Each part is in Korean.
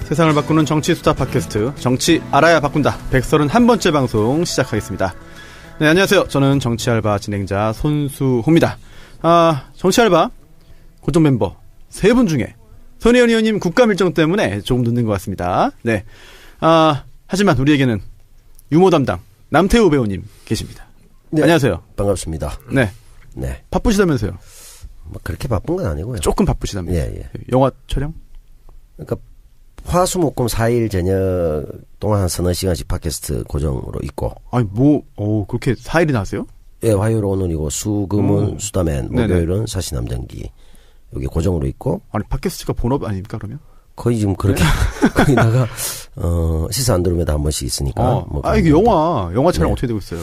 세상을 바꾸는 정치 수다 팟캐스트 정치 알아야 바꾼다 131번째 방송 시작하겠습니다. 네, 안녕하세요. 저는 정치알바 진행자 손수호입니다. 정치알바 고정 멤버 3분 중에 손혜원 의원님 국감 일정 때문에 조금 늦는 것 같습니다. 네, 하지만 우리에게는 유머 담당 남태우 배우님 계십니다. 네, 안녕하세요. 반갑습니다. 네, 네. 바쁘시다면서요? 뭐 그렇게 바쁜 건 아니고요. 조금 바쁘시다면서요? 예, 예. 영화 촬영? 그러니까 화수목금 4일 저녁 동안 한 서너 시간씩 팟캐스트 고정으로 있고. 아니 그렇게 4일이나 하세요? 예, 화요일 오늘이고 수금은 수다맨, 목요일은 사시남전기 여기 고정으로 있고. 아니 팟캐스트가 본업 아닙니까 그러면? 거의 지금 그렇게 거기다가 시사 안드로메다 한 번씩 있으니까. 이게 영화 촬영 네. 어떻게 되고 있어요?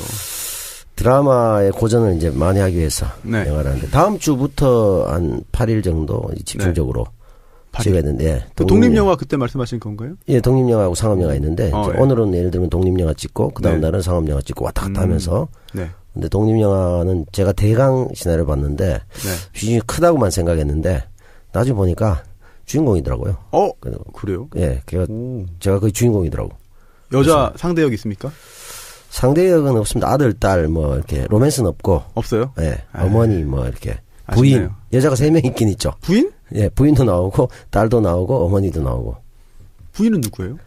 드라마의 고전을 이제 많이 하기 위해서 네. 영화를 하는데 다음 주부터 한 8일 정도 집중적으로 찍어야 되는데. 예, 독립영화 그때 말씀하신 건가요? 예, 독립영화하고 상업영화 있는데 예. 오늘은 예를 들면 독립영화 찍고 그 다음 네. 날은 상업영화 찍고 왔다 갔다 하면서. 네. 근데 독립영화는 제가 대강 시나리오 봤는데 네. 비중이 크다고만 생각했는데 나중에 보니까 주인공이더라고요. 그래요? 예, 제가 거의 주인공이더라고. 여자 상대역 있습니까? 상대역은 없습니다. 아들, 딸, 뭐, 이렇게, 로맨스는 없고. 없어요? 예, 어머니, 뭐, 이렇게. 부인. 아쉽네요. 여자가 3명 있긴 있죠. 부인? 예, 부인도 나오고, 딸도 나오고, 어머니도 나오고. 부인은 누구예요?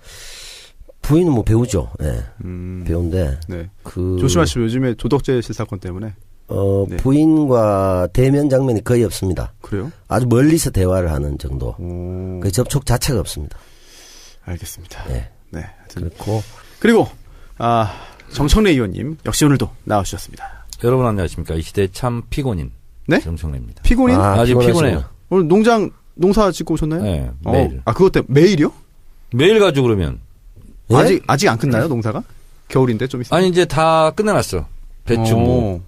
부인은 뭐 배우죠. 예. 배우인데. 네. 그. 조심하시오. 요즘에 도덕제 실사건 때문에. 네. 부인과 대면 장면이 거의 없습니다. 그래요? 아주 멀리서 대화를 하는 정도. 그 접촉 자체가 없습니다. 알겠습니다. 네. 네. 그리고, 정청래 의원님 역시 오늘도 나와주셨습니다. 여러분 안녕하십니까. 이 시대의 참 피곤인. 네? 정청래입니다. 피곤인? 아주 피곤해요. 오늘 농사 짓고 오셨나요? 네, 매일. 그것 때문에 매일이요? 매일 가지고 그러면. 예? 아직 안 끝나요, 농사가? 겨울인데 좀 있어요. 아니, 이제 다 끝내놨어. 배추, 무.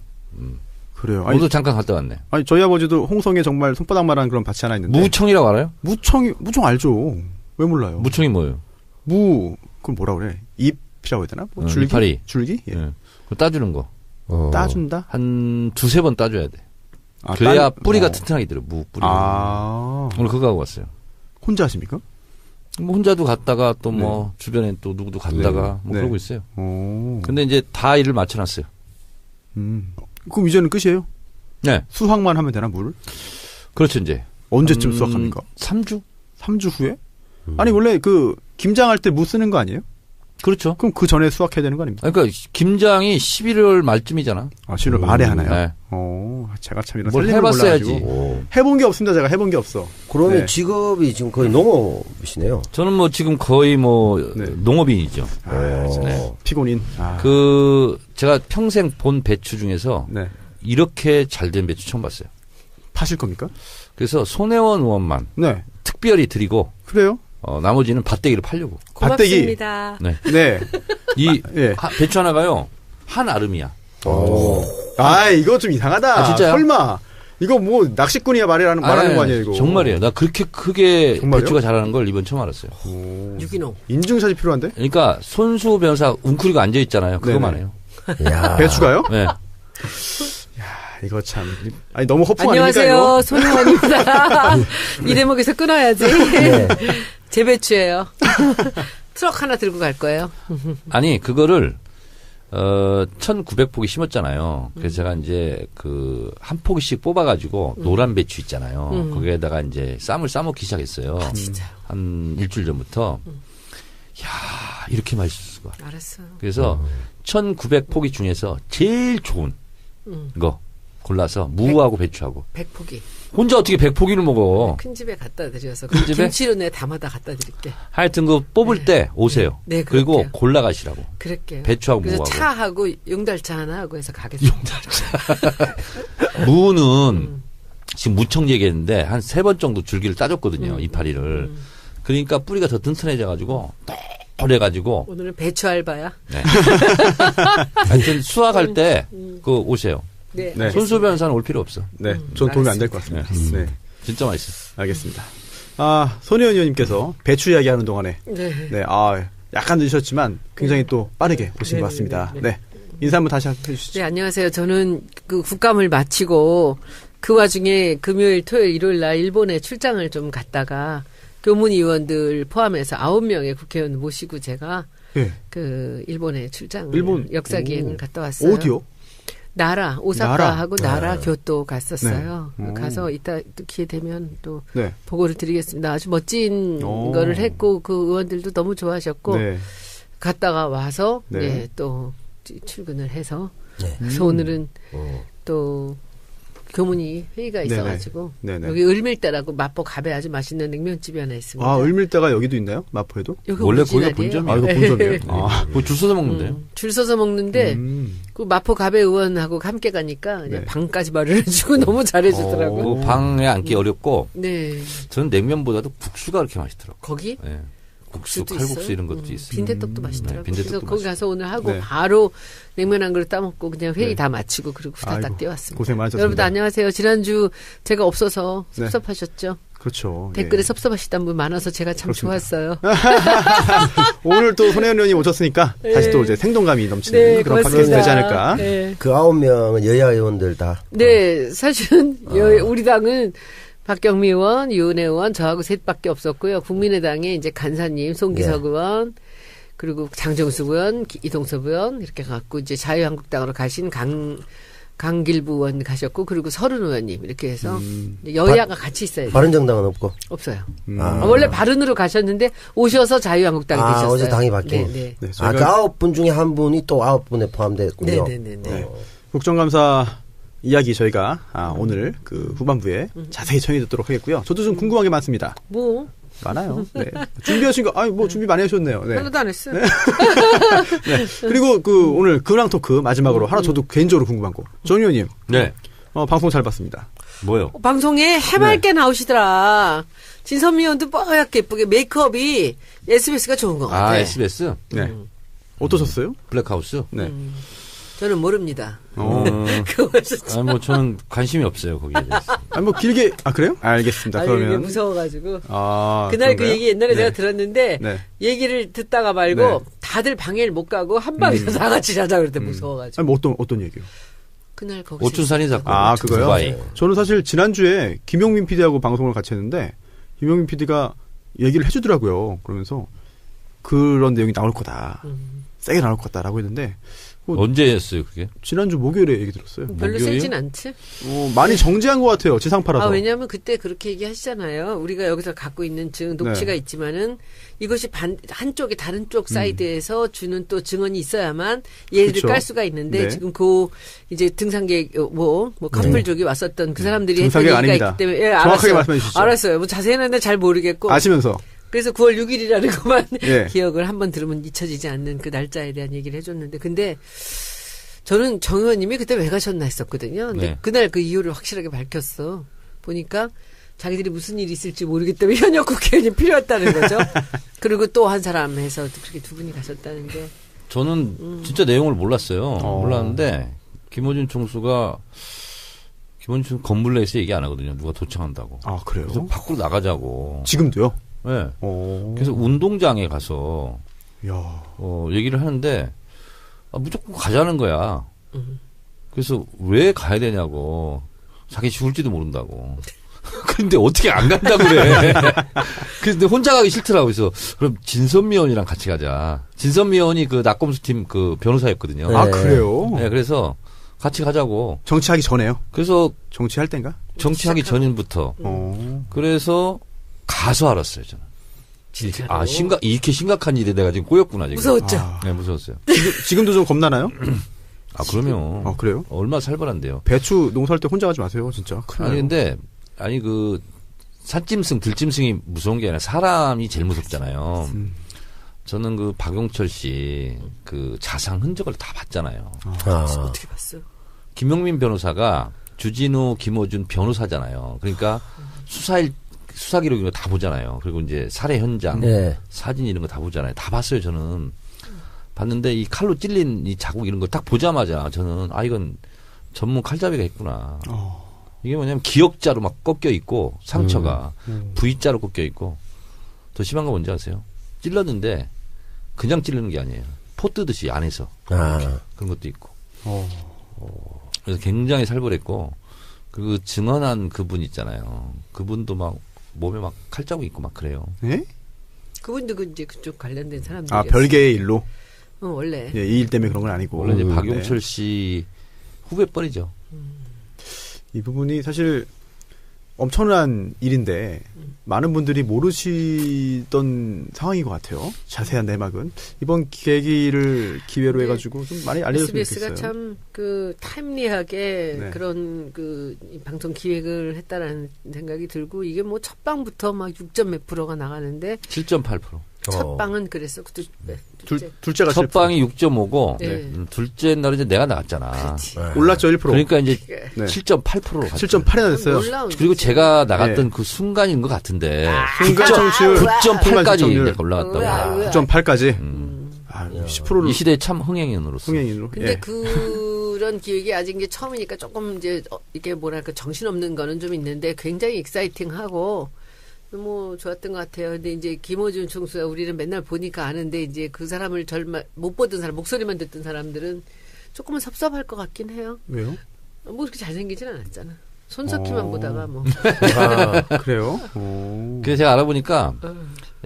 그래요. 모두 잠깐 갔다 왔네. 아니, 저희 아버지도 홍성에 정말 손바닥만한 그런 밭이 하나 있는데. 무청이라고 알아요? 무청 알죠. 왜 몰라요? 무청이 뭐예요? 그럼 뭐라 그래? 잎이라고 해야 되나? 줄기? 이파리. 줄기? 예. 그거 따주는 거. 따준다? 한 2-3번 따줘야 돼. 그래야 뿌리가 튼튼하게 들어, 무 뿌리가. 오늘 그거 하고 왔어요. 혼자 하십니까? 뭐 혼자도 갔다가 또 뭐 주변에 또 누구도 갔다가 뭐 그러고 있어요. 근데 이제 다 일을 맞춰놨어요. 그럼 이제는 끝이에요? 네. 수확만 하면 되나, 물을? 그렇죠, 이제. 언제쯤 수확합니까? 3주? 3주 후에? 아니, 원래 김장할 때 무 쓰는 거 아니에요? 그렇죠. 그럼 그 전에 수확해야 되는 거 아닙니까? 그러니까 김장이 11월 말쯤이잖아. 11월 말에 하나요? 네. 제가 참 이런 뭘 살림을 해봤어야지. 몰라가지고. 해본 게 없습니다. 제가 해본 게 없어. 그러면 네. 직업이 지금 거의 농업이시네요. 저는 뭐 지금 거의 농업인이죠. 네. 피곤인. 제가 평생 본 배추 중에서 이렇게 잘된 배추 처음 봤어요. 파실 겁니까? 그래서 손혜원 의원만 특별히 드리고. 그래요? 나머지는 밭대기를 팔려고. 고맙습니다. 네. 네. 배추 하나가요. 한 아름이야. 이거 좀 이상하다. 진짜요? 설마. 이거 뭐 낚시꾼이야 말하는 거 아니에요, 이거. 정말이에요. 나 그렇게 크게 정말요? 배추가 자라는 걸 이번 처음 알았어요. 유기농. 인증샷이 필요한데? 그러니까 손수 변호사 웅크리고 앉아 있잖아요. 그거만 해요. 야. 배추가요? 네. 이거 참. 아니, 너무 허풍 아닙니까, 안녕하세요. 이거? 손혜원입니다. 이 대목에서 끊어야지. 네. 제 배추예요. 트럭 하나 들고 갈 거예요. 아니, 그거를 1900포기 심었잖아요. 그래서 제가 이제 한 포기씩 뽑아가지고 노란 배추 있잖아요. 거기에다가 이제 쌈을 싸먹기 시작했어요. 진짜요? 한 일주일 전부터. 이렇게 맛있을 수가. 알았어. 그래서 1900포기 중에서 제일 좋은 거 골라서 무하고 배추하고. 100포기. 혼자 어떻게 100포기를 먹어. 큰 집에 갖다 드려서. 큰 집에? 김치로 내 담아다 갖다 드릴게. 하여튼 뽑을 때 오세요. 네, 그리고 그럴게요. 골라가시라고. 그럴게요. 배추하고 그래서 무하고. 차하고 용달차 하나 하고 해서 가겠습니다. 무는 지금 무청 얘기했는데 한 3번 정도 줄기를 따줬거든요. 이파리를. 그러니까 뿌리가 더 튼튼해져가지고 그래가지고 오늘은 배추 알바야. 네. 하여튼 수확할 때 오세요. 네. 네. 손수 변호사는 올 필요 없어. 네. 전 도움이 안 될 것 같습니다. 네. 진짜 맛있어. 알겠습니다. 손혜원 의원님께서 배추 이야기하는 동안에 약간 늦으셨지만 굉장히 또 빠르게 오신 것 같습니다. 네. 인사 한번 다시 해주시죠. 네, 안녕하세요. 저는 국감을 마치고 그 와중에 금요일, 토요일, 일요일 날 일본에 출장을 좀 갔다가 교문의원들 포함해서 9명의 국회의원 모시고 제가 예. 그 일본에 출장 일본 역사기행을 갔다 왔어요. 어디요? 나라 오사카하고 나라 네. 교토 갔었어요. 네. 가서 이따 또 기회 되면 또 네. 보고를 드리겠습니다. 아주 멋진 오. 거를 했고 그 의원들도 너무 좋아하셨고 네. 갔다가 와서 네. 예, 또 출근을 해서 네. 그래서 오늘은 어. 또 교문이 회의가 네네. 있어가지고 네네. 여기 을밀대라고 마포 갑에 아주 맛있는 냉면집이 하나 있습니다. 아, 을밀대가 여기도 있나요? 마포에도? 여기 원래 오리지널이에요. 거기가 본점이에요. 아, 이거 본점이에요? 아. 뭐 줄 서서 먹는데요. 줄 서서 먹는데 그 마포 갑의 의원하고 함께 가니까 그냥 네. 방까지 마련해주고 너무 잘해주더라고요. 그 방에 앉기 어렵고 네. 저는 냉면보다도 국수가 그렇게 맛있더라고요. 거기 예. 국수, 국수도 칼국수 있어요. 이런 것도 있어요. 빈대떡도 맛있더라고요. 네, 빈대떡도 그래서 거기 가서 오늘 하고 네. 바로 냉면 한 그릇 따먹고 그냥 회의 네. 다 마치고 그리고 후다닥 아이고, 뛰어왔습니다. 고생 많으셨습니다. 여러분들 안녕하세요. 지난주 제가 없어서 네. 섭섭하셨죠? 그렇죠. 댓글에 예. 섭섭하시던 분 많아서 제가 참 그렇습니다. 좋았어요. 오늘 또 손혜원 의원님 오셨으니까 다시 또 이제 생동감이 넘치는 그런 팟캐스트 되지 않을까. 네. 그 9명은 여야 의원들 다. 네, 사실은 우리 당은 박경미 의원, 유은혜 의원, 저하고 셋밖에 없었고요. 국민의당에 이제 간사님, 송기석 네. 의원, 그리고 장정숙 의원, 이동섭 의원 이렇게 갖고 이제 자유한국당으로 가신 강길부 의원 가셨고 그리고 서른 의원님 이렇게 해서 여야가 같이 있어야 돼요. 바른정당은 없고. 없어요. 아. 원래 바른으로 가셨는데 오셔서 자유한국당에 아, 계셨어요. 어제 당이 바뀐. 네, 네. 네, 아, 그 저희가 9분 중에 한 분이 또 9분에 포함됐군요. 네, 네, 네, 네. 국정감사 이야기 저희가 오늘 그 후반부에 자세히 청해 듣도록 하겠고요. 저도 좀 궁금한 게 많습니다. 뭐 많아요. 네. 준비하신 거, 뭐 준비 많이 하셨네요. 네. 하나도 안 했어요. 네. 그리고 그 오늘 근황 토크 마지막으로 하나 저도 개인적으로 궁금한 거. 정 의원님, 네. 방송 잘 봤습니다. 뭐요? 방송에 해맑게 나오시더라. 진선미 의원도 뽀얗게 예쁘게 메이크업이 SBS가 좋은 것 같아요. 아, SBS? 네. 어떠셨어요? 블랙하우스? 네. 저는 모릅니다. 아, 뭐 저는 관심이 없어요, 거기에 대해서. 뭐 길게, 그래요? 알겠습니다. 아니, 이게 그러면. 무서워가지고. 아, 그날 그 그런가요? 얘기 옛날에 네. 제가 들었는데 네. 얘기를 듣다가 말고 네. 다들 방해를 못 가고 한 방에서 다 같이 자자 그랬대 무서워가지고. 뭐 어떤 얘기요? 그날 거기서 오춘산이 사건. 아, 그거요? 두바이. 저는 사실 지난주에 김용민 PD하고 방송을 같이 했는데, 김용민 PD가 얘기를 해주더라고요. 그러면서, 그런 내용이 나올 거다. 세게 나올 것 같다라고 했는데, 언제 했어요, 그게? 지난주 목요일에 얘기 들었어요. 별로 목요일? 세진 않지? 많이 정지한 것 같아요. 지상파라서. 왜냐하면 그때 그렇게 얘기하시잖아요. 우리가 여기서 갖고 있는 녹취가 네. 있지만은 이것이 한쪽이 다른 쪽 사이드에서 주는 또 증언이 있어야만 얘를 그쵸. 깔 수가 있는데 네. 지금 이제 등산객 커플족이 왔었던 그 사람들이 했던 등산객 얘기가 아닙니다. 있기 때문에 정확하게 알았어요. 말씀해 주시죠. 알았어요. 뭐 자세히는 잘 모르겠고 아시면서. 그래서 9월 6일이라는 것만 예. 기억을 한번 들으면 잊혀지지 않는 그 날짜에 대한 얘기를 해줬는데 근데 저는 정 의원님이 그때 왜 가셨나 했었거든요. 근데 네. 그날 그 이유를 확실하게 밝혔어. 보니까 자기들이 무슨 일이 있을지 모르기 때문에 현역 국회의원이 필요했다는 거죠. 그리고 또 한 사람 해서 그렇게 두 분이 가셨다는데. 저는 진짜 내용을 몰랐어요. 몰랐는데 김어준 총수가 건물 내에서 얘기 안 하거든요. 누가 도청한다고. 아, 그래요? 그래서 밖으로 나가자고. 지금도요? 네. 오. 그래서 운동장에 가서 야. 얘기를 하는데 무조건 가자는 거야. 그래서 왜 가야 되냐고. 자기 죽을지도 모른다고. 근데 어떻게 안 간다고 그래. 근데 혼자 가기 싫더라고. 그래서 그럼 진선미 의원이랑 같이 가자. 진선미 의원이 그 낙검수 팀 그 변호사였거든요. 네. 아, 그래요? 네, 그래서 같이 가자고. 정치하기 전에요? 그래서 정치할 땐가? 정치하기 전부터. 그래서 가서 알았어요, 저는. 진짜로? 이렇게 심각한 일이 내가 지금 꼬였구나, 지금. 무서웠죠? 네, 무서웠어요. 지금도 좀 겁나나요? 그러면. 아, 그래요? 얼마나 살벌한데요. 배추 농사할 때 혼자 가지 마세요, 진짜. 큰일 아니, 나요. 근데, 산짐승, 들짐승이 무서운 게 아니라 사람이 제일 무섭잖아요. 저는 그 박용철 씨 그 자상 흔적을 다 봤잖아요. 어떻게 봤어? 김용민 변호사가 주진우, 김어준 변호사잖아요. 그러니까 수사 기록 이런 거 다 보잖아요. 그리고 이제 살해 현장, 네. 사진 이런 거 다 보잖아요. 다 봤어요, 저는. 봤는데 이 칼로 찔린 이 자국 이런 걸 딱 보자마자 저는 이건 전문 칼잡이가 있구나. 이게 뭐냐면 기역자로 막 꺾여 있고 상처가 V자로 꺾여 있고 더 심한 거 뭔지 아세요? 찔렀는데 그냥 찌르는 게 아니에요. 포 뜨듯이 안에서 그런 것도 있고. 그래서 굉장히 살벌했고 그리고 증언한 그분 있잖아요. 그분도 막 몸에 막 칼자국 있고 막 그래요. 예? 그분도 이제 그쪽 관련된 사람들. 아, 별개의 일로. 원래. 예, 이 일 때문에 그런 건 아니고. 원래 이제 네. 박용철 씨 후배뻘이죠. 이 부분이 사실 엄청난 일인데 많은 분들이 모르시던 상황인 것 같아요. 자세한 내막은 이번 계기를 기회로 네. 해가지고 좀 많이 알려줬으면 SBS가 좋겠어요. 참 그 타임리하게 네. 그런 이 방송 기획을 했다라는 생각이 들고 이게 뭐 첫 방부터 막 6점 몇 프로가 나가는데 7.8%. 첫 방은 그랬어. 둘째가 첫 방이 6.5고 네. 둘째 날은 이제 내가 나갔잖아. 올랐죠 1%. 그러니까 이제 네. 7.8%로 갔죠. 7.8이나 됐어요. 그리고 제가 나갔던 네. 그 순간인 것 같은데 순간 청취율 9.8까지 시청률. 올라갔다고. 9.8까지. 아, 10%를 이 시대의 참 흥행인으로서. 흥행인으로. 근데 예. 그런 기획이 아직 이제 처음이니까 조금 이제 이게 뭐랄까 정신없는 거는 좀 있는데 굉장히 익사이팅하고 너무 좋았던 것 같아요. 근데 이제 김어준 총수가 우리는 맨날 보니까 아는데 이제 그 사람을 못 보던 사람, 목소리만 듣던 사람들은 조금은 섭섭할 것 같긴 해요. 왜요? 뭐 그렇게 잘생기진 않았잖아. 손석희만 보다가 뭐. 아, 그래요? 오. 그래서 제가 알아보니까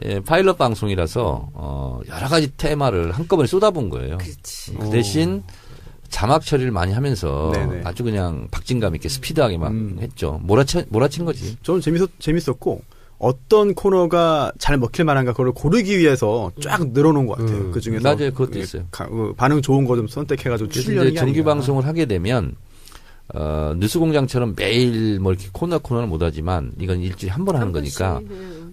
예, 파일럿 방송이라서 여러 가지 테마를 한꺼번에 쏟아본 거예요. 그렇지. 그 대신 자막 처리를 많이 하면서 네네. 아주 그냥 박진감 있게 스피드하게 막 했죠. 몰아친 거지. 저는 재밌었고 어떤 코너가 잘 먹힐 만한가 그걸 고르기 위해서 쫙 늘어놓은 것 같아요. 그 중에서 맞아요. 그것도 있어요. 반응 좋은 거 좀 선택해가지고 그래서 출연이 이제 정규 방송을 하게 되면 뉴스공장처럼 매일 뭐 이렇게 코너는 못하지만 이건 일주일에 한 번 하는 거니까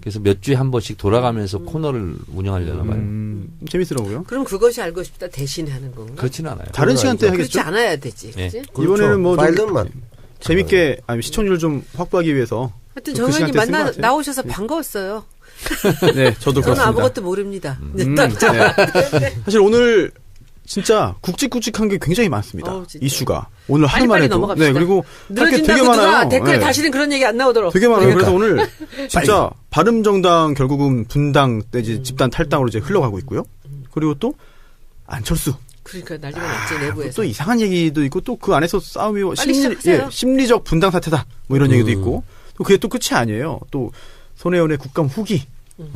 그래서 몇 주에 한 번씩 돌아가면서 코너를 운영하려나 봐요. 재밌더라고요. 그럼 그것이 알고 싶다 대신 하는 건가? 그렇지는 않아요. 다른 시간대 그렇지 하겠죠? 않아야 되지. 네. 그치? 이번에는 뭐 좀 파일럿만. 재밌게 시청률 좀 확보하기 위해서 하여튼 그 정 의원님 시간대에 쓴것 같아요. 나오셔서 반가웠어요. 네, 저도 저는 그렇습니다. 아무것도 모릅니다. 네. 사실 오늘 진짜 굵직굵직한 게 굉장히 많습니다. 진짜. 이슈가 오늘 하루만 빨리빨리 해도 넘어갑시다. 네, 그리고 할게 되게 늘어진다고 많아요. 누가 댓글에 네. 다시는 그런 얘기 안 나오도록. 되게 많아요. 그러니까. 그래서 오늘 진짜 바른정당 결국은 분당 내지 집단 탈당으로 이제 흘러가고 있고요. 그리고 또 안철수 그러니까 난리가 났지 내부에서. 또 이상한 얘기도 있고 또 그 안에서 싸움이 빨리 시작하세요. 심리적 분당 사태다 뭐 이런 얘기도 있고 또 그게 또 끝이 아니에요. 또 손혜원의 국감 후기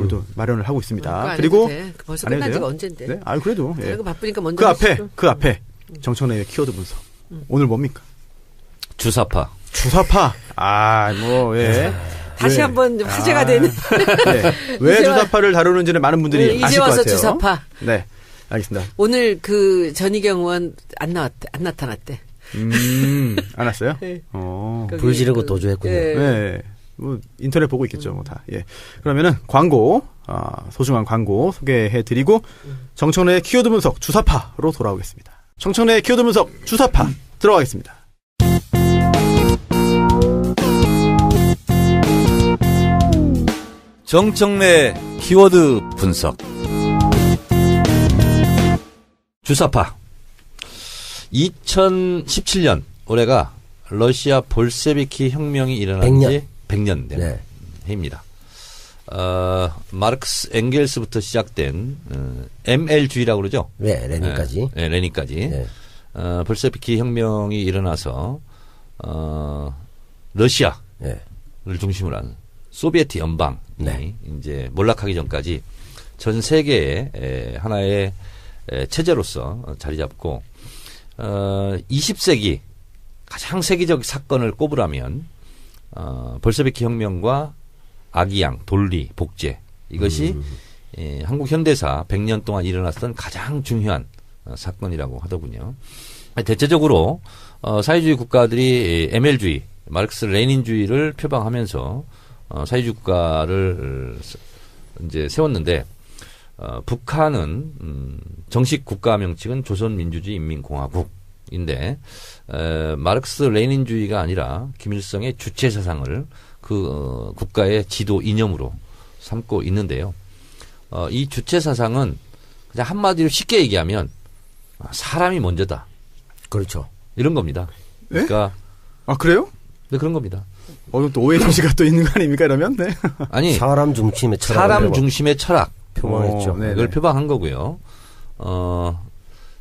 또 마련을 하고 있습니다. 그리고 벌써 안 해도 끝난 지가 돼요? 언젠데. 네, 그래도 예. 그리고 바쁘니까 먼저. 그 앞에 정청래의 키워드 분석. 오늘 뭡니까? 주사파. 주사파. 예. 다시 한번 화제가 되는. 네. 왜 주사파를 다루는지는 많은 분들이 아실 이제 것 와서 같아요. 주사파. 네, 알겠습니다. 오늘 그 전희경 의원 안 나타났대. 안 왔어요? 네. 불 지르고 도주했군요. 네. 뭐 인터넷 보고 있겠죠, 뭐 다. 예. 그러면은 광고, 소중한 광고 소개해드리고 정청래의 키워드 분석 주사파로 돌아오겠습니다. 정청래의 키워드 분석 주사파 들어가겠습니다. 정청래 키워드 분석. 주사파. 2017년 올해가 러시아 볼셰비키 혁명이 일어난 지 100년 된 해입니다. 마르크스 엥겔스부터 시작된 ML주의라고 그러죠. 네, 레닌까지. 네, 레닌까지. 네. 볼셰비키 혁명이 일어나서 러시아를 중심으로 하는 소비에트 연방이 이제 몰락하기 전까지 전 세계의 하나의 체제로서 자리 잡고 20세기 가장 세계적 사건을 꼽으라면 볼셰비키 혁명과 아기양, 돌리, 복제 이것이 한국 현대사 100년 동안 일어났던 가장 중요한 사건이라고 하더군요. 대체적으로 사회주의 국가들이 ML주의, 마르크스 레닌주의를 표방하면서 사회주의 국가를 이제 세웠는데 북한은 정식 국가 명칭은 조선민주주의 인민공화국인데 마르크스 레닌주의가 아니라 김일성의 주체 사상을 그 국가의 지도 이념으로 삼고 있는데요. 이 주체 사상은 그냥 한마디로 쉽게 얘기하면 사람이 먼저다. 그렇죠. 이런 겁니다. 그러니까 그래요? 네, 그런 겁니다. 또 오해 소지가 또 있는 거 아닙니까 이러면? 네. 아니 사람 중심의 철학. 사람 중심의 철학 표방했죠. 이걸 표방한 거고요.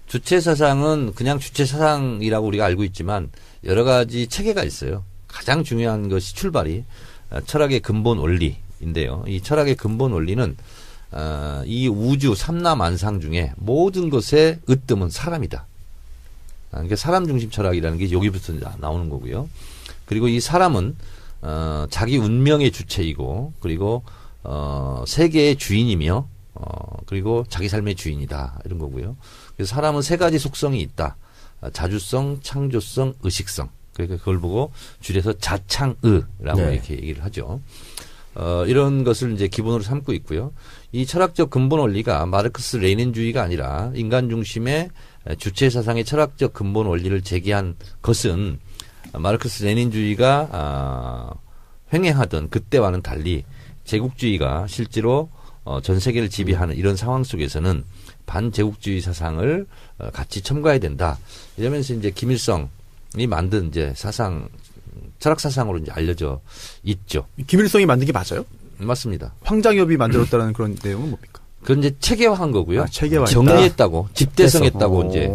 주체 사상은 그냥 주체 사상이라고 우리가 알고 있지만 여러 가지 체계가 있어요. 가장 중요한 것이 출발이 철학의 근본 원리인데요. 이 철학의 근본 원리는 이 우주 삼라만상 중에 모든 것의 으뜸은 사람이다. 그러니까 사람 중심 철학이라는 게 여기부터 나오는 거고요. 그리고 이 사람은 자기 운명의 주체이고, 그리고 세계의 주인이며, 그리고 자기 삶의 주인이다, 이런 거고요. 그래서 사람은 세 가지 속성이 있다. 자주성, 창조성, 의식성. 그러니까 그걸 보고 줄여서 자창의라고 네. 이렇게 얘기를 하죠. 이런 것을 이제 기본으로 삼고 있고요. 이 철학적 근본 원리가 마르크스 레닌주의가 아니라 인간 중심의 주체 사상의 철학적 근본 원리를 제기한 것은 마르크스 레닌주의가 횡행하던 그때와는 달리 제국주의가 실제로 전 세계를 지배하는 이런 상황 속에서는 반제국주의 사상을 같이 첨가해야 된다. 이러면서 이제 김일성이 만든 이제 사상, 철학 사상으로 이제 알려져 있죠. 김일성이 만든 게 맞아요? 맞습니다. 황장엽이 만들었다는 그런 내용은 뭡니까? 그건 이제 체계화한 거고요. 체계화했다. 정리했다고, 집대성했다고 오. 이제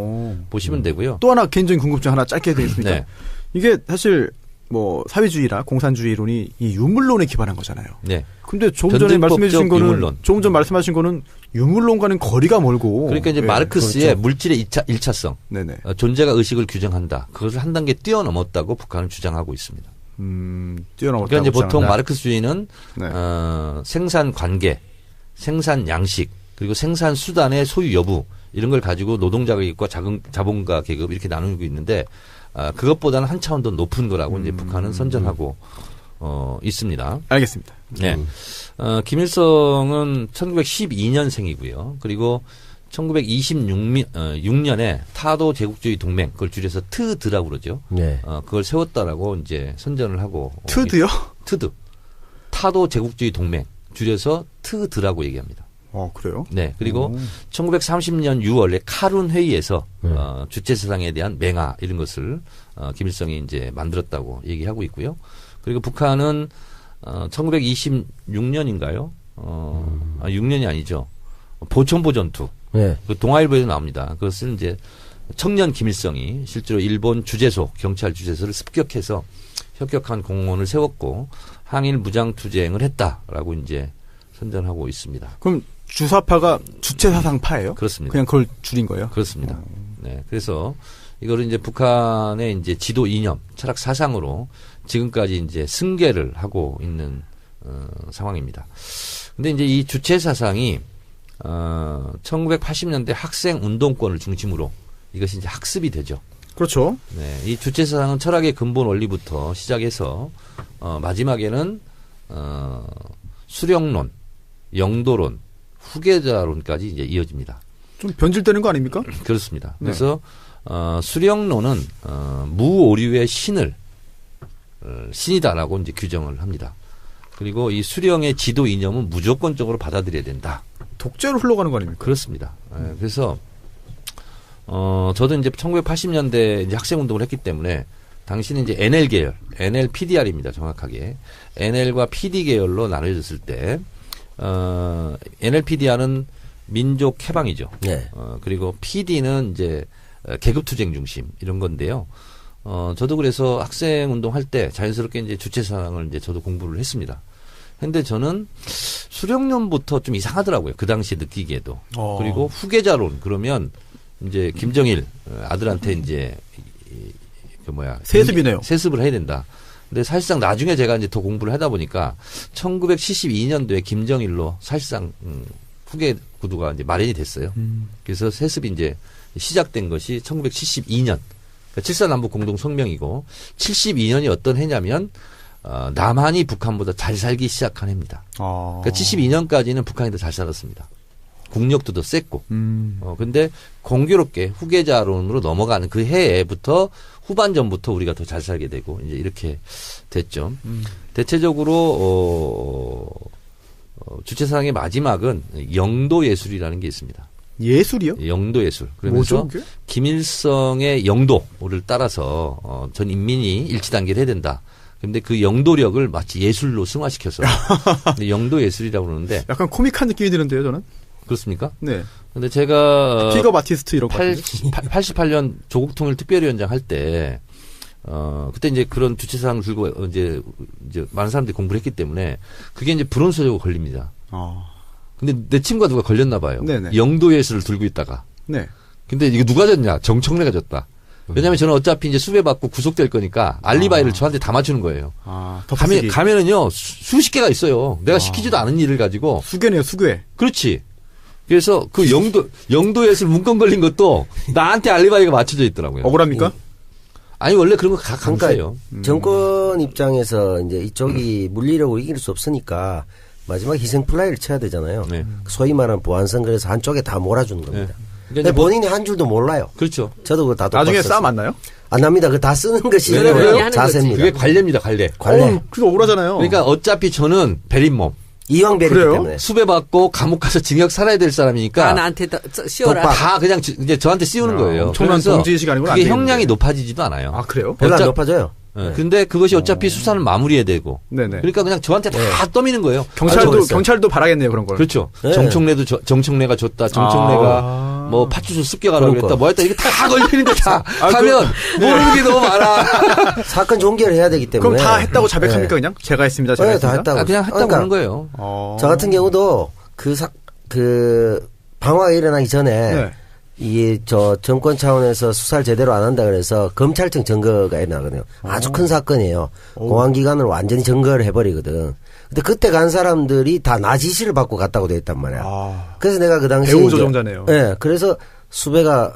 보시면 되고요. 또 하나 개인적인 궁금증 하나 짧게 되겠습니까? 네. 이게 사실 뭐 사회주의라 공산주의 이론이 이 유물론에 기반한 거잖아요. 네. 근데 조금 전에 말씀해 주신 거는 유물론. 조금 전 말씀하신 거는 유물론과는 거리가 멀고. 그러니까 이제 예, 마르크스의 그렇죠. 물질의 일차성, 네네. 존재가 의식을 규정한다. 그것을 한 단계 뛰어넘었다고 북한은 주장하고 있습니다. 뛰어넘었다고. 그러니까 이제 보통 주장한다. 마르크스주의는 네. 생산 관계, 생산 양식, 그리고 생산 수단의 소유 여부 이런 걸 가지고 노동자 계급과 자본가 계급 이렇게 나누고 있는데 그것보다는 한 차원 더 높은 거라고 이제 북한은 선전하고 있습니다. 알겠습니다. 네. 김일성은 1912년생이고요. 그리고 1926년에 타도 제국주의 동맹, 그걸 줄여서 트드라고 그러죠. 네. 그걸 세웠다라고 이제 선전을 하고. 트드요? 트드. 타도 제국주의 동맹, 줄여서 트드라고 얘기합니다. 그래요? 네. 그리고 1930년 6월에 카룬 회의에서 주체 사상에 대한 맹화 이런 것을 김일성이 이제 만들었다고 얘기하고 있고요. 그리고 북한은 1926년인가요? 6년이 아니죠. 보천보 전투. 네. 그 동아일보에도 나옵니다. 그것은 이제 청년 김일성이 실제로 일본 주재소, 경찰 주재소를 습격해서 혁혁한 공원을 세웠고 항일 무장 투쟁을 했다라고 이제 선전하고 있습니다. 그럼 주사파가 주체사상파예요? 그렇습니다. 그냥 그걸 줄인 거예요? 그렇습니다. 네. 그래서 이거를 이제 북한의 이제 지도 이념, 철학 사상으로 지금까지 이제 승계를 하고 있는 상황입니다. 근데 이제 이 주체 사상이 1980년대 학생 운동권을 중심으로 이것이 이제 학습이 되죠. 그렇죠. 네. 이 주체 사상은 철학의 근본 원리부터 시작해서 마지막에는 수령론, 영도론, 후계자론까지 이제 이어집니다. 좀 변질되는 거 아닙니까? 그렇습니다. 네. 그래서 수령론은 무오류의 신이다라고 이제 규정을 합니다. 그리고 이 수령의 지도 이념은 무조건적으로 받아들여야 된다. 독재로 흘러가는 거 아닙니까? 그렇습니다. 그래서 저도 이제 1980년대 이제 학생 운동을 했기 때문에 당시는 이제 NL 계열, NL PDR입니다. 정확하게 NL과 PD 계열로 나눠졌을 때 NL PDR은 민족 해방이죠. 네. 그리고 PD는 이제 계급투쟁 중심 이런 건데요. 저도 그래서 학생 운동할 때 자연스럽게 이제 주체사상을 이제 저도 공부를 했습니다. 근데 저는 수령론부터 좀 이상하더라고요. 그 당시에 느끼기에도. 그리고 후계자론 그러면 이제 김정일 아들한테 이제 세습이네요. 세습을 해야 된다. 근데 사실상 나중에 제가 이제 더 공부를 하다 보니까 1972년도에 김정일로 사실상 후계 구도가 이제 마련이 됐어요. 그래서 세습이 이제 시작된 것이 1972년. 그러니까 7.4 남북 공동 성명이고 72년이 어떤 해냐면 남한이 북한보다 잘 살기 시작한 해입니다. 그러니까 72년까지는 북한이 더 잘 살았습니다. 국력도 더 셌고. 근데 공교롭게 후계자론으로 넘어가는 그 해부터 후반전부터 우리가 더 잘 살게 되고 이제 이렇게 됐죠. 대체적으로 주체사상의 마지막은 영도 예술이라는 게 있습니다. 예술이요? 영도 예술. 그러면서 뭐죠, 그게? 김일성의 영도를 따라서 전 인민이 일치 단계를 해야 된다. 그런데 그 영도력을 마치 예술로 승화시켜서 영도 예술이라고 그러는데 약간 코믹한 느낌이 드는데요, 저는. 그렇습니까? 네. 근데 제가 픽업 아티스트 이런 거. 88년 조국통일 특별위원장 할 때 그때 이제 그런 주체사항을 들고 이제 많은 사람들이 공부를 했기 때문에 그게 이제 불온소적으로 걸립니다. 근데 내 친구가 누가 걸렸나 봐요. 네네. 영도예술을 들고 있다가. 네. 근데 이게 누가 졌냐? 정청래가 졌다. 왜냐면 저는 어차피 이제 수배받고 구속될 거니까 알리바이를 저한테 다 맞추는 거예요. 가면은요, 수십 개가 있어요. 내가 시키지도 않은 일을 가지고. 수괴네요, 수괴. 그렇지. 그래서 그 영도예술 문건 걸린 것도 나한테 알리바이가 맞춰져 있더라고요. 억울합니까? 아니, 원래 그런 거 강세요. 그러니까 정권 입장에서 이제 이쪽이 물리력으로 이길 수 없으니까 마지막 희생 플라이를 쳐야 되잖아요. 네. 소위 말하는 보안선 그래서 한쪽에 다 몰아주는 겁니다. 네. 근데 본인이 한 줄도 몰라요. 그렇죠. 저도 그거 다 나중에 싸움 안 나요? 안 납니다. 그거 다 쓰는 것이 자세입니다. 그게 관례입니다, 관례. 그거 억울하잖아요. 그러니까 어차피 저는 베린몸. 이왕 베리기 때문에. 수배받고 감옥 가서 징역 살아야 될 사람이니까. 나한테 씌워라. 다 그냥 이제 저한테 씌우는 거예요. 엄청난 동지의식 아니고는 그게 안 형량이 되는데. 높아지지도 않아요. 아, 그래요? 별로 안 높아져요. 네. 근데 그것이 어차피 수사는 마무리해야 되고. 네네. 그러니까 그냥 저한테 다 떠미는 거예요. 경찰도 바라겠네요, 그런 걸. 그렇죠. 네. 정청래가 줬다. 정청래가 뭐 파출소 습격하라고 그랬다. 뭐 했다. 이게 다 걸리는데 다 하면 모르는 게 너무 많아. 사건 종결해야 되기 때문에. 그럼 다 했다고 자백합니까, 그냥? 제가 했습니다, 제가 했습니다. 다 했다고. 그냥 했다고 그러니까 하는 거예요. 저 같은 경우도 방화가 일어나기 전에 네. 정권 차원에서 수사를 제대로 안 한다 그래서 검찰청 증거가 일어나거든요. 아주 큰 사건이에요. 공안기관을 완전히 증거를 해버리거든. 근데 그때 간 사람들이 다 나 지시를 받고 갔다고 돼 있단 말이야. 그래서 내가 그 당시에. 배우 조종자네요. 네. 그래서 수배가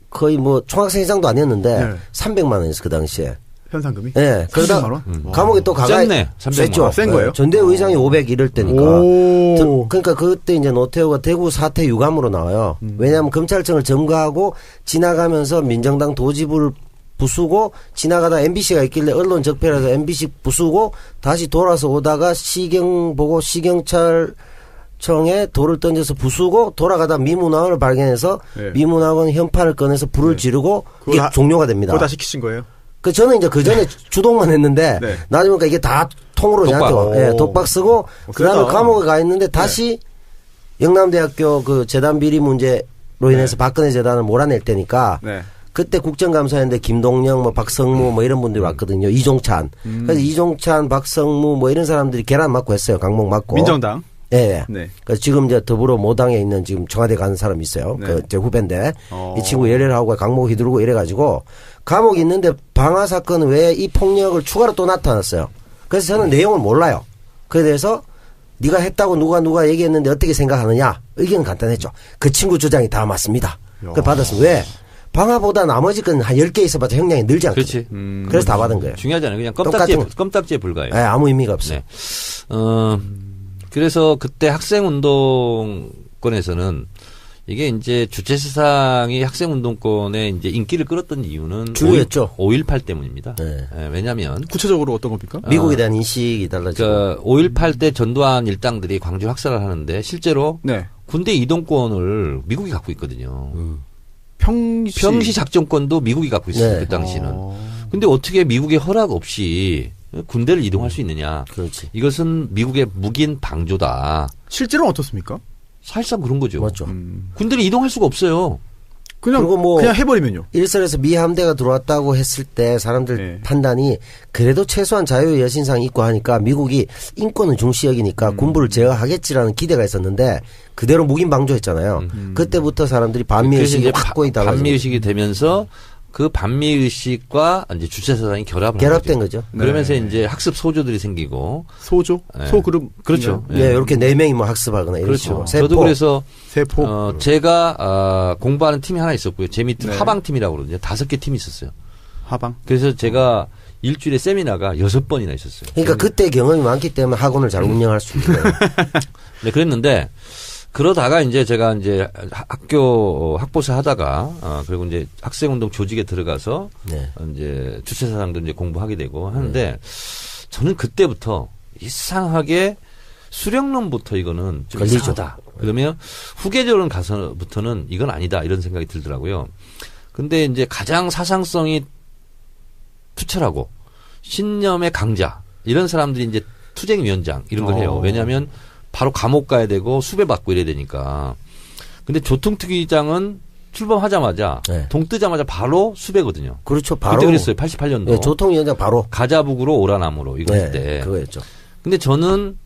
거의 뭐 총학생 이상도 아니었는데 네. 300만 원이었어, 그 당시에. 현상금이? 네. 그러다 300만 원? 감옥에 또 가가. 셌네. 300만 원. 센 거예요? 전대의장이 500 이럴 때니까. 그러니까 그때 이제 노태우가 대구 사태 유감으로 나와요. 왜냐하면 검찰청을 점거하고 지나가면서 민정당 도지부를 부수고 지나가다 MBC가 있길래 언론 적폐라서 MBC 부수고 다시 돌아서 오다가 시경 보고 시경찰청에 돌을 던져서 부수고 돌아가다 미문화원을 발견해서 네. 미문화원 현판을 꺼내서 불을 지르고 이게 종료가 됩니다. 그거 다 시키신 거예요? 저는 이제 그 전에 주동만 했는데 네. 나중에 보니까 이게 다 통으로 저한테 독박 쓰고 그다음에 감옥에 가 있는데 다시 영남대학교 그 재단 비리 문제로 인해서 박근혜 재단을 몰아낼 때니까 그때 국정감사였는데 김동영, 뭐 박성무 뭐 이런 분들이 왔거든요. 이종찬. 그래서 이종찬, 박성무 뭐 이런 사람들이 계란 맞고 했어요. 강목 맞고. 민정당. 네. 그래서 지금 이제 더불어 모당에 있는 지금 청와대 가는 사람 있어요. 그 제 후배인데 이 친구 열혈하고 강목 휘두르고 이래가지고 감옥에 있는데 방화 사건 외에 이 폭력을 추가로 또 나타났어요. 그래서 저는 내용을 몰라요. 그에 대해서 네가 했다고 누가 얘기했는데 어떻게 생각하느냐? 의견은 간단했죠. 그 친구 주장이 다 맞습니다. 그걸 받았어요. 왜? 방화보다 나머지 건 한 10개 있어봤자 형량이 늘지 않거든요. 그렇지. 그래서 다 받은 거예요. 중요하지 않아요. 그냥 껌딱지에 불과해요. 네, 아무 의미가 없어요. 네. 그래서 그때 학생운동권에서는 이게 이제 주체사상이 학생운동권에 이제 인기를 끌었던 이유는 주요였죠. 5.18 때문입니다. 네. 왜냐하면 구체적으로 어떤 겁니까? 미국에 대한 인식이 달라지고. 그러니까 5.18 때 전두환 일당들이 광주 학살을 하는데 실제로 군대 이동권을 미국이 갖고 있거든요. 평시 작전권도 미국이 갖고 있어요. 그 당시는. 근데 어떻게 미국의 허락 없이 군대를 이동할 수 있느냐. 그렇지. 이것은 미국의 묵인 방조다. 실제로는 어떻습니까? 사실상 그런 거죠. 맞죠. 군대를 이동할 수가 없어요. 그냥 해버리면요. 일선에서 미 함대가 들어왔다고 했을 때 사람들 판단이 그래도 최소한 자유의 여신상 있고 하니까 미국이 인권은 중시 여기니까 군부를 제어하겠지라는 기대가 있었는데 그대로 묵인 방조했잖아요. 그때부터 사람들이 반미의식이 확고히 달라지고. 반미의식이 되면서 그 반미의식과 이제 주체사상이 결합된 거죠. 그러면서 이제 학습 소조들이 생기고. 소조? 소그룹? 그렇죠. 네, 이렇게 4명이 뭐 학습하거나 이런 식으로. 저도 그래서 세포. 제가 공부하는 팀이 하나 있었고요. 제 밑에 하방팀이라고 그러거든요. 5개 팀이 있었어요. 하방. 그래서 제가 일주일에 세미나가 6번이나 있었어요. 그러니까 그때 경험이 많기 때문에 학원을 잘 운영할 수 있는 거예요. 네, 그랬는데 그러다가 이제 제가 이제 학교 학보사 하다가 그리고 이제 학생운동 조직에 들어가서 이제 주체사상도 이제 공부하게 되고 하는데 저는 그때부터 이상하게 수령론부터 이거는 좀 이상하다. 그러면 후계자론 가서부터는 이건 아니다 이런 생각이 들더라고요. 근데 이제 가장 사상성이 투철하고 신념의 강자 이런 사람들이 이제 투쟁위원장 이런 걸 해요. 왜냐하면 바로 감옥 가야 되고 수배받고 이래야 되니까. 근데 조통특위장은 출범하자마자 네. 동 뜨자마자 바로 수배거든요. 그렇죠. 바로. 그때 그랬어요. 88년도. 네, 조통위원장 바로. 가자북으로 오라나무로 이거 할 네, 때. 그거였죠. 근데 저는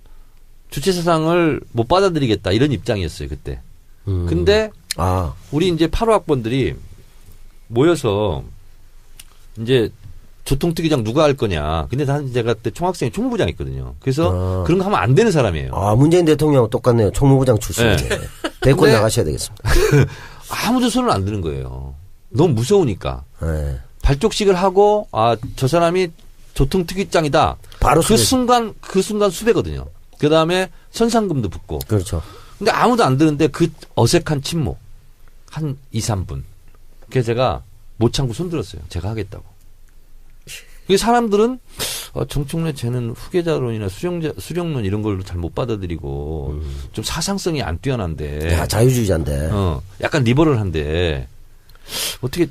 주체사상을 못 받아들이겠다 이런 입장이었어요 그때. 근데 우리 이제 8호 학번들이 모여서 이제 조통특위장 누가 할 거냐. 근데 난 제가 그때 총학생회 총무부장했거든요. 그래서 그런 거 하면 안 되는 사람이에요. 문재인 대통령 똑같네요. 총무부장 출신이에요. 네. 대권 근데 나가셔야 되겠습니다. 아무도 손을 안 드는 거예요. 너무 무서우니까. 네. 발족식을 하고 저 사람이 조통특위장이다. 바로 그 순간 수배거든요. 그 다음에 선상금도 붙고. 그렇죠. 근데 아무도 안 드는데 그 어색한 침묵 한 2, 3분. 그래서 제가 못 참고 손들었어요. 제가 하겠다고. 그 사람들은 정청래 쟤는 후계자론이나 수령론 이런 걸 잘 못 받아들이고 좀 사상성이 안 뛰어난데. 야, 자유주의자인데. 약간 리버럴한데 어떻게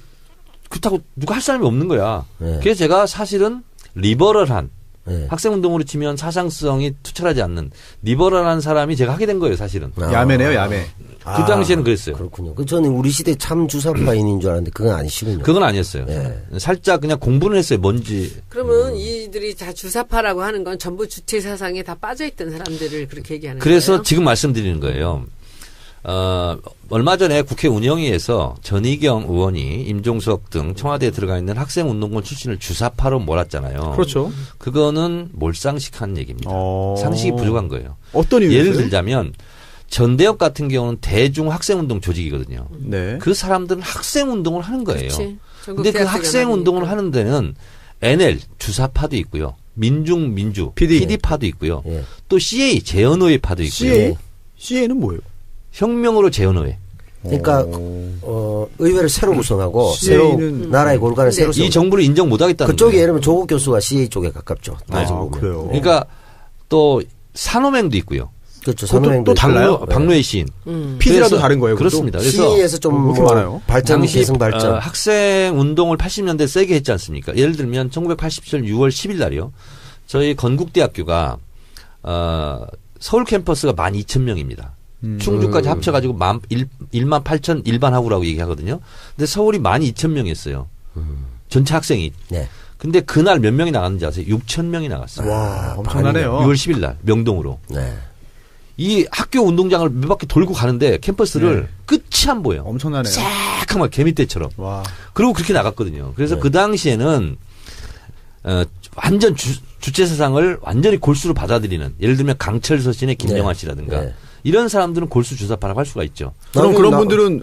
그렇다고 누가 할 사람이 없는 거야. 네. 그래서 제가 사실은 리버럴한 네. 학생운동으로 치면 사상성이 투철하지 않는 리버럴한 사람이 제가 하게 된 거예요, 사실은. 야매네요, 야매. 그 당시에는 그랬어요. 그렇군요. 저는 우리 시대 참 주사파인인 줄 알았는데 그건 아니시군요. 그건 아니었어요. 네. 살짝 그냥 공부는 했어요, 뭔지. 그러면 이들이 다 주사파라고 하는 건 전부 주체 사상에 다 빠져있던 사람들을 그렇게 얘기하는 그래서 거예요? 지금 말씀드리는 거예요. 얼마 전에 국회 운영위에서 전희경 의원이 임종석 등 청와대에 들어가 있는 학생운동권 출신을 주사파로 몰았잖아요. 그렇죠. 그거는 몰상식한 얘기입니다. 상식이 부족한 거예요. 어떤 이유였어요? 예를 들자면 전대협 같은 경우는 대중 학생운동 조직이거든요. 네. 그 사람들은 학생운동을 하는 거예요. 그렇지. 근데 그 학생운동을 하는 데는 NL 주사파도 있고요. 민주 PD파도 있고요. 예. 또 CA 재헌의회파도 있고요. CA는 뭐예요? 혁명으로 재헌의회. 그러니까 의회를 새로 구성하고 새로 CA는 나라의 골간을 새로 이 세우고 정부를 인정 못하겠다는 그쪽이 거예요. 예를 들면 조국 교수가 CA 쪽에 가깝죠. 그래요. 그러니까 또 산호맹도 있고요. 그렇죠. 그것도 선호행도 또 달라요? 박노해 시인. PD라도 다른 거예요. 그렇습니다. 그래서 CA에서 좀 그렇게 많아요? 발전, 당시 계승 발전. 학생 운동을 80년대 세게 했지 않습니까? 예를 들면 1987년 6월 10일 날이요. 저희 건국대학교가 서울 캠퍼스가 12,000명입니다. 충주까지 합쳐가지고 18,000 일반 학우라고 얘기하거든요. 근데 서울이 12,000명이었어요. 전체 학생이. 네. 근데 그날 몇 명이 나갔는지 아세요? 6,000명이 나갔어요. 와, 엄청나네요. 6월 10일 날 명동으로. 네. 이 학교 운동장을 몇 바퀴 돌고 가는데 캠퍼스를 끝이 안 보여. 엄청나네요. 쫙 개미떼처럼. 와. 그리고 그렇게 나갔거든요. 그래서 네. 그 당시에는 완전 주체 사상을 완전히 골수로 받아들이는, 예를 들면 강철 서신의 김영환 씨라든가 네. 이런 사람들은 골수 주사파라고 할 수가 있죠. 그럼 그런 분들은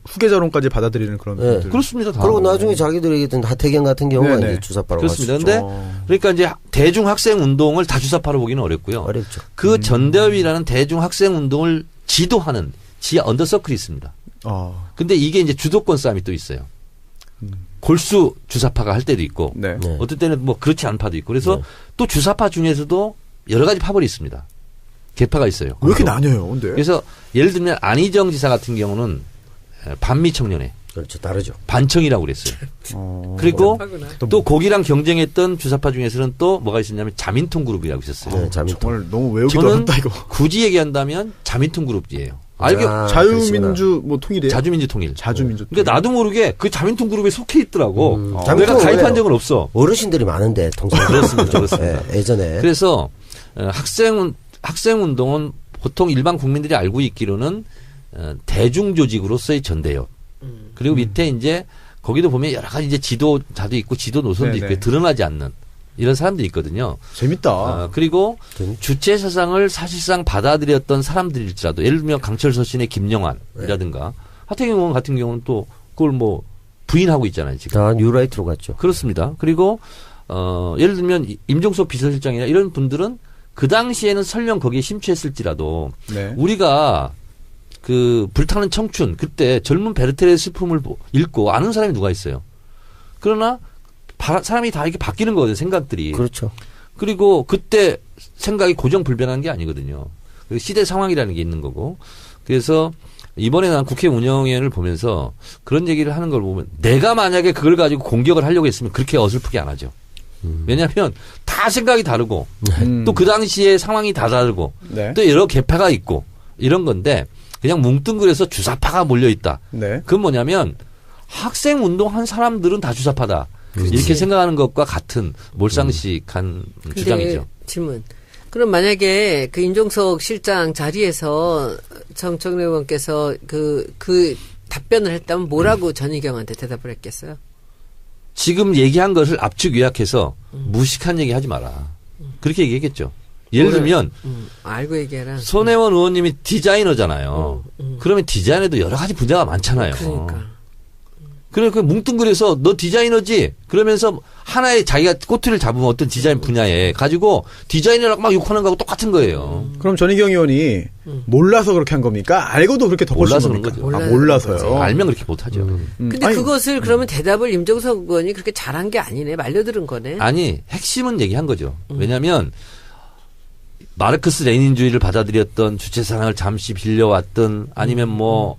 후계자론까지 받아들이는 그런 네. 분들. 그렇습니다. 다. 그리고 나중에 자기들이 얘기했던 하태경 같은 경우가 네네. 이제 주사파라고 할수 그렇습니다. 있죠. 근데 그러니까 이제 대중 학생 운동을 다 주사파로 보기는 어렵고요. 어렵죠. 그 전대협이라는 대중 학생 운동을 지도하는 지하 언더서클이 있습니다. 근데 이게 이제 주도권 싸움이 또 있어요. 골수 주사파가 할 때도 있고, 네. 네. 어떨 때는 뭐 그렇지 않은 파도 있고, 그래서 네. 또 주사파 중에서도 여러 가지 파벌이 있습니다. 계파가 있어요. 왜 이렇게 나뉘어요, 근데? 그래서 예를 들면 안희정 지사 같은 경우는 반미 청년회, 그렇죠. 다르죠. 반청이라고 그랬어요. 그리고 또 거기랑 경쟁했던 주사파 중에서는 또 뭐가 있었냐면 자민통 그룹이라고 있었어요. 네, 자민통. 정말 너무 외우기도 저는 어렵다, 이거. 굳이 얘기한다면 자민통 그룹이에요. 자유민주 통일이에요? 자주민주 통일. 자주민주 통일. 그러니까 나도 모르게 그 자민통 그룹에 속해 있더라고. 내가 자민통은 가입한 원래 적은 없어. 어르신들이 많은데 통상 그렇습니다. 그렇습니다. 네, 예전에 그래서 학생 운동은 보통 일반 국민들이 알고 있기로는 대중 조직으로서의 전대협. 그리고 밑에 이제 거기도 보면 여러 가지 이제 지도자도 있고 지도 노선도 네네. 있고 드러나지 않는 이런 사람들이 있거든요. 재밌다. 그리고 주체 사상을 사실상 받아들였던 사람들일지라도 예를 들면 강철 서신의 김영환이라든가 하태경 의원 같은 경우는 또 그걸 뭐 부인하고 있잖아요, 지금. 다 뉴라이트로 갔죠. 그렇습니다. 그리고 예를 들면 임종석 비서실장이나 이런 분들은 그 당시에는 설령 거기에 심취했을지라도 네. 우리가 그 불타는 청춘 그때 젊은 베르테르의 슬픔을 읽고 아는 사람이 누가 있어요. 그러나 사람이 다 이렇게 바뀌는 거거든요. 생각들이. 그렇죠. 그리고 그때 생각이 고정불변한 게 아니거든요. 시대 상황이라는 게 있는 거고. 그래서 이번에 난 국회 운영위원회를 보면서 그런 얘기를 하는 걸 보면 내가 만약에 그걸 가지고 공격을 하려고 했으면 그렇게 어설프게 안 하죠. 왜냐하면 다 생각이 다르고 또 그 당시에 상황이 다 다르고 네. 또 여러 계파가 있고 이런 건데 그냥 뭉뚱그려서 주사파가 몰려있다. 네. 그건 뭐냐면 학생 운동한 사람들은 다 주사파다. 그렇지. 이렇게 생각하는 것과 같은 몰상식한 주장이죠. 질문. 그럼 만약에 그 임종석 실장 자리에서 정청래 의원께서 그 답변을 했다면 뭐라고 전희경한테 대답을 했겠어요? 지금 얘기한 것을 압축 요약해서 무식한 얘기 하지 마라. 그렇게 얘기했겠죠. 예를 들면 알고 얘기해라. 손혜원 의원님이 디자이너잖아요. 그러면 디자인에도 여러 가지 분야가 많잖아요. 그러니까. 그러니까 뭉뚱그려서 너 디자이너지? 그러면서 하나의 자기가 꼬투리를 잡으면 어떤 디자인 분야에 가지고 디자이너라고 막 욕하는 거하고 똑같은 거예요. 그럼 전희경 의원이 몰라서 그렇게 한 겁니까? 알고도 그렇게 덮어씌운 몰라서 겁니까? 그런 거죠. 아, 몰라서요. 알면 그렇게 못하죠. 근데 아니, 그것을 그러면 대답을 임종석 의원이 그렇게 잘한 게 아니네. 말려들은 거네. 아니 핵심은 얘기한 거죠. 왜냐하면 마르크스 레닌주의를 받아들였던 주체사상을 잠시 빌려왔던 아니면 뭐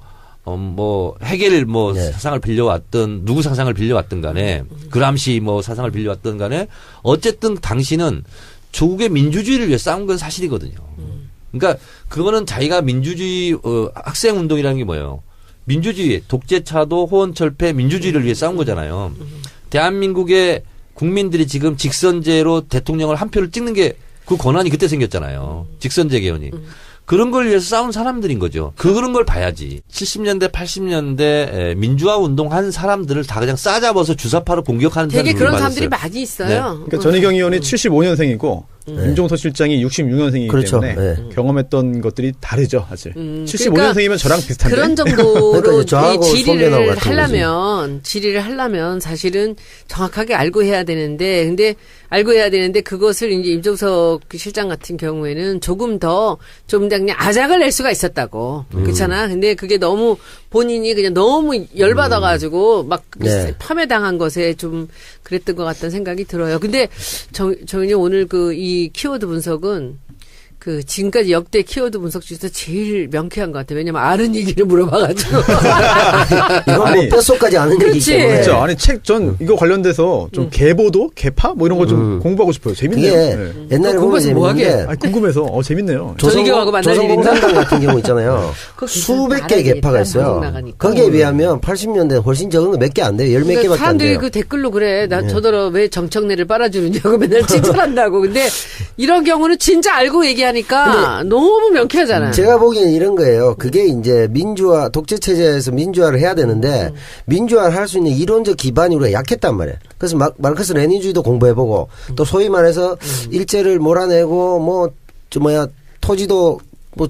헤겔 네. 사상을 빌려왔던 누구 사상을 빌려왔던 간에 그람시 사상을 빌려왔던 간에 어쨌든 당신은 조국의 민주주의를 위해 싸운 건 사실이거든요. 그러니까 그거는 자기가 민주주의 학생 운동이라는 게 뭐예요? 민주주의 독재차도 호언철폐 민주주의를 위해 싸운 거잖아요. 대한민국의 국민들이 지금 직선제로 대통령을 한 표를 찍는 게 그 권한이 그때 생겼잖아요. 직선제 개헌이. 그런 걸 위해서 싸운 사람들인 거죠. 그런 걸 봐야지. 70년대, 80년대 민주화 운동한 사람들을 다 그냥 싸잡아서 주사파로 공격하는 되게 그런 사람들이 맞았어요. 많이 있어요. 네. 그러니까 전희경 의원이 75년생이고 임종석 실장이 66년생이기 그렇죠. 때문에 네. 경험했던 것들이 다르죠, 사실. 75년생이면 그러니까 저랑 비슷한데. 그런 정도로 그러니까 저하고 손변하고 질의를 하려면 사실은 정확하게 알고 해야 되는데, 알고 해야 되는데 그것을 이제 임종석 실장 같은 경우에는 조금 더 좀 그냥 아작을 낼 수가 있었다고. 그렇잖아. 근데 그게 너무 본인이 그냥 너무 열받아가지고 막 네. 파매당한 것에 좀 그랬던 것 같다는 생각이 들어요. 근데 저희는 오늘 이 키워드 분석은 지금까지 역대 키워드 분석 중에서 제일 명쾌한 것 같아요. 왜냐면 아는 얘기를 물어봐가지고. 이건 아니, 뼛속까지 아는 얘기 그렇지. 때문에. 그렇죠. 아니, 전 이거 관련돼서 좀 개보도? 개파? 이런 거 좀 공부하고 싶어요. 재밌네요. 그게 네. 옛날에 보면 공부해서 뭐 하게? 재밌는데 아니, 궁금해서. 재밌네요. 전희경하고 만날 일인가? 조선공산당 같은 경우 있잖아요. 수백 개의 개파가 있어요. 거기에 비하면 80년대 훨씬 적은 거 몇 개 안 돼요. 열 몇 개밖에 안 사람들이 돼요. 그 댓글로 그래. 저더러 왜 정청래를 빨아주느냐고 맨날 칭찬한다고. 근데 이런 경우는 진짜 알고 얘기하니까 너무 명쾌하잖아요. 제가 보기에는 이런 거예요. 그게 이제 민주화, 독재체제에서 민주화를 해야 되는데, 민주화를 할 수 있는 이론적 기반이 우리가 약했단 말이에요. 그래서 마르크스 레닌주의도 공부해보고, 또 소위 말해서 일제를 몰아내고, 토지도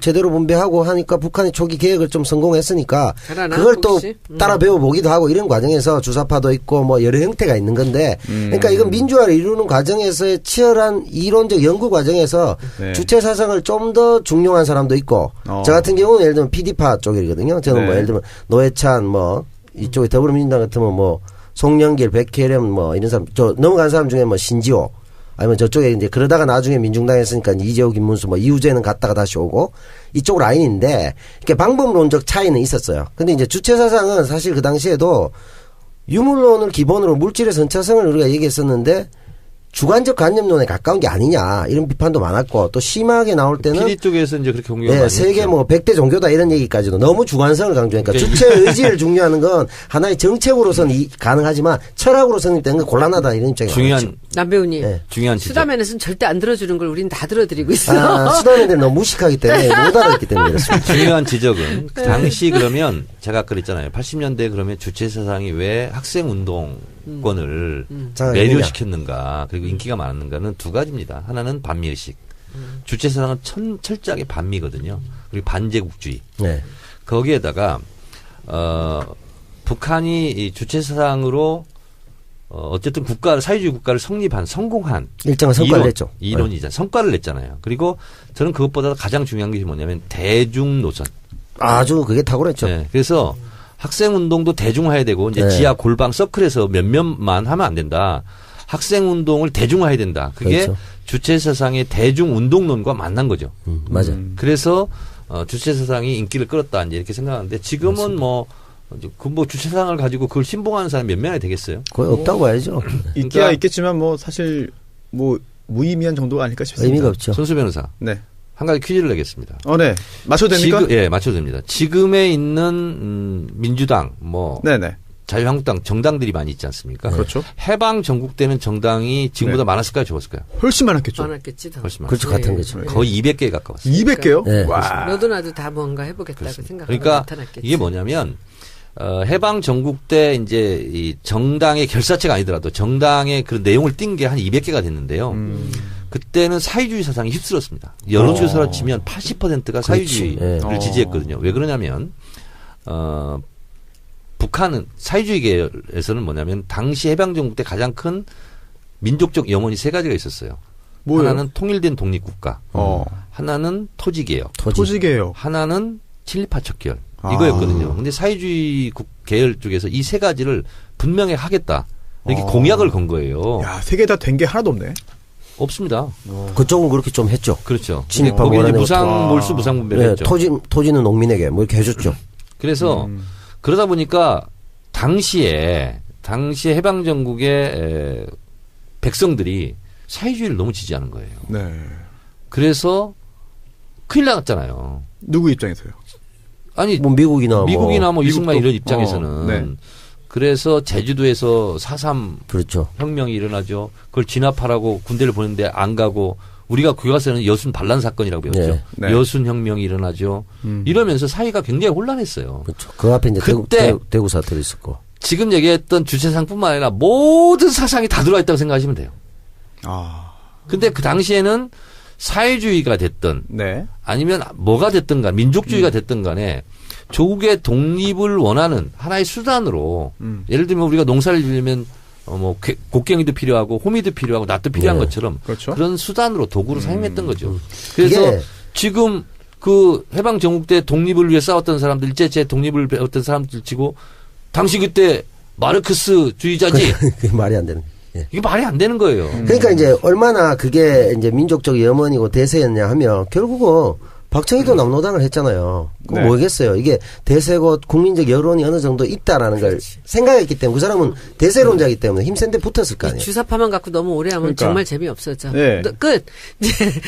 제대로 분배하고 하니까 북한의 초기 계획을 좀 성공했으니까, 잘하나, 그걸 또 혹시? 따라 배워보기도 하고, 이런 과정에서 주사파도 있고, 여러 형태가 있는 건데, 그러니까 이건 민주화를 이루는 과정에서의 치열한 이론적 연구 과정에서 네. 주체 사상을 좀 더 중용한 사람도 있고, 저 같은 경우는 예를 들면 PD파 쪽이거든요. 저는 네. 예를 들면 노회찬 이쪽에 더불어민주당 같으면 송영길, 백혜련 이런 사람, 넘어간 사람 중에 신지호, 아니면 저쪽에 이제 그러다가 나중에 민중당에 있으니까 이재호, 김문수, 이우재는 갔다가 다시 오고 이쪽 라인인데 이렇게 방법론적 차이는 있었어요. 근데 이제 주체 사상은 사실 그 당시에도 유물론을 기본으로 물질의 선차성을 우리가 얘기했었는데 주관적 관념론에 가까운 게 아니냐 이런 비판도 많았고 또 심하게 나올 때는 PD 쪽에서 이제 그렇게 공격을 네, 많이 세계 했죠. 100대 종교다 이런 얘기까지도 너무 주관성을 강조하니까 그러니까 주체 의지를 중요하는 건 하나의 정책으로서는 가능하지만 철학으로 성립되는 건 곤란하다 이런 입장이 많았죠. 남배우님. 네. 중요한 지적. 수다맨에서는 절대 안 들어주는 걸 우리는 다 들어드리고 있어. 수단인들 너무 무식하기 때문에 못 알아듣기 때문에 그렇습니다. 중요한 지적은 그 당시 그러면 제가 아까 그랬잖아요. 80년대 그러면 주체 사상이 왜 학생 운동권을 매료시켰는가 그리고 인기가 많았는가는 두 가지입니다. 하나는 반미의식. 주체 사상은 철저하게 반미거든요. 그리고 반제국주의. 네. 거기에다가 북한이 이 주체 사상으로 어쨌든 사회주의 국가를 성공한 일정한 성과를 냈죠. 이론이잖아요. 성과를 냈잖아요. 그리고 저는 그것보다 가장 중요한 게 뭐냐면 대중 노선. 아주 그게 탁월했죠. 네. 그래서 학생 운동도 대중화해야 되고 이제 네. 지하 골방 서클에서 몇몇만 하면 안 된다. 학생 운동을 대중화해야 된다. 그게 그렇죠. 주체 사상의 대중 운동론과 만난 거죠. 맞아요. 그래서 주체 사상이 인기를 끌었다 이제 이렇게 생각하는데 지금은 주체 사상을 가지고 그걸 신봉하는 사람이 몇 명이 되겠어요? 거의 없다고 봐야죠. 있기야 그러니까 있겠지만 사실 무의미한 정도가 아닐까 싶습니다. 의미가 없죠. 손수 변호사. 네. 한 가지 퀴즈를 내겠습니다. 네. 맞춰도 됩니까? 예, 맞춰도 됩니다. 지금에 있는 민주당, 뭐 네네. 자유한국당 정당들이 많이 있지 않습니까? 그렇죠. 해방 전국 때는 정당이 지금보다 많았을까요, 적었을까요? 훨씬 많았겠죠. 많았겠지. 더. 훨씬 그렇죠. 많았어요. 같은 거죠. 거의 200개에 가까웠어요. 200개요? 네. 와. 너도 나도 다 뭔가 해보겠다고 생각하고 그러니까 나타났겠지. 이게 뭐냐면 해방 전국 때 이제 이 정당의 결사체가 아니더라도 정당의 그런 내용을 띈 게 한 200개가 됐는데요. 그때는 사회주의 사상이 휩쓸었습니다. 여론조사로 치면 80%가 사회주의를 네. 지지했거든요. 왜 그러냐면 북한은 사회주의 계열에서는 뭐냐면 당시 해방 전국 때 가장 큰 민족적 염원이 세 가지가 있었어요. 뭐예요? 하나는 통일된 독립국가, 어. 하나는 토지개혁, 토지개요. 하나는 친일파 척결 이거였거든요. 근데 사회주의 계열 쪽에서 이 세 가지를 분명히 하겠다 이렇게 공약을 건 거예요. 야, 세 개 다 된 게 하나도 없네. 없습니다. 그쪽은 그렇게 좀 했죠. 그렇죠. 친일파 거기 이제 몰아내고. 무상 몰수 무상 분배를 네, 했죠. 토지는 농민에게 뭐 이렇게 해줬죠. 그래서 그러다 보니까 당시에 해방 전국의 백성들이 사회주의를 너무 지지하는 거예요. 네. 그래서 큰일 났잖아요. 누구 입장에서요? 아니 뭐 미국이나 뭐 이승만 미국도- 이런 입장에서는 네. 그래서 제주도에서 4.3 그렇죠. 혁명이 일어나죠. 그걸 진압하라고 군대를 보냈는데 안 가고 우리가 교과서에는 여순 반란 사건이라고 배웠죠. 네. 네. 여순 혁명이 일어나죠. 이러면서 사회가 굉장히 혼란했어요. 그렇죠. 그 앞에 이제 그때 대구 사태도 있었고. 지금 얘기했던 주체상뿐만 아니라 모든 사상이 다 들어와 있다고 생각하시면 돼요. 아. 근데 그 당시에는 사회주의가 됐든 네. 아니면 뭐가 됐든 간 민족주의가 됐든 간에 조국의 독립을 원하는 하나의 수단으로 예를 들면 우리가 농사를 지으면 뭐 곡괭이도 필요하고 호미도 필요하고 낫도 필요한 네. 것처럼 그렇죠. 그런 수단으로 도구로 사용했던 거죠. 그래서 그게 지금 그 해방 전국 때 독립을 위해 싸웠던 사람들 일제제 독립을 배웠던 사람들 치고 당시 그때 마르크스주의자지 그게 말이 안 되는. 예. 이게 말이 안 되는 거예요. 그러니까 이제 얼마나 그게 이제 민족적 염원이고 대세였냐 하면 결국은 박정희도 남로당을 했잖아요. 그거 네. 뭐겠어요. 이게 대세고 국민적 여론이 어느 정도 있다라는 걸 생각했기 때문에 그 사람은 대세론자이기 때문에 힘센데 붙었을 거 이 아니에요. 주사파만 갖고 너무 오래 하면 그러니까. 정말 재미없어져. 네. 끝.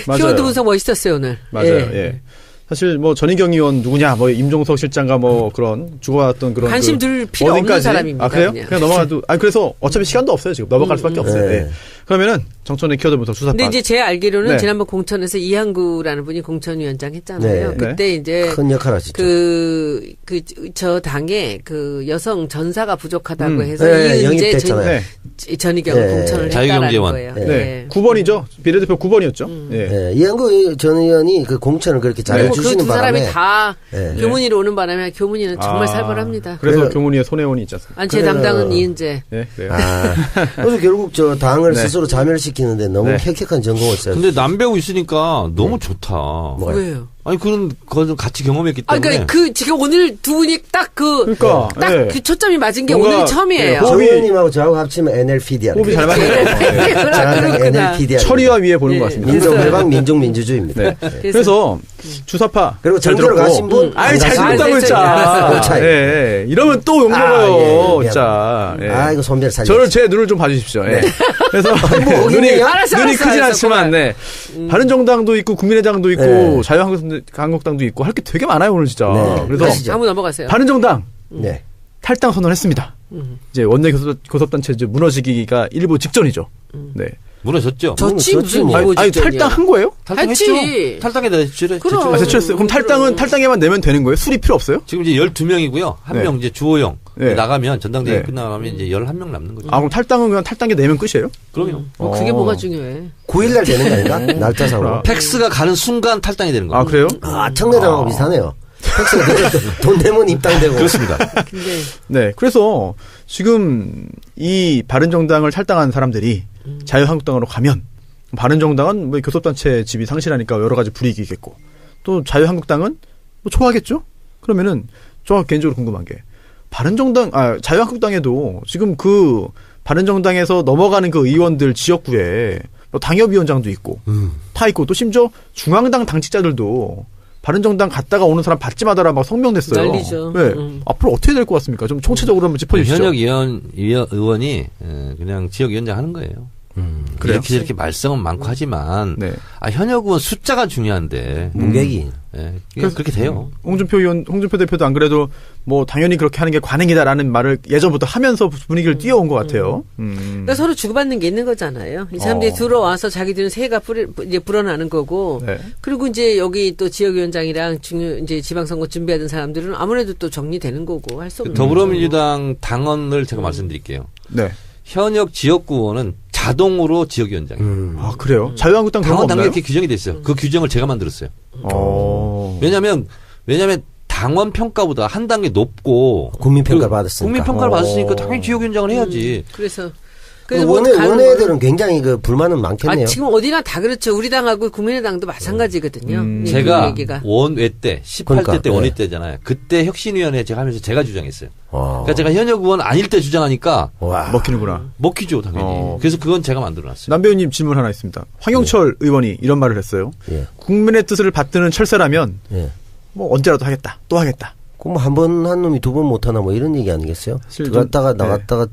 맞아요. 키워드 분석 멋있었어요, 오늘. 맞아요. 예. 사실 뭐 전희경 의원 누구냐, 뭐 임종석 실장과 뭐 그런 죽어왔던 그런 관심 그 들 필요 없는 어딘가지. 사람입니다. 아 그래요? 그냥. 그냥 넘어가도. 아 그래서 어차피 시간도 없어요 지금 넘어갈 수밖에 없어요. 네. 예. 그러면은 정천의 키워드 분석 수사파. 근데 이제 제 알기로는 네. 지난번 공천에서 이한구라는 분이 공천위원장 했잖아요. 네. 그때 이제 큰 역할 하시죠. 저 당에 그 여성 전사가 부족하다고 해서 네, 이은재 영입됐잖아요. 네. 전희경을 네. 공천을 했다라는 자유경제원. 거예요. 네. 네. 9번이죠. 비례대표 9번이었죠. 예. 예, 이한구 전 의원이 그 공천을 그렇게 잘 그리고 그 해주시는 두 사람이 바람에 다 네. 교문위로 오는 바람에 교문위는 정말 아, 살벌합니다. 그래서 그래서- 교문위에 손혜원이 있지 않습니까? 아니 제 그래요. 담당은 이은재. 예, 그래요. 아, 그래서 결국 저 당을 네. 스스로 자멸시키는데 너무 네. 혁혁한 전공을 써요. 근데 남배우 있으니까 너무 좋다. 뭐요? 왜요? 아니 그런 거 같이 경험했기 아, 때문에 그러니까 그 지금 오늘 두 분이 딱 그러니까, 예. 그 초점이 맞은 게 뭔가, 오늘이 처음이에요. 예, 정 호흡이- 의원님하고 저하고 합치면 NLPD야. 호흡이 잘 맞네요. 예. 그렇구나. NLPD야. 처리와 위에 보는 것 같습니다. 민족해방 민족민주주의입니다. 네. 예. 그래서 주사파 그리고 잘 정교로 들었고. 가신 분 아이 잘 안 들었다고 됐어요. 했자. 그 차이. 예. 이러면 또 욕 아, 먹어요. 예, 예. 자. 예. 아, 이거 손별 살려. 저를 제 눈을 좀 봐주십시오. 예. 그래서 눈이 어디네요? 알았어, 눈이 알았어, 크진 알았어, 않지만, 네. 바른정당도 있고 국민의당도 있고 네. 자유한국당도 있고 할 게 되게 많아요 오늘 진짜. 네. 그래서 가시죠. 한번 넘어가세요. 바른정당 네. 탈당 선언했습니다. 이제 원내 교섭단체 이제 무너지기가 일부 직전이죠. 네. 무너졌죠. 졌지 졌지 무슨 뭐. 이거 아니 직전이야. 탈당한 거예요? 탈당했죠. 했지. 탈당에다 제출했죠. 그럼. 아, 제출했어요. 그럼 탈당에만 내면 되는 거예요? 술이 필요 없어요? 지금 이제 12명이고요. 한 네. 명 이제 주호영 네. 나가면 전당대회 네. 끝나가면 이제 11명 남는 거죠. 아 그럼 탈당은 그냥 탈당에 내면 끝이에요? 그럼요. 뭐 그게 어. 뭐가 중요해? 9일날 되는 거 아닌가? 날짜상으로. 팩스가 가는 순간 탈당이 되는 거예요. 아 그래요? 아, 청래당하고 비슷하네요. 팩스가 돈 내면 입당되고. 그렇습니다. 근데 네. 그래서 지금 이 바른정당을 탈당한 사람들이 자유한국당으로 가면 바른정당은 뭐 교섭단체 집이 상실하니까 여러 가지 불이익이 있겠고 또 자유한국당은 뭐 좋아하겠죠? 그러면은 저 개인적으로 궁금한 게 자유한국당에도 지금 그 바른정당에서 넘어가는 그 의원들 지역구에 뭐 당협위원장도 있고 다 있고 또 심지어 중앙당 당직자들도 바른정당 갔다가 오는 사람 받지 마다라 막 성명 냈어요. 난리죠. 네. 앞으로 어떻게 될 것 같습니까? 좀 총체적으로 한번 짚어주시죠. 현역 의원이 그냥 지역위원장 하는 거예요. 그래요? 이렇게 저렇게 말썽은 많고 하지만 네. 현역 의원 숫자가 중요한데 문객이. 그렇게 돼요. 홍준표 대표도 안 그래도 뭐 당연히 그렇게 하는 게 관행이다라는 말을 예전부터 하면서 분위기를 띄워온 것 같아요. 그러니까 서로 주고받는 게 있는 거잖아요. 이 사람들이 들어와서 자기들은 새해가 이제 불어나는 거고, 네. 그리고 이제 여기 또 지역위원장이랑 이제 지방선거 준비하던 사람들은 아무래도 또 정리되는 거고 할 수 없는 더불어민주당 당원을 제가 말씀드릴게요. 네. 현역 지역구 의원은 자동으로 지역위원장이에요. 아, 그래요? 자유한국당 그런 거 당원 없나요? 당규 이렇게 규정이 돼 있어요. 그 규정을 제가 만들었어요. 왜냐하면 당원 평가보다 한 단계 높고 국민 평가를 받았으니까. 국민 평가를 받았으니까 당연히 지역위원장을 해야지. 그래서 원외들은 굉장히 그 불만은 많겠네요. 지금 어디나 다 그렇죠. 우리 당하고 국민의당도 마찬가지거든요. 제가 그 원외 때 18대 그러니까, 때 원외 때잖아요. 그때 혁신위원회 제가 하면서 제가 주장했어요. 와. 그러니까 제가 현역 의원 아닐 때 주장하니까 와. 먹히는구나. 먹히죠 당연히. 그래서 그건 제가 만들어놨어요. 남배우님 질문 하나 있습니다. 황영철 의원이 이런 말을 했어요. 예. 국민의 뜻을 받드는 철새라면 예. 뭐 언제라도 하겠다. 또 하겠다. 그럼 한 번 한 놈이 두 번 못하나 뭐 이런 얘기 아니겠어요? 들어갔다가 나갔다가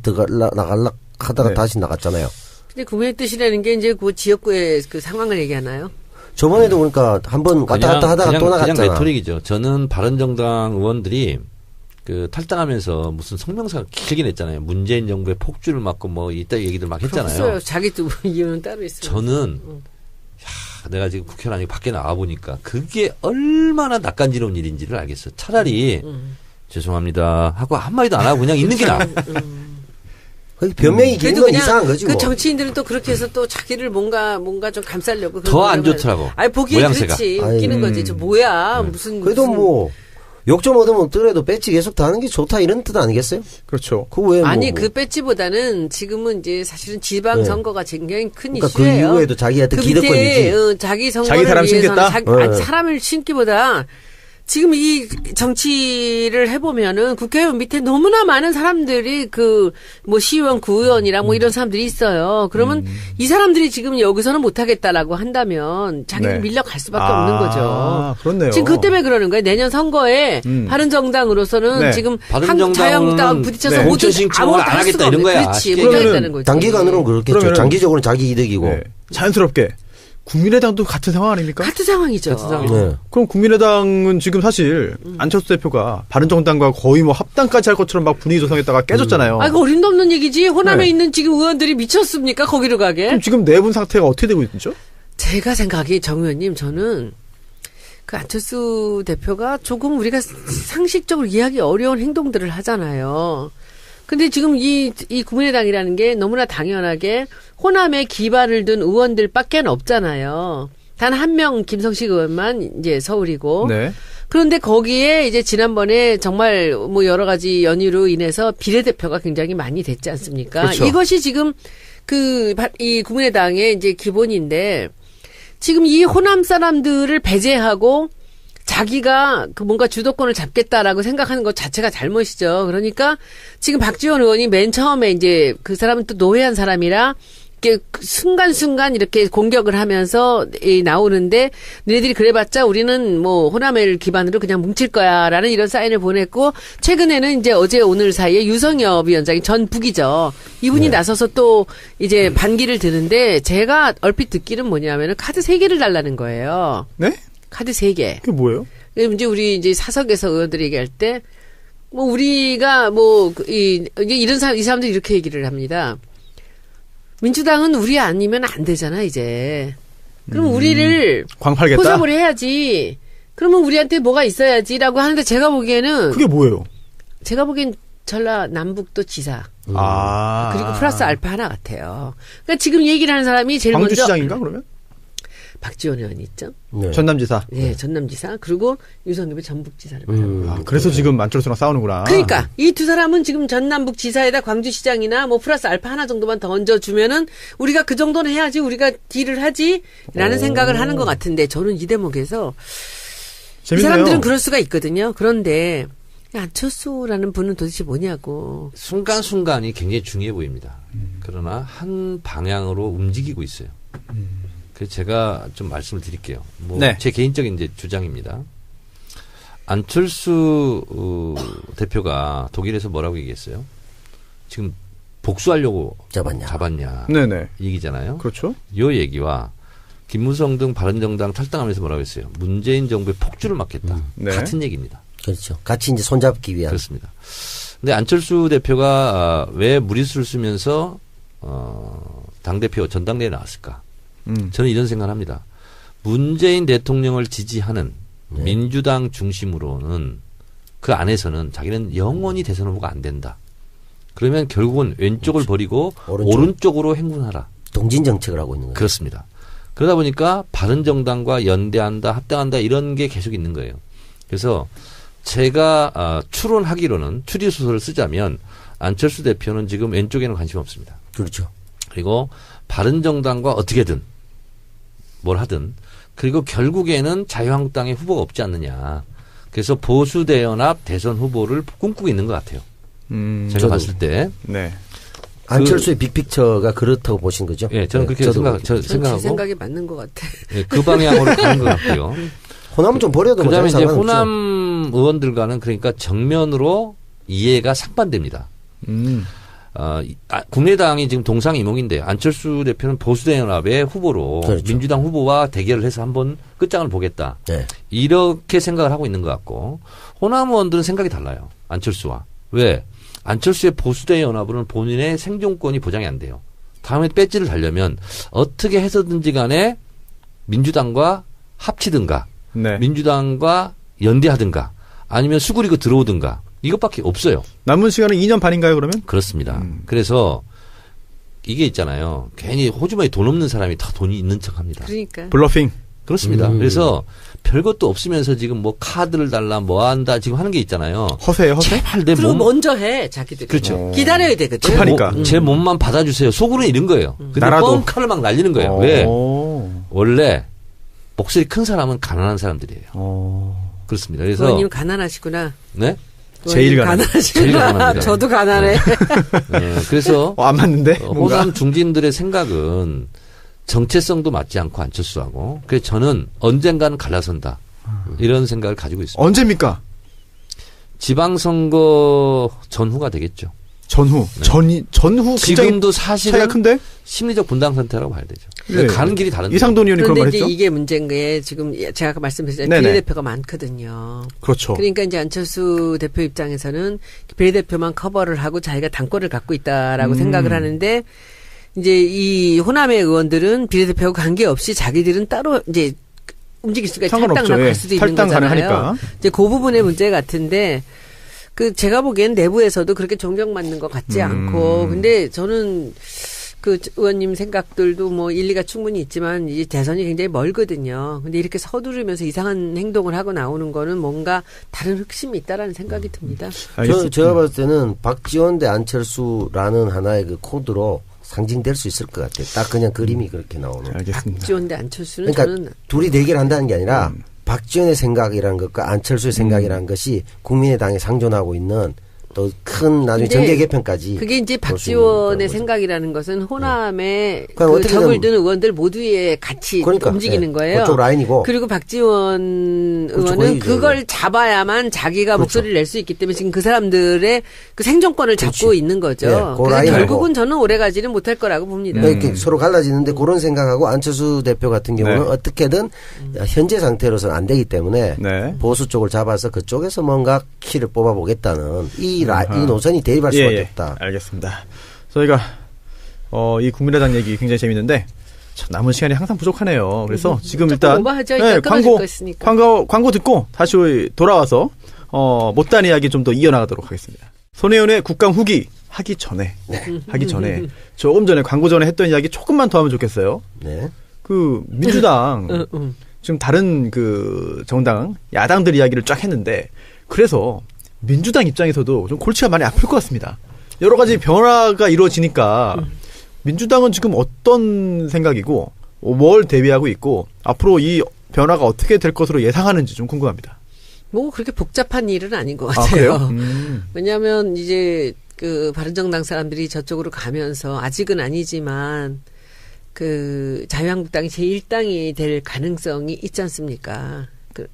나갈락 하다가 네. 다시 나갔잖아요. 근데 국민의 뜻이라는 게 이제 그 지역구의 그 상황을 얘기하나요? 저번에도 그러니까 한 번 왔다 갔다 하다가 또 나갔잖아. 그냥 레토릭이죠. 저는 바른정당 의원들이 그 탈당하면서 무슨 성명서가 길게 냈잖아요. 문재인 정부의 폭주를 막고 뭐 이따 얘기들 막 했잖아요. 없어요. 자기 또 이유는 따로 있어요. 저는 내가 지금 국회의원 아니고 밖에 나와 보니까 그게 얼마나 낯간지러운 일인지를 알겠어. 차라리 죄송합니다 하고 한마디도 안 하고 그냥 있는 게 나아. 변명이 긴 건 이상한 거지 뭐. 그 정치인들은 또 그렇게 해서 또 자기를 뭔가 좀 감싸려고. 더 안 좋더라고. 아니 보기에 모양새가. 그렇지. 웃기는 거지. 저 뭐야 무슨. 그래도 뭐 욕 좀 얻으면 없더라도 배치 계속 다는 게 좋다 이런 뜻 아니겠어요? 그렇죠. 그 왜 아니 그 배지보다는 지금은 이제 사실은 지방 선거가 굉장히 큰 그러니까 이슈예요. 그 이후에도 자기한테 그 기득권이지. 밑에 자기 선거를 사람 위해서는 심겠다? 사람을 심기보다 지금 이 정치를 해보면은 국회의원 밑에 너무나 많은 사람들이 그 뭐 시의원, 구의원이랑 뭐 이런 사람들이 있어요. 그러면 이 사람들이 지금 여기서는 못하겠다라고 한다면 자기들 네. 밀려갈 수밖에 없는 거죠. 그렇네요. 지금 그 때문에 그러는 거예요. 내년 선거에 바른정당으로서는 네. 지금 바른정당은 자유한국당 부딪혀서 네. 공천 신청을 안 하겠다 이런 거야. 그렇지. 그러면은 못하겠다는 거지. 단기간으로는 그렇겠죠. 그러면은- 장기적으로는 자기 이득이고. 네. 자연스럽게 국민의당도 같은 상황 아닙니까? 같은 상황이죠. 같은 상황이죠. 네. 그럼 국민의당은 지금 사실 안철수 대표가 바른정당과 거의 뭐 합당까지 할 것처럼 막 분위기 조성했다가 깨졌잖아요. 아, 이거 어림도 없는 얘기지. 호남에 네. 있는 지금 의원들이 미쳤습니까? 거기로 가게? 그럼 지금 내분 상태가 어떻게 되고 있죠? 제가 생각이 정 의원님 저는 그 안철수 대표가 조금 우리가 상식적으로 이해하기 어려운 행동들을 하잖아요. 근데 지금 이 국민의당이라는 게 너무나 당연하게 호남에 기반을 둔 의원들밖에 없잖아요. 단 한 명 김성식 의원만 이제 서울이고. 네. 그런데 거기에 이제 지난번에 정말 뭐 여러 가지 연유로 인해서 비례대표가 굉장히 많이 됐지 않습니까? 그렇죠. 이것이 지금 이 국민의당의 이제 기본인데 지금 이 호남 사람들을 배제하고 자기가 그 뭔가 주도권을 잡겠다라고 생각하는 것 자체가 잘못이죠. 그러니까 지금 박지원 의원이 맨 처음에 이제 그 사람은 또 노회한 사람이라 이렇게 순간순간 이렇게 공격을 하면서 나오는데 너희들이 그래봤자 우리는 뭐 호남을 기반으로 그냥 뭉칠 거야라는 이런 사인을 보냈고 최근에는 이제 어제 오늘 사이에 유성엽 위원장이 전 북이죠. 이분이 나서서 또 이제 반기를 드는데 제가 얼핏 듣기는 뭐냐면은 카드 3개를 달라는 거예요. 네? 카드 3개. 그게 뭐예요? 이제 우리 이제 사석에서 의원들이 얘기할 때, 뭐 우리가 뭐, 이런 사람, 이 사람들이 이렇게 얘기를 합니다. 민주당은 우리 아니면 안 되잖아, 이제. 그럼 우리를 광팔겠다? 포섭을 해야지. 그러면 우리한테 뭐가 있어야지라고 하는데 제가 보기에는, 그게 뭐예요? 제가 보기엔 전라남북도 지사. 아. 그리고 플러스 알파 하나 같아요. 그러니까 지금 얘기를 하는 사람이 제일 먼저. 광주시장인가, 그러면? 박지원 의원 있죠. 네. 전남지사. 네, 전남지사. 그리고 유성엽이 전북지사를. 아, 그래서 지금 안철수랑 싸우는구나. 그러니까 이 두 사람은 지금 전남북 지사에다 광주시장이나 뭐 플러스 알파 하나 정도만 더 얹어주면은 우리가 그 정도는 해야지 우리가 딜을 하지라는 생각을 하는 것 같은데 저는 이 대목에서 재밌네요. 이 사람들은 그럴 수가 있거든요. 그런데 안철수라는 분은 도대체 뭐냐고. 순간순간이 굉장히 중요해 보입니다. 그러나 한 방향으로 움직이고 있어요. 그래서 제가 좀 말씀을 드릴게요. 뭐 네. 제 개인적인 이제 주장입니다. 안철수 대표가 독일에서 뭐라고 얘기했어요? 지금 복수하려고 잡았냐. 네네. 얘기잖아요. 그렇죠. 이 얘기와 김무성 등 바른정당 탈당하면서 뭐라고 했어요. 문재인 정부의 폭주를 막겠다. 네. 같은 얘기입니다. 그렇죠. 같이 이제 손잡기 위한. 그렇습니다. 근데 안철수 대표가 왜 무리수를 쓰면서 당대표 전당대회에 나왔을까? 저는 이런 생각을 합니다. 문재인 대통령을 지지하는 네. 민주당 중심으로는 그 안에서는 자기는 영원히 대선 후보가 안 된다. 그러면 결국은 왼쪽을 버리고 오른쪽으로 행군하라. 동진 정책을 하고 있는 거예요. 그렇습니다. 그러다 보니까 바른정당과 연대한다, 합당한다 이런 게 계속 있는 거예요. 그래서 제가 추론하기로는 추리소설을 쓰자면 안철수 대표는 지금 왼쪽에는 관심 없습니다. 그렇죠. 그리고 바른정당과 어떻게든 뭘 하든 그리고 결국에는 자유한국당의 후보가 없지 않느냐. 그래서 보수대연합 대선 후보를 꿈꾸고 있는 것 같아요. 제가 저도. 봤을 때. 네. 안철수의 빅픽처가 그렇다고 보신 거죠? 예, 저는 그렇게 생각하고. 제 생각이 맞는 것 같아. 예, 그 방향으로 가는 것 같고요. 호남 좀 버려도 그다음에 이제 상관없죠. 호남 의원들과는 그러니까 정면으로 이해가 상반됩니다. 국민의당이 지금 동상이몽인데 안철수 대표는 보수대연합의 후보로 그렇죠. 민주당 후보와 대결을 해서 한번 끝장을 보겠다. 네. 이렇게 생각을 하고 있는 것 같고 호남 의원들은 생각이 달라요. 안철수와. 왜? 안철수의 보수대연합은 본인의 생존권이 보장이 안 돼요. 다음에 배지를 달려면 어떻게 해서든지 간에 민주당과 합치든가 네. 민주당과 연대하든가 아니면 수그리고 들어오든가 이것밖에 없어요. 남은 시간은 2년 반인가요, 그러면? 그렇습니다. 그래서 이게 있잖아요. 괜히 호주머니 돈 없는 사람이 다 돈이 있는 척합니다. 그러니까. 블러핑. 그렇습니다. 그래서 별것도 없으면서 지금 뭐 카드를 달라 뭐 한다 지금 하는 게 있잖아요. 허세예요, 허세? 제발 내 그리고 몸 먼저 해 자기들이. 그렇죠. 기다려야 되거든. 급하니까. 제 몸만 받아주세요. 속으로는 이런 거예요. 근데 나라도. 뻥카를 막 날리는 거예요. 왜? 원래 목소리 큰 사람은 가난한 사람들이에요. 그렇습니다. 그래서 의원님 가난하시구나. 네? 제일 가난하시구나. 제일 가난합니다. 저도 가난해. 그래서 안 맞는데? 뭔가. 호남 중진들의 생각은 정체성도 맞지 않고 안철수하고 그래서 저는 언젠가는 갈라선다. 이런 생각을 가지고 있습니다. 언제입니까? 지방선거 전후가 되겠죠. 전후. 네. 전후 지금도 사실은 차이가 큰데? 심리적 분당 상태라고 봐야 되죠. 네. 가는 길이 다른데. 이상돈 의원이 그런 그런데 말 이제 했죠? 이게 문제인 게 지금 제가 아까 말씀드렸잖아요. 네네. 비례대표가 많거든요. 그렇죠. 그러니까 이제 안철수 대표 입장에서는 비례대표만 커버를 하고 자기가 당권을 갖고 있다라고 생각을 하는데 이제 이 호남의 의원들은 비례대표하고 관계없이 자기들은 따로 이제 움직일 수가 있고 탈당 나갈 수도 있는 탈당 거잖아요. 가능하니까. 이제 그 부분의 문제 같은데 그 제가 보기엔 내부에서도 그렇게 존경받는 것 같지 않고 근데 저는 그 의원님 생각들도 뭐 일리가 충분히 있지만 이제 대선이 굉장히 멀거든요. 근데 이렇게 서두르면서 이상한 행동을 하고 나오는 거는 뭔가 다른 흑심이 있다라는 생각이 듭니다. 제가 봤을 때는 박지원 대 안철수라는 하나의 그 코드로 상징될 수 있을 것 같아요. 딱 그냥 그림이 그렇게 나오는. 알겠습니다. 박지원 대 안철수는 그러니까 저는 둘이 대결한다는 게 아니라 박지원의 생각이라는 것과 안철수의 생각이라는 것이 국민의당에 상존하고 있는 또 큰 나중에 근데 정계 개편까지 그게 이제 볼수 있는 박지원의 그런 거죠. 생각이라는 것은 호남의 그럼 그 어떻게든 적을 든 의원들 모두에 같이 그러니까, 움직이는 예, 거예요. 그쪽 라인이고. 그리고 박지원 그렇죠, 의원은 거의 그걸 잡아야만 자기가 그렇죠. 목소리를 낼 수 있기 때문에 지금 그 사람들의 그 생존권을 잡고 있는 거죠. 예, 그 그래서 라인하고. 결국은 저는 오래가지는 못할 거라고 봅니다. 이렇게 서로 갈라지는데 그런 생각하고 안철수 대표 같은 경우는 네. 어떻게든 현재 상태로서는 안 되기 때문에 네. 보수 쪽을 잡아서 그쪽에서 뭔가 키를 뽑아보겠다는 이 노선이 대입할 수밖에 없다. 알겠습니다. 저희가 이 국민의당 얘기 굉장히 재밌는데 참 남은 시간이 항상 부족하네요. 그래서 지금 조금 일단 오버하죠. 일단 끊어질 거 있으니까. 광고 듣고 다시 돌아와서 못다한 이야기 좀 더 이어나가도록 하겠습니다. 손혜원의 국감 후기 하기 전에 조금 전에 광고 전에 했던 이야기 조금만 더 하면 좋겠어요. 네. 그 민주당 지금 다른 그 정당 야당들 이야기를 쫙 했는데 그래서 민주당 입장에서도 좀 골치가 많이 아플 것 같습니다. 여러 가지 변화가 이루어지니까 민주당은 지금 어떤 생각이고 뭘 대비하고 있고 앞으로 이 변화가 어떻게 될 것으로 예상하는지 좀 궁금합니다. 뭐 그렇게 복잡한 일은 아닌 것 아, 같아요. 그래요? 왜냐하면 이제 그 바른정당 사람들이 저쪽으로 가면서 아직은 아니지만 그 자유한국당이 제1당이 될 가능성이 있지 않습니까?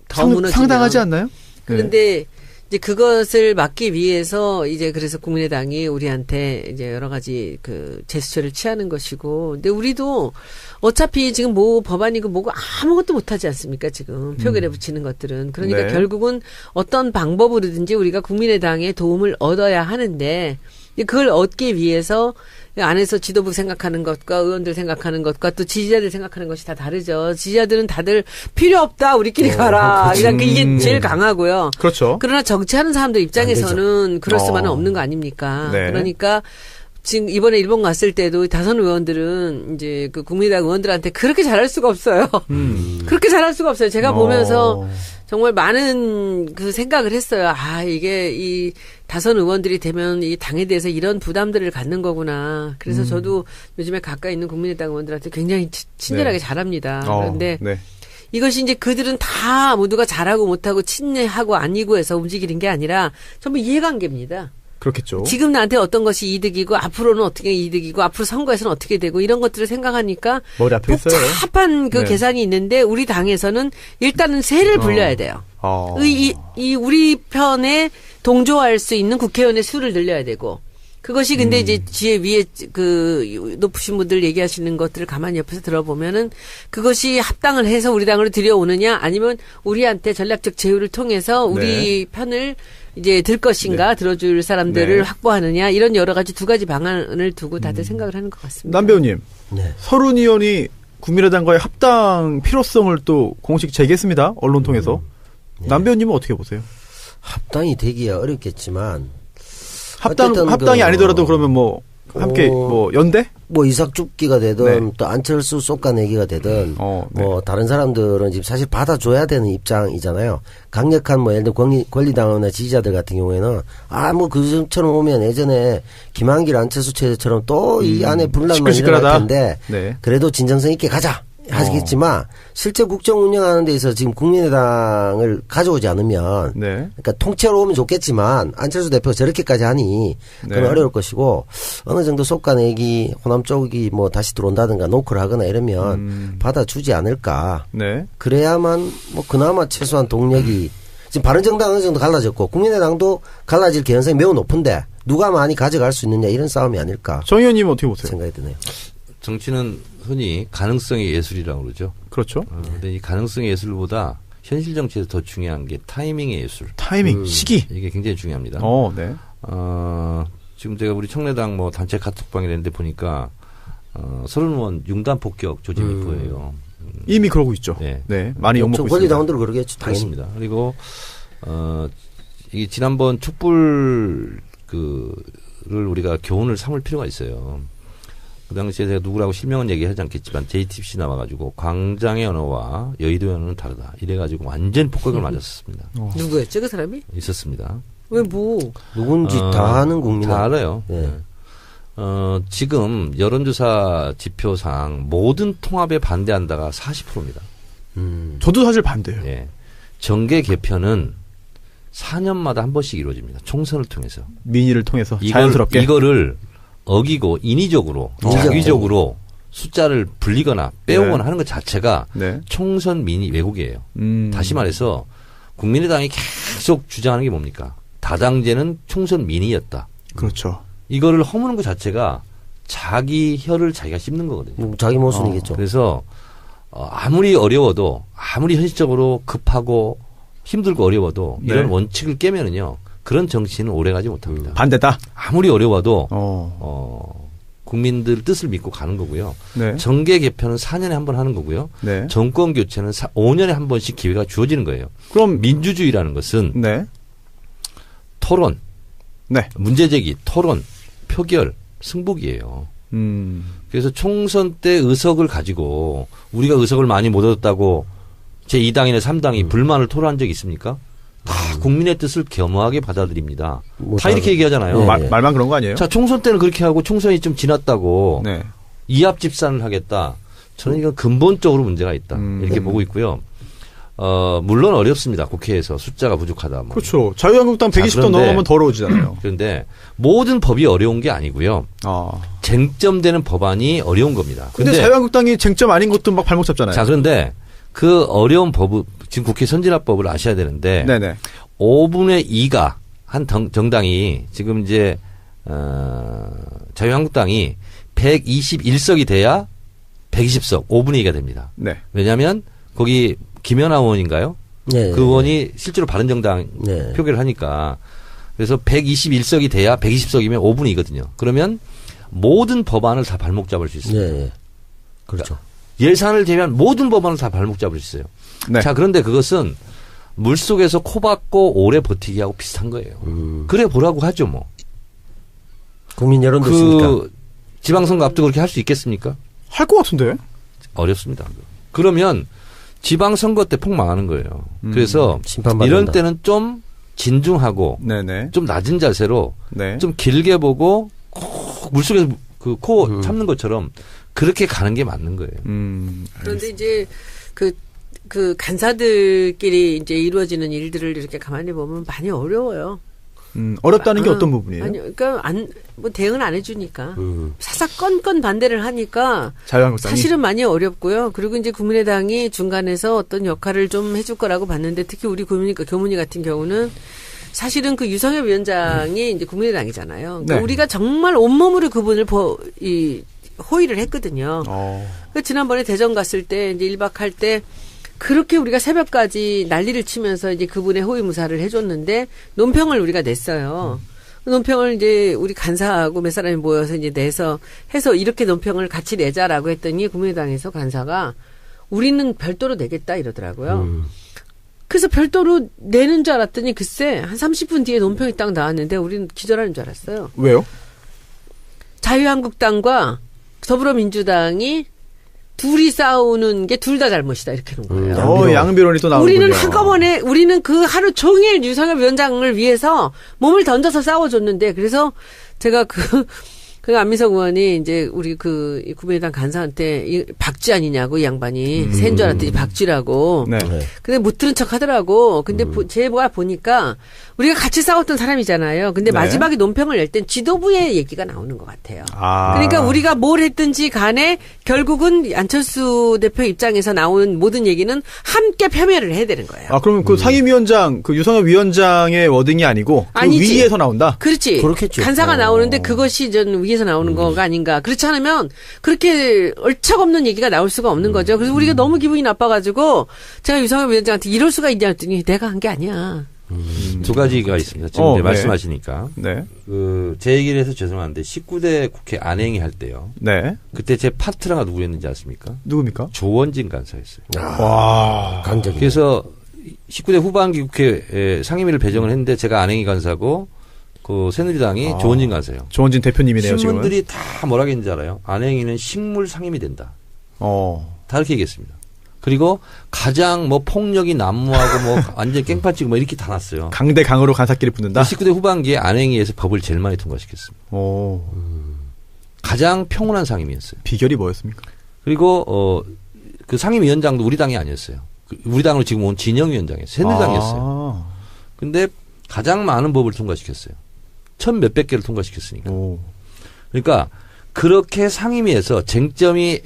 더 무너지면. 상당하지 않나요? 그런데 이제 그것을 막기 위해서 이제 그래서 국민의당이 우리한테 이제 여러 가지 그 제스처를 취하는 것이고, 근데 우리도 어차피 지금 뭐 법안이고 뭐고 아무것도 못하지 않습니까? 지금 표결에 붙이는 것들은. 그러니까 네. 결국은 어떤 방법으로든지 우리가 국민의당의 도움을 얻어야 하는데, 그걸 얻기 위해서 안에서 지도부 생각하는 것과 의원들 생각하는 것과 또 지지자들 생각하는 것이 다 다르죠. 지지자들은 다들 필요 없다, 우리끼리 가라. 그러니까 이게 제일 강하고요. 그렇죠. 그러나 정치하는 사람들 입장에서는 그럴 수만은 없는 거 아닙니까? 네. 그러니까 지금 이번에 일본 갔을 때도 다선 의원들은 이제 그 국민의당 의원들한테 그렇게 잘할 수가 없어요. 그렇게 잘할 수가 없어요. 제가 보면서 정말 많은 그 생각을 했어요. 아, 이게 이 다선 의원들이 되면 이 당에 대해서 이런 부담들을 갖는 거구나. 그래서 저도 요즘에 가까이 있는 국민의당 의원들한테 굉장히 친절하게 네. 잘합니다. 그런데 네. 이것이 이제 그들은 다 모두가 잘하고 못하고 친애하고 아니고 해서 움직이는 게 아니라 전부 이해관계입니다. 그렇겠죠. 지금 나한테 어떤 것이 이득이고 앞으로는 어떻게 이득이고 앞으로 선거에서는 어떻게 되고 이런 것들을 생각하니까 머리 앞에 있어요. 복잡한 그 네. 계산이 있는데 우리 당에서는 일단은 세를 불려야 돼요. 이 우리 편에 동조할 수 있는 국회의원의 수를 늘려야 되고 그것이 근데 이제 뒤에 위에 그 높으신 분들 얘기하시는 것들을 가만히 옆에서 들어보면은 그것이 합당을 해서 우리 당으로 들여오느냐 아니면 우리한테 전략적 제휴를 통해서 우리 편을 이제 들 것인가 들어줄 사람들을 확보하느냐 이런 여러 가지 두 가지 방안을 두고 다들 생각을 하는 것 같습니다. 남 배우님, 네. 서른 의원이 국민의당과의 합당 필요성을 또 공식 제기했습니다. 언론 통해서. 남 배우님은 어떻게 보세요? 합당이 되기야 어렵겠지만 합당이 아니더라도 그러면 뭐 함께 뭐 연대? 뭐 이삭줍기가 되든 네. 또 안철수 쏟아내기가 되든 네. 뭐 다른 사람들은 지금 사실 받아줘야 되는 입장이잖아요. 강력한 뭐 예를 들어 권리당원이나 지지자들 같은 경우에는 뭐 그처럼 오면 예전에 김한길 안철수 체제처럼 또 이 안에 분란만 일어날 텐데 네. 그래도 진정성 있게 가자 하시겠지만 실제 국정 운영하는 데 있어서 지금 국민의당을 가져오지 않으면 그러니까 통째로 오면 좋겠지만 안철수 대표가 저렇게까지 하니 그건 어려울 것이고 어느 정도 솎아내기 호남 쪽이 뭐 다시 들어온다든가 노크를 하거나 이러면 받아주지 않을까. 그래야만 뭐 그나마 최소한 동력이 지금 바른정당 어느 정도 갈라졌고 국민의당도 갈라질 개연성이 매우 높은데 누가 많이 가져갈 수 있느냐 이런 싸움이 아닐까. 정 의원님은 어떻게 보세요? 생각이 드네요. 정치는 흔히 가능성의 예술이라고 그러죠. 그렇죠. 근데 이 가능성의 예술보다 현실 정치에서 더 중요한 게 타이밍의 예술. 타이밍, 시기. 이게 굉장히 중요합니다. 네. 지금 제가 우리 청래당 뭐 단체 카톡방에 냈는데 보니까 서른 의원 융단 폭격 조짐이 보여요. 이미 그러고 있죠. 네. 많이 욕먹고 있습니다. 권리당원들은 그러겠죠. 그렇습니다. 그리고 이게 지난번 촛불 를 우리가 교훈을 삼을 필요가 있어요. 그 당시에 제가 누구라고 실명은 얘기하지 않겠지만 JTBC 나와가지고 광장의 언어와 여의도의 언어는 다르다. 이래가지고 완전 폭격을 맞았습니다. 누구였죠 그 사람이? 있었습니다. 왜 뭐? 누군지 다 아는 국민. 다 알아요. 네. 지금 여론조사 지표상 모든 통합에 반대한다가 40%입니다. 저도 사실 반대예요. 예. 정계 개편은 4년마다 한 번씩 이루어집니다. 총선을 통해서. 민의를 통해서 자연스럽게. 이거를 어기고 인위적으로 자기적으로 숫자를 불리거나 빼오거나 하는 것 자체가 총선 민의 왜곡이에요. 다시 말해서 국민의당이 계속 주장하는 게 뭡니까? 다당제는 총선 민의였다. 그렇죠. 이거를 허무는 것 자체가 자기 혀를 자기가 씹는 거거든요. 자기 모순이겠죠. 그래서 아무리 어려워도 아무리 현실적으로 급하고 힘들고 어려워도 이런 원칙을 깨면은요. 그런 정치는 오래가지 못합니다. 반대다. 아무리 어려워도 국민들 뜻을 믿고 가는 거고요. 정계 개편은 4년에 한 번 하는 거고요. 정권 교체는 5년에 한 번씩 기회가 주어지는 거예요. 그럼 민주주의라는 것은 토론, 문제제기, 토론, 표결, 승복이에요. 그래서 총선 때 의석을 가지고 우리가 의석을 많이 못 얻었다고 제2당이나 3당이 불만을 토로한 적이 있습니까? 다 국민의 뜻을 겸허하게 받아들입니다. 다 이렇게 얘기하잖아요. 말만 그런 거 아니에요? 자, 총선 때는 그렇게 하고 총선이 좀 지났다고 이합 집산을 하겠다. 저는 이건 근본적으로 문제가 있다. 이렇게 보고 있고요. 물론 어렵습니다. 국회에서 숫자가 부족하다. 뭐. 그렇죠. 자유한국당 120도 넘으면 더러워지잖아요. 그런데 모든 법이 어려운 게 아니고요. 쟁점되는 법안이 어려운 겁니다. 근데 자유한국당이 쟁점 아닌 것도 막 발목 잡잖아요. 자, 그런데 그 어려운 법을 지금 국회 선진화법을 아셔야 되는데 네네. 5분의 2가 한 정당이 지금 이제 자유한국당이 121석이 돼야 120석 5분의 2가 됩니다. 네. 왜냐하면 거기 김연아 의원인가요? 네. 그 의원이 실제로 바른정당 네. 표결을 하니까 그래서 121석이 돼야 120석이면 5분의 2거든요. 그러면 모든 법안을 다 발목 잡을 수 있습니다. 네. 그렇죠. 예산을 제외한 모든 법안을 다 발목 잡을 수 있어요. 네. 자, 그런데 그것은 물속에서 코 박고 오래 버티기하고 비슷한 거예요. 그래 보라고 하죠, 뭐. 국민 여론도 있으니까. 그 지방선거 앞두고 그렇게 할 수 있겠습니까? 할 것 같은데. 어렵습니다. 그러면 지방선거 때 폭 망하는 거예요. 그래서 심판받는다. 이런 때는 좀 진중하고 네네. 좀 낮은 자세로 네. 좀 길게 보고 콕 물속에서 그 코 참는 것처럼 그렇게 가는 게 맞는 거예요. 그런데 이제 그 간사들끼리 이제 이루어지는 일들을 이렇게 가만히 보면 많이 어려워요. 어렵다는 게 어떤 부분이에요? 아니, 그러니까 뭐 대응을 안 해주니까 사사건건 반대를 하니까 자유한국당이 사실은 많이 어렵고요. 그리고 이제 국민의당이 중간에서 어떤 역할을 좀 해줄 거라고 봤는데 특히 우리 교문위 같은 경우는 사실은 그 유성엽 위원장이 이제 국민의당이잖아요. 그러니까 네. 우리가 정말 온몸으로 그분을 호의를 했거든요. 그 지난번에 대전 갔을 때 이제 1박 할 때 그렇게 우리가 새벽까지 난리를 치면서 이제 그분의 호의 무사를 해줬는데 논평을 우리가 냈어요. 논평을 이제 우리 간사하고 몇 사람이 모여서 이제 내서 해서 이렇게 논평을 같이 내자라고 했더니 국민의당에서 간사가 우리는 별도로 내겠다 이러더라고요. 그래서 별도로 내는 줄 알았더니 글쎄 한 30분 뒤에 논평이 딱 나왔는데 우리는 기절하는 줄 알았어요. 왜요? 자유한국당과 더불어민주당이 둘이 싸우는 게 둘 다 잘못이다 이렇게 놓은 거예요. 양비론이 또 나오는군요. 우리는 한꺼번에 우리는 그 하루 종일 유성엽 위원장을 위해서 몸을 던져서 싸워줬는데 그래서 제가 그 안민석 의원이 이제 우리 그 국민의당 간사한테 박쥐 아니냐고 이 양반이 새인 줄 알았더니 박쥐라고. 네. 근데 못 들은 척 하더라고. 근데 제가 보니까 우리가 같이 싸웠던 사람이잖아요. 근데 네. 마지막에 논평을 낼 땐 지도부의 얘기가 나오는 것 같아요. 아. 그러니까 우리가 뭘 했든지 간에 결국은 안철수 대표 입장에서 나온 모든 얘기는 함께 폄훼를 해야 되는 거예요. 아, 그러면 그 상임위원장, 그 유성엽 위원장의 워딩이 아니고 그 아니지. 위에서 나온다? 그렇지. 그렇겠죠. 간사가 나오는데 그것이 전 위에서 나오는 거가 아닌가. 그렇지 않으면 그렇게 얼척없는 얘기가 나올 수가 없는 거죠. 그래서 우리가 너무 기분이 나빠가지고 제가 유성엽 위원장한테 이럴 수가 있냐 했더니 내가 한 게 아니야. 두 가지가 있습니다. 지금 이제 네. 말씀하시니까. 네. 제 얘기를 해서 죄송한데 19대 국회 안행위 할 때요. 네. 그때 제 파트너가 누구였는지 아십니까? 누굽니까? 조원진 간사였어요. 와. 강적이. 그래서 19대 후반기 국회 상임위를 배정을 했는데 제가 안행위 간사고 그 새누리당이 조원진 간사예요. 조원진 대표님이네요, 지금은. 신문들이 다 뭐라고 했는지 알아요? 안행위는 식물 상임이 된다. 다 이렇게 얘기했습니다. 그리고 가장 뭐 폭력이 난무하고 뭐 완전 깽판치고 뭐 이렇게 다 났어요. 강대 강으로 간사끼리 붙는다? 19대 후반기에 안행위에서 법을 제일 많이 통과시켰습니다. 가장 평온한 상임위였어요. 비결이 뭐였습니까? 그리고 그 상임위원장도 우리 당이 아니었어요. 우리 당으로 지금 온 진영위원장이었어요. 새누리당이었어요. 근데 가장 많은 법을 통과시켰어요. 1,000몇백 개를 통과시켰으니까. 그러니까 그렇게 상임위에서 쟁점이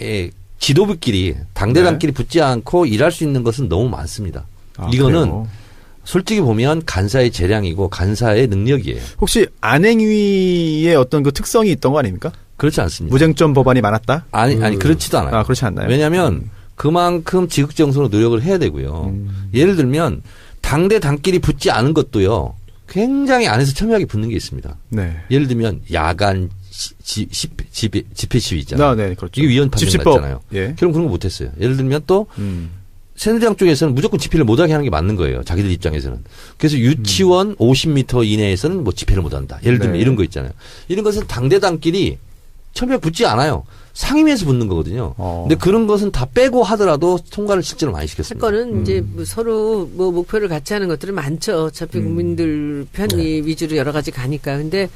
지도부끼리 당대당끼리 붙지 않고 일할 수 있는 것은 너무 많습니다. 이거는 그래요? 솔직히 보면 간사의 재량이고 간사의 능력이에요. 혹시 안행위의 어떤 그 특성이 있던 거 아닙니까? 그렇지 않습니다. 무쟁점 법안이 많았다? 아니 그렇지도 않아요. 아, 그렇지 않나요? 왜냐하면 그만큼 지극정성으로 노력을 해야 되고요. 예를 들면 당대당끼리 붙지 않은 것도요. 굉장히 안에서 첨예하게 붙는 게 있습니다. 네. 예를 들면 야간 집회 시위 있잖아요. 네, 그렇죠. 이게 위헌 판정 집시법. 났잖아요. 예. 그럼 그런 거 못했어요. 예를 들면 또 새누리당 쪽에서는 무조건 집회를 못하게 하는 게 맞는 거예요. 자기들 입장에서는. 그래서 유치원 50m 이내에서는 뭐 집회를 못한다. 예를 들면 네. 이런 거 있잖아요. 이런 것은 당대당끼리 첨예하게 붙지 않아요. 상임위에서 붙는 거거든요. 근데 그런 것은 다 빼고 하더라도 통과를 실제로 많이 할 시켰습니다. 거는 이제 뭐 서로 뭐 목표를 같이 하는 것들은 많죠. 어차피 국민들 편의 위주로 여러 가지 가니까. 근데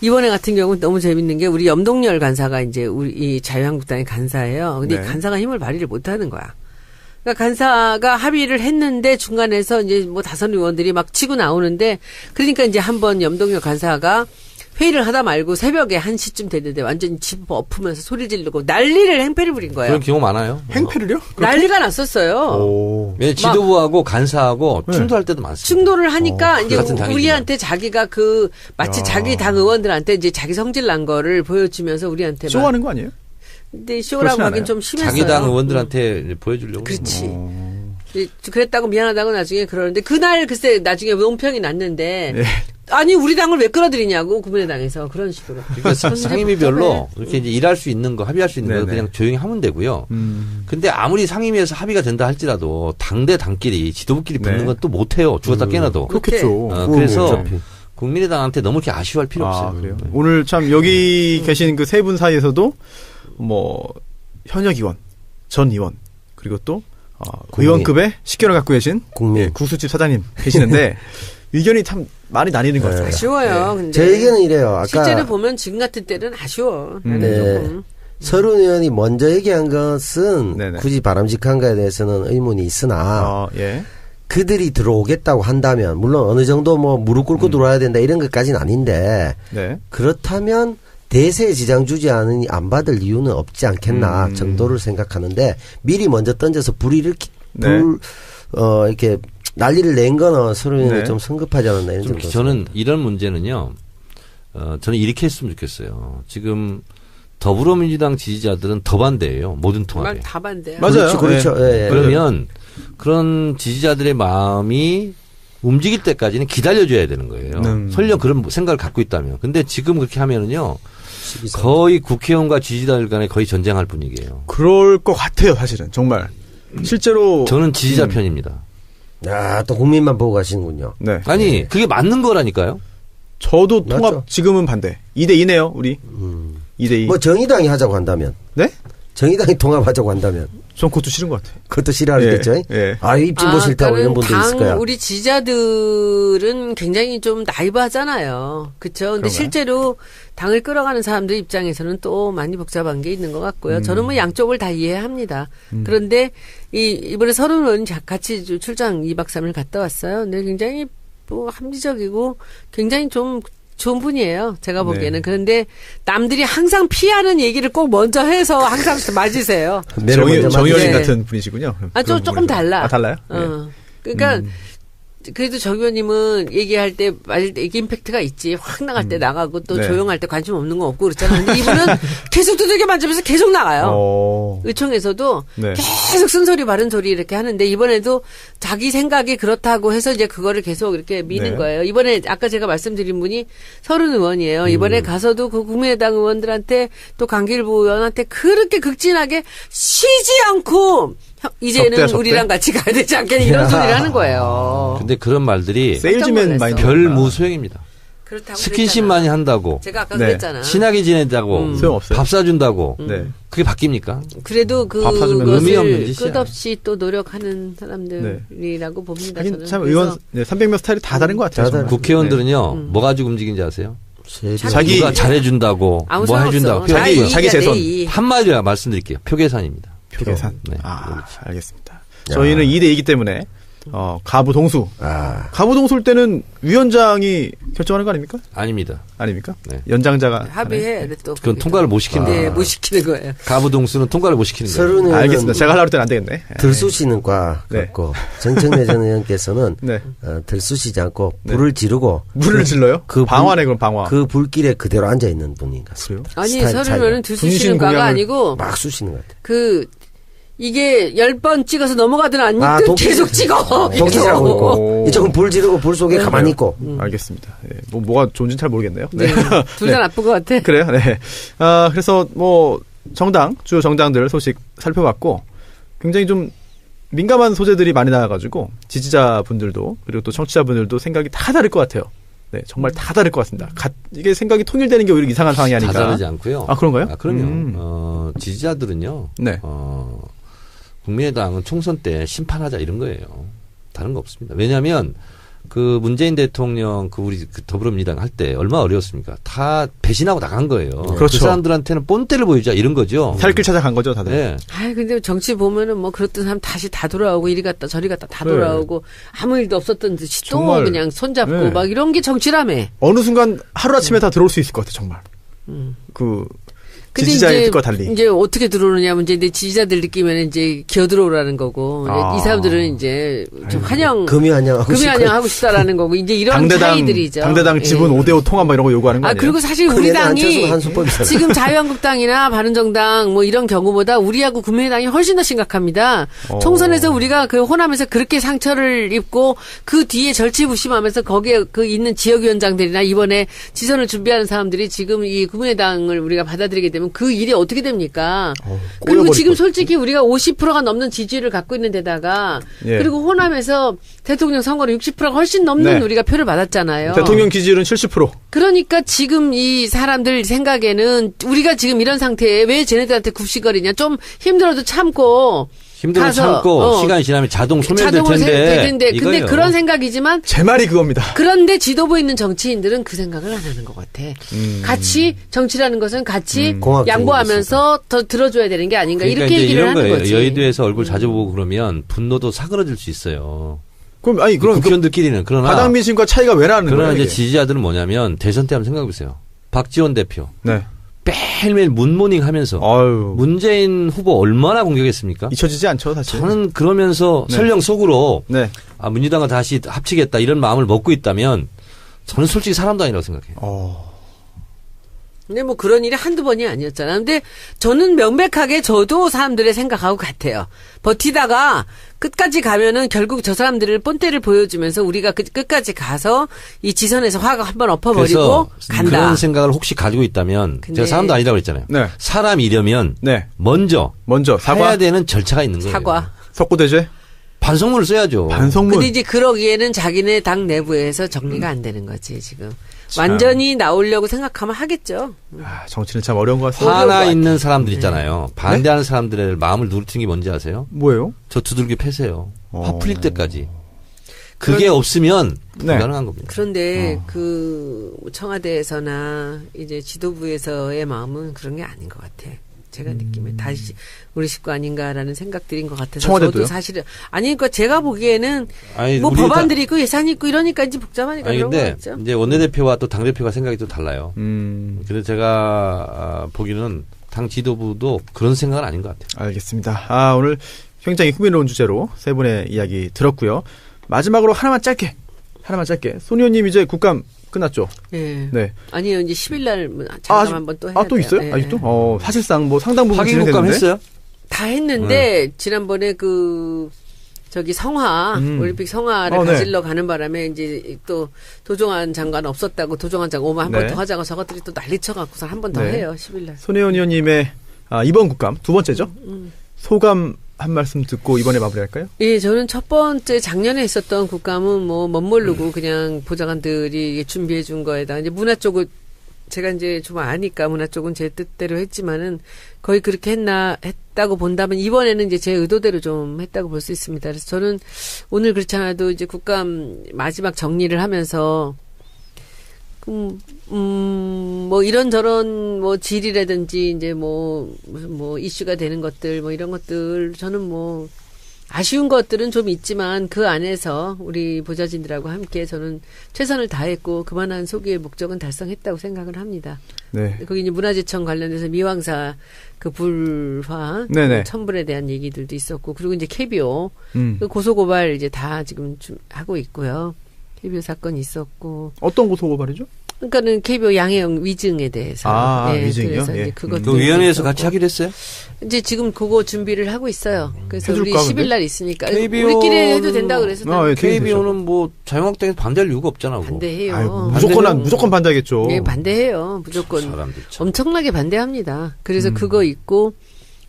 이번에 같은 경우는 너무 재밌는 게 우리 염동열 간사가 이제 우리 이 자유한국당의 간사예요. 근데 네. 간사가 힘을 발휘를 못 하는 거야. 그러니까 간사가 합의를 했는데 중간에서 이제 뭐 다선 의원들이 막 치고 나오는데 그러니까 이제 한번 염동열 간사가 회의를 하다 말고 새벽에 1시쯤 됐는데 완전히 집 엎으면서 소리 지르고 난리를 행패를 부린 거예요. 그런 경우 많아요. 행패를요? 난리가 났었어요. 오. 왜 지도부하고 간사하고 충돌할 때도 많습니다. 충돌을 하니까 이제 같은 당이지만. 우리한테 자기가 마치 자기 당 의원들한테 이제 자기 성질 난 거를 보여주면서 우리한테 막. 쇼하는 거 아니에요? 근데 쇼라고 하긴 좀 심했어요. 자기 당 의원들한테 보여주려고. 그렇지. 그랬다고 미안하다고 나중에 그러는데 그날 글쎄 나중에 논평이 났는데 네. 아니 우리 당을 왜 끌어들이냐고 국민의당에서 그런 식으로. 그러니까 상임위별로 이렇게 이제 일할 수 있는 거 합의할 수 있는 거 네네. 그냥 조용히 하면 되고요. 근데 아무리 상임위에서 합의가 된다 할지라도 당대 당끼리 지도부끼리 붙는 네. 건 또 못해요. 죽었다 깨나도. 그렇겠죠. 그래서 어차피. 국민의당한테 너무 이렇게 아쉬워할 필요 없어요. 그래요? 오늘 참 여기 계신 그 세 분 사이에서도 뭐 현역 의원, 전 의원 그리고 또 의원급의 식견을 갖고 계신 국민. 예, 국수집 사장님 계시는데 의견이 참 많이 나뉘는 것 같아요. 아쉬워요. 근데 제 의견은 이래요. 아까 실제로 보면 지금 같은 때는 아쉬워. 나는 네. 조금. 서른 의원이 먼저 얘기한 것은 네네. 굳이 바람직한가에 대해서는 의문이 있으나 예. 그들이 들어오겠다고 한다면 물론 어느 정도 뭐 무릎 꿇고 들어와야 된다 이런 것까지는 아닌데 네. 그렇다면 대세에 지장 주지 않으니 안 받을 이유는 없지 않겠나 정도를 생각하는데 미리 먼저 던져서 네. 이렇게 난리를 낸 거는 서로 네. 좀 성급하지 않았나 이런 정도. 저는 이런 문제는요. 저는 이렇게 했으면 좋겠어요. 지금 더불어민주당 지지자들은 더 반대예요. 모든 통합에. 말 다 반대야. 맞아요. 그렇죠. 예, 예. 그러면 그런 지지자들의 마음이 움직일 때까지는 기다려줘야 되는 거예요. 설령 그런 생각을 갖고 있다면. 근데 지금 그렇게 하면은요. 거의 국회의원과 지지자들 간에 거의 전쟁할 분위기예요. 그럴 것 같아요, 사실은. 정말. 실제로. 저는 지지자 편입니다. 야, 또 국민만 보고 가시는군요. 네. 아니, 그게 맞는 거라니까요. 저도 맞죠. 통합 지금은 반대. 2대2네요, 우리. 2대2. 뭐 정의당이 하자고 한다면. 네? 정의당이 통합하자고 한다면. 전 그것도 싫은 것 같아요. 그것도 싫어하겠죠? 예, 예. 아, 입진보 싫다고 이런 분도 있을 거야. 우리 지지자들은 굉장히 좀 나이브하잖아요. 그렇죠. 근데 그런가요? 실제로 당을 끌어가는 사람들 입장에서는 또 많이 복잡한 게 있는 것 같고요. 저는 뭐 양쪽을 다 이해합니다. 그런데 이번에 서른 의원 같이 출장 2박 3일 갔다 왔어요. 근데 굉장히 뭐 합리적이고 굉장히 좀 좋은 분이에요. 제가 보기에는. 네. 그런데 남들이 항상 피하는 얘기를 꼭 먼저 해서 항상 맞으세요. 정의원님 네. 같은 분이시군요. 아, 그런 조금 부분에서. 달라. 아, 달라요? 그러니까 그래도 정 의원님은 얘기할 때 맞을 때 이게 임팩트가 있지. 확 나갈 때 나가고 또 네. 조용할 때 관심 없는 거 없고 그렇잖아요. 근데 이분은 계속 두들겨 맞으면서 계속 나가요. 의총에서도 네. 계속 쓴소리 바른 소리 이렇게 하는데 이번에도 자기 생각이 그렇다고 해서 이제 그거를 계속 이렇게 미는 네. 거예요. 이번에 아까 제가 말씀드린 분이 서른 의원이에요. 이번에 가서도 그 국민의당 의원들한테 또 강길부 의원한테 그렇게 극진하게 쉬지 않고 이제는 적대. 우리랑 같이 가야 되지 않겠냐 이런 소리를 하는 거예요. 근데 그런 말들이 세일즈맨 많이 별 나온다. 무소용입니다. 그렇다고 스킨십 그랬잖아. 많이 한다고. 제가 아까 네. 그랬잖아. 친하게 지낸다고. 소용없어요. 밥 사준다고. 네. 그게 바뀝니까? 그래도 밥 사주면 의미 없는 그것을 짓이야. 끝없이 또 노력하는 사람들이라고 봅니다. 하긴 저는. 참 그래서 의원 300명 스타일이 다 다른 것 같아요. 다 정말. 국회의원들은요, 뭐 가지고 움직이는지 아세요? 자기- 누가 잘해준다고, 아무 뭐 상관없어. 해준다고. 자기- 이익이야, 자기 재선. 내 이익. 한마디로 말씀드릴게요. 표계산입니다. 표계산. 네. 알겠습니다. 저희는 2대2이기 때문에 가부 동수. 아, 가부 동수일 때는 위원장이 결정하는 거 아닙니까? 아닙니다. 아닙니까? 네. 연장자가 합의해. 또 그건 통과를 못 시키는 네, 거예요. 못 시키는 거예요. 가부동수는 통과를 못 시키는 거예요. 서른 알겠습니다. 의원은 제가 하려고 때는 안 되겠네. 들쑤시는 과 네. 같고 정청래 전 의원께서는 네. 들쑤시지 않고 불을 지르고 물을 질러요? 그 방화네 그럼 방화. 그 불길에 그대로 앉아 있는 분인 것 같습니다. 아니 스타일 서른 차이가. 의원은 들쑤시는 과가 분신공양을 아니고 막 쑤시는 것 같아요. 그 이게 10번 찍어서 넘어가든 안 아, 계속 찍어. 도끼질하고 계속. 있고 이쪽은 불 지르고 불 속에 가만히 있고 알겠습니다. 예, 뭐가 좋은지는 잘 모르겠네요. 네. 둘 다 나쁜 것 같아. 그래요. 네. 그래서 뭐 주요 정당들 소식 살펴봤고 굉장히 좀 민감한 소재들이 많이 나와가지고 지지자분들도 그리고 또 청취자분들도 생각이 다 다를 것 같아요. 네, 정말 다 다를 것 같습니다. 이게 생각이 통일되는 게 오히려 이상한 상황이 아닐까. 다 다르지 않고요. 아, 그런가요? 아, 그럼요. 지지자들은요. 네. 국민의당은 총선 때 심판하자 이런 거예요. 다른 거 없습니다. 왜냐하면 그 문재인 대통령 우리 더불어민주당 할 때 얼마나 어려웠습니까? 다 배신하고 나간 거예요. 그렇죠. 그 사람들한테는 본때를 보이자 이런 거죠. 살길 찾아간 거죠, 다들. 네. 근데 정치 보면은 뭐 그랬던 사람 다시 다 돌아오고 이리 갔다 저리 갔다 다 돌아오고 아무 일도 없었던 듯이 또 정말, 그냥 손잡고 막 이런 게 정치라며. 어느 순간 하루아침에 다 들어올 수 있을 것 같아, 정말. 지지자의 뜻과 달리. 이제 어떻게 들어오느냐면 이제 지지자들 느끼면 이제 기어 들어오라는 거고 이 사람들은 이제 좀 금이 환영하고 싶다라는 거고 이제 이런 차이들이죠. 당대당 지분 5대5 통합 막 이런 거 요구하는 거 아니에요? 그리고 사실 우리 당이 지금 자유한국당이나 바른정당 뭐 이런 경우보다 우리하고 국민의당이 훨씬 더 심각합니다. 총선에서 우리가 그 호남에서 그렇게 상처를 입고 그 뒤에 절치부심하면서 거기에 그 있는 지역위원장들이나 이번에 지선을 준비하는 사람들이 지금 이 국민의당을 우리가 받아들이게 되면 그 일이 어떻게 됩니까? 그리고 지금 솔직히 우리가 50%가 넘는 지지율을 갖고 있는 데다가 그리고 호남에서 대통령 선거를 60%가 훨씬 넘는 우리가 표를 받았잖아요. 대통령 지지율은 70%. 그러니까 지금 이 사람들 생각에는 우리가 지금 이런 상태에 왜 쟤네들한테 굽시거리냐. 좀 힘들어도 참고 힘들어 참고 시간이 지나면 자동 소멸될 텐데. 근데 그런 생각이지만 제 말이 그겁니다. 그런데 지도부에 있는 정치인들은 그 생각을 안 하는 것 같아. 같이 정치라는 것은 같이 양보하면서 더 들어줘야 되는 게 아닌가. 그러니까 이렇게 얘기를 이런 하는 거예요. 거지. 여의도에서 얼굴 자주 보고 그러면 분노도 사그러질 수 있어요. 그럼 국회의원들끼리는 그러나 바닥민심과 차이가 왜 나는 거예요? 그러나 이제 지지자들은 뭐냐면 대선 때 한번 생각해 보세요. 박지원 대표. 네. 매일매일 문모닝 하면서 문재인 후보 얼마나 공격했습니까? 잊혀지지 않죠, 사실. 저는 그러면서 설령 속으로 민주당과 다시 합치겠다 이런 마음을 먹고 있다면 저는 솔직히 사람도 아니라고 생각해요. 근데 뭐 그런 일이 한두 번이 아니었잖아. 근데 저는 명백하게 저도 사람들의 생각하고 같아요. 버티다가 끝까지 가면은 결국 저 사람들을 본때를 보여주면서 우리가 끝까지 가서 이 지선에서 화가 한번 엎어버리고 간다. 그런 생각을 혹시 가지고 있다면 제가 사람도 아니라고 그랬잖아요. 사람이려면 먼저 사과? 해야 되는 절차가 있는 거예요. 사과. 석고대죄? 반성문을 써야죠. 반성문. 근데 이제 그러기에는 자기네 당 내부에서 정리가 안 되는 거지 지금. 완전히 나오려고 생각하면 하겠죠. 정치는 참 어려운 것 같습니다. 화나 있는 사람들 있잖아요. 반대하는 사람들의 마음을 누르트는 게 뭔지 아세요? 뭐예요? 저 두들겨 패세요. 화 풀릴 때까지. 그게 없으면 불가능한 겁니다. 그런데 그 청와대에서나 이제 지도부에서의 마음은 그런 게 아닌 것 같아. 제가 느낌에 다시 우리 식구 아닌가라는 생각들인 것 같아서 청와대도요? 저도 사실은 그러니까 제가 보기에는 뭐 법안들이 있고 예산이 있고 이러니까 이제 복잡하니까 그런 거 같죠. 이제 원내대표와 또 당대표가 생각이 또 달라요. 그래서 제가 보기에는 당 지도부도 그런 생각은 아닌 것 같아요. 알겠습니다. 오늘 굉장히 흥미로운 주제로 세 분의 이야기 들었고요. 마지막으로 하나만 짧게. 손 의원님 이제 국감 끝났죠? 네. 아니요, 이제 10일 날 잠깐 한번 또 해야 돼요. 또 있어요? 아직도? 사실상 뭐 상당 부분 확인 국감 했어요? 다 했는데 지난번에 저기 올림픽 성화를 가지러 가는 바람에 이제 또 도종환 장관 없었다고 도종환 장관 오면 한 번 더 하자고 저것들이 또 난리 쳐갖고서 한 번 더 해요, 10일 날. 손혜원 의원님의 이번 국감 두 번째죠? 소감 한 말씀 듣고 이번에 마무리할까요? 예, 저는 첫 번째 작년에 있었던 국감은 뭐 멋모르고 그냥 보좌관들이 준비해 준 거에다 이제 문화 쪽을 제가 이제 좀 아니까 문화 쪽은 제 뜻대로 했지만은 거의 그렇게 했다고 본다면 이번에는 이제 제 의도대로 좀 했다고 볼 수 있습니다. 그래서 저는 오늘 그렇지 않아도 이제 국감 마지막 정리를 하면서 뭐 이런저런 뭐 질이라든지 이제 무슨 이슈가 되는 것들 뭐 이런 것들 저는 뭐 아쉬운 것들은 좀 있지만 그 안에서 우리 보좌진들하고 함께 저는 최선을 다했고 그만한 소기의 목적은 달성했다고 생각을 합니다. 네. 거기 이제 문화재청 관련해서 미왕사 그 불화 천불에 대한 얘기들도 있었고 그리고 이제 KBO 그 고소고발 이제 다 지금 하고 있고요. KBO 사건이 있었고 어떤 고소고발이죠? 그러니까는 KBO 양해영 위증에 대해서. 위증이요? 그래서 이제 그것 그 위원회에서 같이 하기로 했어요? 이제 지금 그거 준비를 하고 있어요. 그래서 우리 10일 날 있으니까. KBO 우리끼리 해도 된다 그래서. KBO는 뭐 자유한국당에서 반대할 이유가 없잖아. 반대해요. 무조건 반대하겠죠. 네, 반대해요. 무조건. 엄청나게 반대합니다. 그래서 그거 있고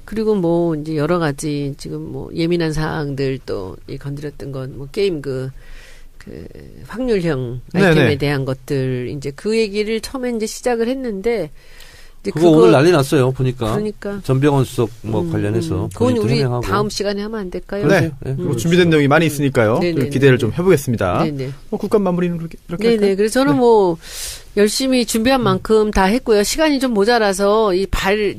그리고 뭐 이제 여러 가지 지금 뭐 예민한 사항들 또 건드렸던 건 뭐 게임 그 확률형 아이템에 대한 것들 이제 그 얘기를 처음에 이제 시작을 했는데 이제 그거 오늘 난리 났어요. 보니까. 그러니까. 전병헌 수석 관련해서. 그건 우리 해명하고. 다음 시간에 하면 안 될까요? 네. 네. 뭐 준비된 내용이 많이 있으니까요. 네네네. 기대를 좀 해보겠습니다. 네네. 국감 마무리는 그렇게 네네. 할까요? 그래서 저는 뭐 열심히 준비한 만큼 다 했고요. 시간이 좀 모자라서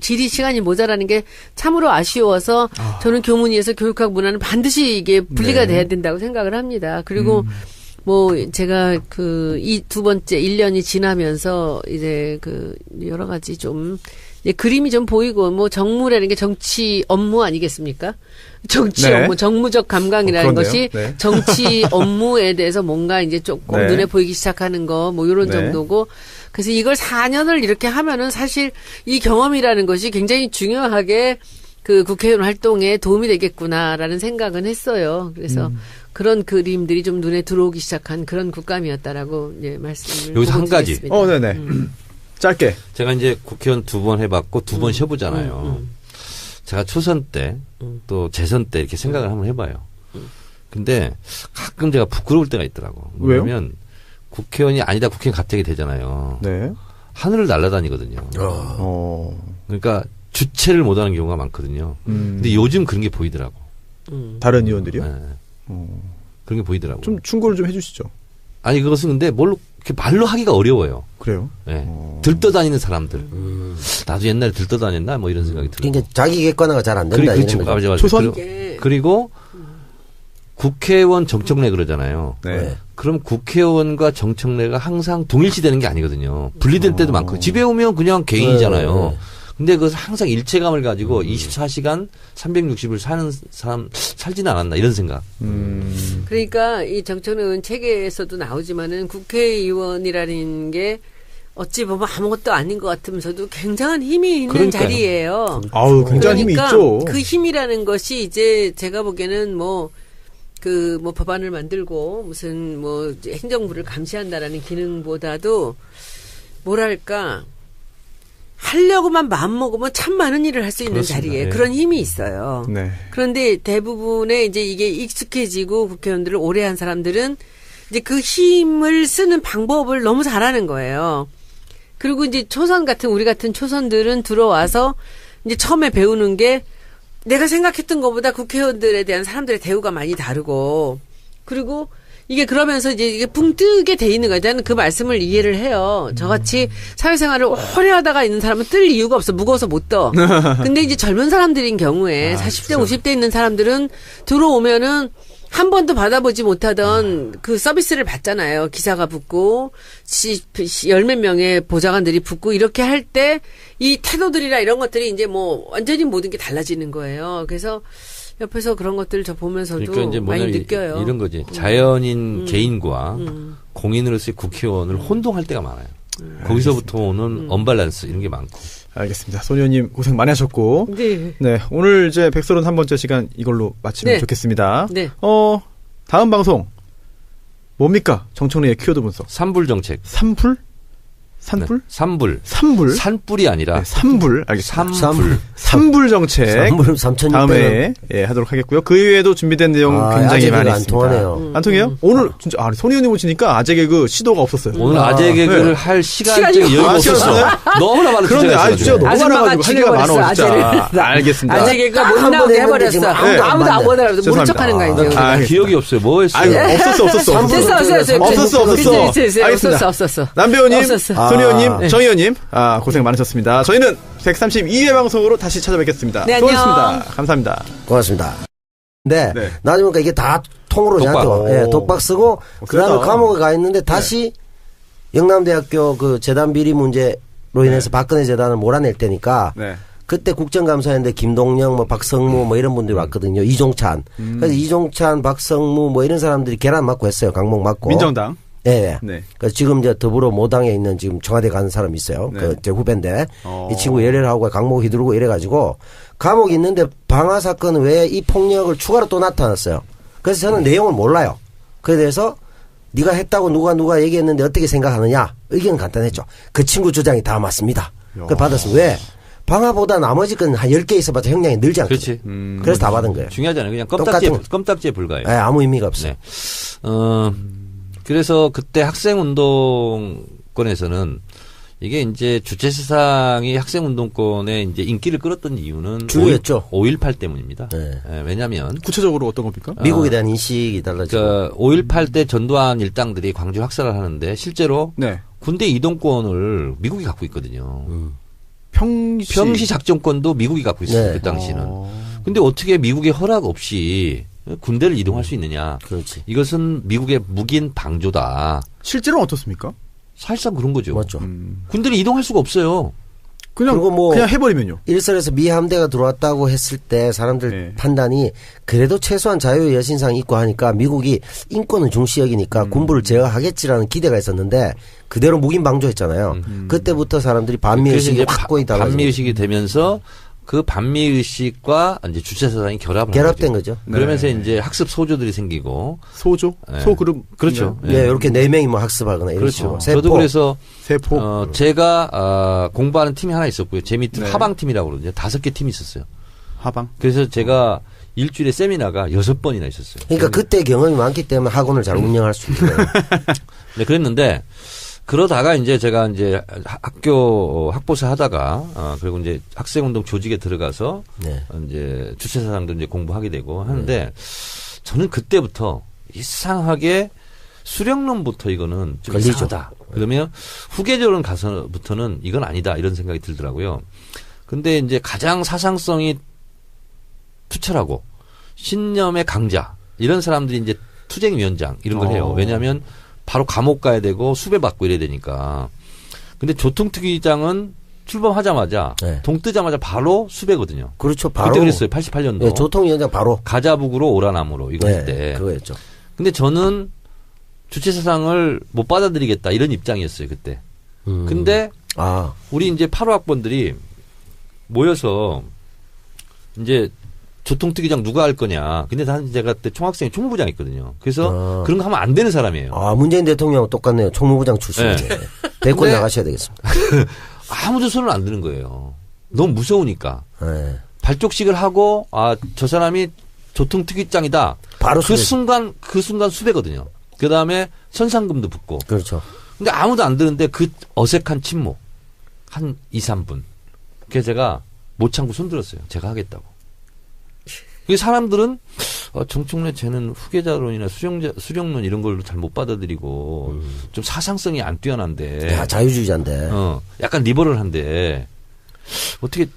질의 시간이 모자라는 게 참으로 아쉬워서 저는 교문위에서 교육학 문화는 반드시 이게 분리가 네. 돼야 된다고 생각을 합니다. 그리고 뭐 제가 이 두 번째 1년이 지나면서 이제 여러 가지 좀 이제 그림이 좀 보이고 뭐 정무라는 게 정치 업무 아니겠습니까? 정치 네. 업무, 정무적 감각이라는 그렇네요. 것이 네. 정치 업무에 대해서 뭔가 이제 조금 네. 눈에 보이기 시작하는 거 뭐 이런 네. 정도고 그래서 이걸 4년을 이렇게 하면은 사실 이 경험이라는 것이 굉장히 중요하게 국회의원 활동에 도움이 되겠구나라는 생각은 했어요. 그래서 그런 그림들이 좀 눈에 들어오기 시작한 그런 국감이었다라고 말씀을 여기서 한 가지. 드리겠습니다. 네네. 짧게. 제가 이제 국회의원 2번 해봤고 2번 쉬어보잖아요. 제가 초선 때 또 재선 때 이렇게 생각을 한번 해봐요. 근데 가끔 제가 부끄러울 때가 있더라고. 왜요? 왜냐면 국회의원이 아니다 국회의원 갑자기 되잖아요. 네. 하늘을 날아다니거든요. 그러니까 주체를 못하는 경우가 많거든요. 근데 요즘 그런 게 보이더라고. 다른 의원들이요? 네. 그런 게 보이더라고. 좀 충고를 좀 해주시죠. 아니 그것은 근데 뭘로 이렇게 말로 하기가 어려워요. 그래요? 네. 들떠다니는 사람들. 나도 옛날에 들떠다녔나 뭐 이런 생각이 들어요. 그러니까 자기 객관화가 잘 안 된다. 그렇죠. 이런 거죠. 맞아. 초선? 그리고 국회의원 정청래 그러잖아요. 네. 그럼 국회의원과 정청래가 항상 동일시되는 게 아니거든요. 분리될 때도 많고 집에 오면 그냥 개인이잖아요. 근데 그 항상 일체감을 가지고 24시간 360일 사는 사람 살지는 않았나 이런 생각. 그러니까 이 정청래 의원 책에서도 나오지만은 국회의원이라는 게 어찌 보면 아무것도 아닌 것 같으면서도 굉장한 힘이 있는 그러니까요. 자리예요. 아우, 굉장히 힘이 그러니까 있죠. 그 힘이라는 것이 이제 제가 보기에는 법안을 만들고 무슨 이제 행정부를 감시한다라는 기능보다도 뭐랄까 하려고만 마음먹으면 참 많은 일을 할 수 있는 그렇습니다. 자리에 예. 그런 힘이 있어요. 네. 그런데 대부분의 이제 이게 익숙해지고 국회의원들을 오래 한 사람들은 이제 그 힘을 쓰는 방법을 너무 잘하는 거예요. 그리고 이제 우리 같은 초선들은 들어와서 이제 처음에 배우는 게 내가 생각했던 것보다 국회의원들에 대한 사람들의 대우가 많이 다르고 그리고 이게 그러면서 이제 이게 붕 뜨게 돼 있는 거예요. 저는 그 말씀을 이해를 해요. 저같이 사회생활을 오래 하다가 있는 사람은 뜰 이유가 없어. 무거워서 못 떠. 근데 이제 젊은 사람들인 경우에 40대, 50대 있는 사람들은 들어오면은 한 번도 받아보지 못하던 그 서비스를 받잖아요. 기사가 붙고, 열 몇 명의 보좌관들이 붙고, 이렇게 할 때, 이 태도들이나 이런 것들이 이제 완전히 모든 게 달라지는 거예요. 그래서, 옆에서 그런 것들을 저 보면서도 그러니까 이제 많이 느껴요. 이런 거지. 자연인 개인과 공인으로서의 국회의원을 혼동할 때가 많아요. 거기서부터 오는 언밸런스 이런 게 많고. 알겠습니다. 손 의원님 고생 많이 하셨고. 네. 네. 오늘 이제 131번째 시간 이걸로 마치면 네. 좋겠습니다. 네. 다음 방송. 뭡니까? 정청래의 키워드 분석. 산불 정책. 산불? 산불? 네. 산불. 산불? 산불이 아니라 네, 산불. 알겠습니다. 산불. 산불 정책. 산불 3,600원. 다음에 하도록 하겠고요. 그 이외에도 준비된 내용 굉장히 많이 안 있습니다. 통하네요. 안 통해요? 오늘 진짜 손 의원님 오시니까 아재 개그 시도가 없었어요. 오늘 아재 개그를 네. 할 시간이 시간이 여유가 없었어. 없었어요? 너무나 많은 그런데 주제가 진짜 있어가지고. 너무 아줌마가 많아가지고 할 얘기가 많아 죽여버렸어, 진짜. 알겠습니다. 아재 개그가 못 한 나오게 번 했는데 지금 해버렸어. 아무도 안 아무도 안 봤네. 보더라도 모른 죄송합니다. 척하는 거야 이제. 아, 나 기억이 없어요. 뭐 했어요? 아유, 없었어. 알겠습니다. 없었어. 남 배우님, 없었어. 손 의원님, 정 의원님, 고생 많으셨습니다. 저희는 132회 방송으로 다시 찾아뵙겠습니다. 네, 안녕. 수고하셨습니다. 감사합니다. 고맙습니다. 네. 네. 나중에 보니까 이게 다 통으로 독박. 저한테 독박 쓰고 그다음에 세다. 감옥에 가 있는데 다시 영남대학교 그 재단 비리 문제로 인해서 박근혜 재단을 몰아낼 때니까 네. 그때 국정감사였는데 김동영, 박성무 이런 분들이 왔거든요. 이종찬. 그래서 이종찬, 박성무 이런 사람들이 계란 맞고 했어요. 강목 맞고. 민정당. 네. 네. 그래서 지금 이제 더불어 모당에 있는 지금 청와대 가는 사람 있어요. 네. 제 후배인데 이 친구 열애를 하고 강목 휘두르고 이래가지고 감옥에 있는데 방화 사건 외에 이 폭력을 추가로 또 나타났어요. 그래서 저는 내용을 몰라요. 그에 대해서 네가 했다고 누가 얘기했는데 어떻게 생각하느냐? 의견은 간단했죠. 그 친구 주장이 다 맞습니다. 그걸 받았어요. 왜? 방화보다 나머지 건 한 10개 있어봤자 형량이 늘지 않거든요. 그렇지. 그래서 다 받은 거예요. 중요하잖아요. 그냥 똑같은 껌딱지에 불과해요. 네, 아무 의미가 없어요. 네. 그래서 그때 학생운동권에서는 이게 이제 주체사상이 학생운동권에 이제 인기를 끌었던 이유는 주요였죠. 5.18 때문입니다. 네. 예, 왜냐하면 구체적으로 어떤 겁니까? 미국에 대한 인식이 달라지고. 5.18 때 전두환 일당들이 광주 학살을 하는데 실제로 네. 군대 이동권을 미국이 갖고 있거든요. 평시 작전권도 미국이 갖고 있어요. 네. 그 당시는. 근데 어떻게 미국의 허락 없이 군대를 이동할 수 있느냐. 그렇지. 이것은 미국의 묵인 방조다. 실제로는 어떻습니까? 사실상 그런 거죠. 맞죠. 군대를 이동할 수가 없어요. 그냥 뭐 그냥 해버리면요. 일선에서 미 함대가 들어왔다고 했을 때 사람들 네. 판단이 그래도 최소한 자유의 여신상 있고 하니까 미국이 인권은 중시 여기니까 군부를 제어하겠지라는 기대가 있었는데 그대로 묵인 방조했잖아요. 그때부터 사람들이 반미의식이 확고히 달라지고 반미의식이 되면서 그 반미의식과 이제 주체사상이 결합된 거죠. 그러면서 네. 이제 학습 소조들이 생기고 소조? 네. 소그룹? 그렇죠. 네, 이렇게 4명이 뭐 학습하거나 이런 식으로. 그렇죠. 저도 그래서 세포. 제가 공부하는 팀이 하나 있었고요. 제 밑에 네. 하방팀이라고 그러거든요. 5개 팀이 있었어요. 하방. 그래서 제가 일주일에 세미나가 6번이나 있었어요. 그러니까 그때 경험이 많기 때문에 학원을 잘 운영할 수 있는 거예요. 네, 그랬는데 그러다가 이제 제가 이제 학교 학보사 하다가 그리고 이제 학생운동 조직에 들어가서 네. 이제 주체사상도 이제 공부하게 되고 하는데 저는 그때부터 이상하게 수령론부터 이거는 좀 걸리죠. 이상하다. 그러면 후계자론 가서부터는 이건 아니다 이런 생각이 들더라고요. 근데 이제 가장 사상성이 투철하고 신념의 강자 이런 사람들이 이제 투쟁위원장 이런 걸 해요. 왜냐하면 바로 감옥 가야 되고 수배받고 이래야 되니까. 근데 조통특위장은 출범하자마자 네. 동 뜨자마자 바로 수배거든요. 그렇죠. 바로. 그때 그랬어요. 88년도. 네, 조통위원장 바로. 가자북으로 오라나무로 이거 할 때. 그거였죠. 근데 저는 주체사상을 못 받아들이겠다 이런 입장이었어요. 그때. 근데 우리 이제 8호 학번들이 모여서 이제 조통특위장 누가 할 거냐. 근데 난 제가 그때 총학생회 총무부장이었거든요. 그래서 그런 거 하면 안 되는 사람이에요. 문재인 대통령 똑같네요. 총무부장 출신이에요. 네. 대권 네. 나가셔야 되겠습니다. 아무도 손을 안 드는 거예요. 너무 무서우니까. 네. 발족식을 하고 저 사람이 조통특위장이다. 바로 그 수배. 순간 수배거든요. 그다음에 선상금도 붙고. 그렇죠. 근데 아무도 안 드는데 그 어색한 침묵. 한 2, 3분. 그래서 제가 못 참고 손들었어요. 제가 하겠다고. 그 사람들은 정청래 쟤는 후계자론이나 수령론 이런 걸 잘 못 받아들이고 좀 사상성이 안 뛰어난데. 야, 자유주의자인데. 약간 리버럴한데 어떻게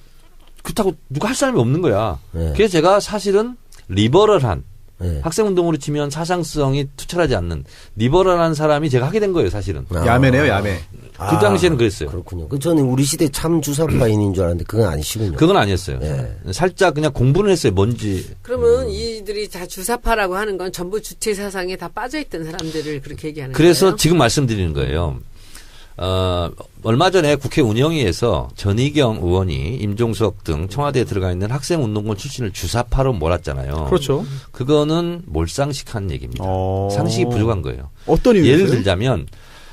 그렇다고 누가 할 사람이 없는 거야. 네. 그래서 제가 사실은 리버럴한 네. 학생운동으로 치면 사상성이 투철하지 않는 리버럴한 사람이 제가 하게 된 거예요, 사실은. 야매네요, 야매. 그 당시에는 그랬어요. 그렇군요. 저는 우리 시대 참 주사파인인 줄 알았는데 그건 아니시군요. 그건 아니었어요. 네. 살짝 그냥 공부는 했어요, 뭔지. 그러면 이들이 다 주사파라고 하는 건 전부 주체사상에 다 빠져있던 사람들을 그렇게 얘기하는 그래서 거예요? 지금 말씀드리는 거예요. 얼마 전에 국회 운영위에서 전희경 의원이 임종석 등 청와대에 들어가 있는 학생운동권 출신을 주사파로 몰았잖아요. 그렇죠. 그거는 몰상식한 얘기입니다. 상식이 부족한 거예요. 어떤 이유였어요? 예를 들자면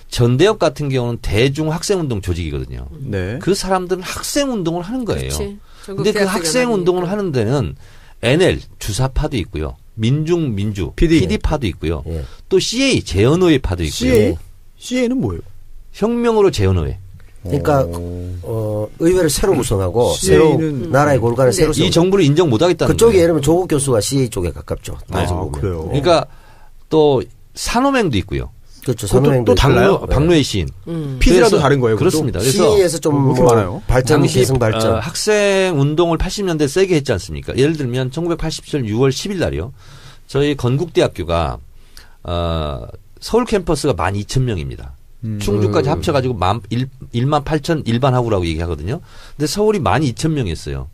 전대협 같은 경우는 대중 학생운동 조직이거든요. 네. 그 사람들은 학생운동을 하는 거예요. 그렇지. 근데 그 학생운동을 하는 데는 NL 주사파도 있고요. 민주 PD파도 있고요. 예. 또 CA 재헌의회파도 있고요. CA? CA는 뭐예요? 혁명으로 재헌의회. 그러니까 의회를 새로 구성하고 CA 는 새로 나라의 골간을 새로 이 세우고 정부를 인정 못하겠다는 그쪽이 거예요. 예를 들면 조국 교수가 CA 쪽에 가깝죠. 그래요. 그러니까 또 산호맹도 있고요. 그렇죠. 그것도 선호행도 또 달라요? 박노해 시인. PD라도 다른 거예요. 그것도? 그렇습니다. 그래서 CA에서 좀 그렇게 많아요? 발전, 당시 계승 발전. 학생 운동을 80년대 세게 했지 않습니까? 예를 들면 1987년 6월 10일 날이요. 저희 건국대학교가 서울 캠퍼스가 12,000명입니다. 충주까지 합쳐가지고 18,000 일반 학우라고 얘기하거든요. 근데 서울이 12,000명이었어요.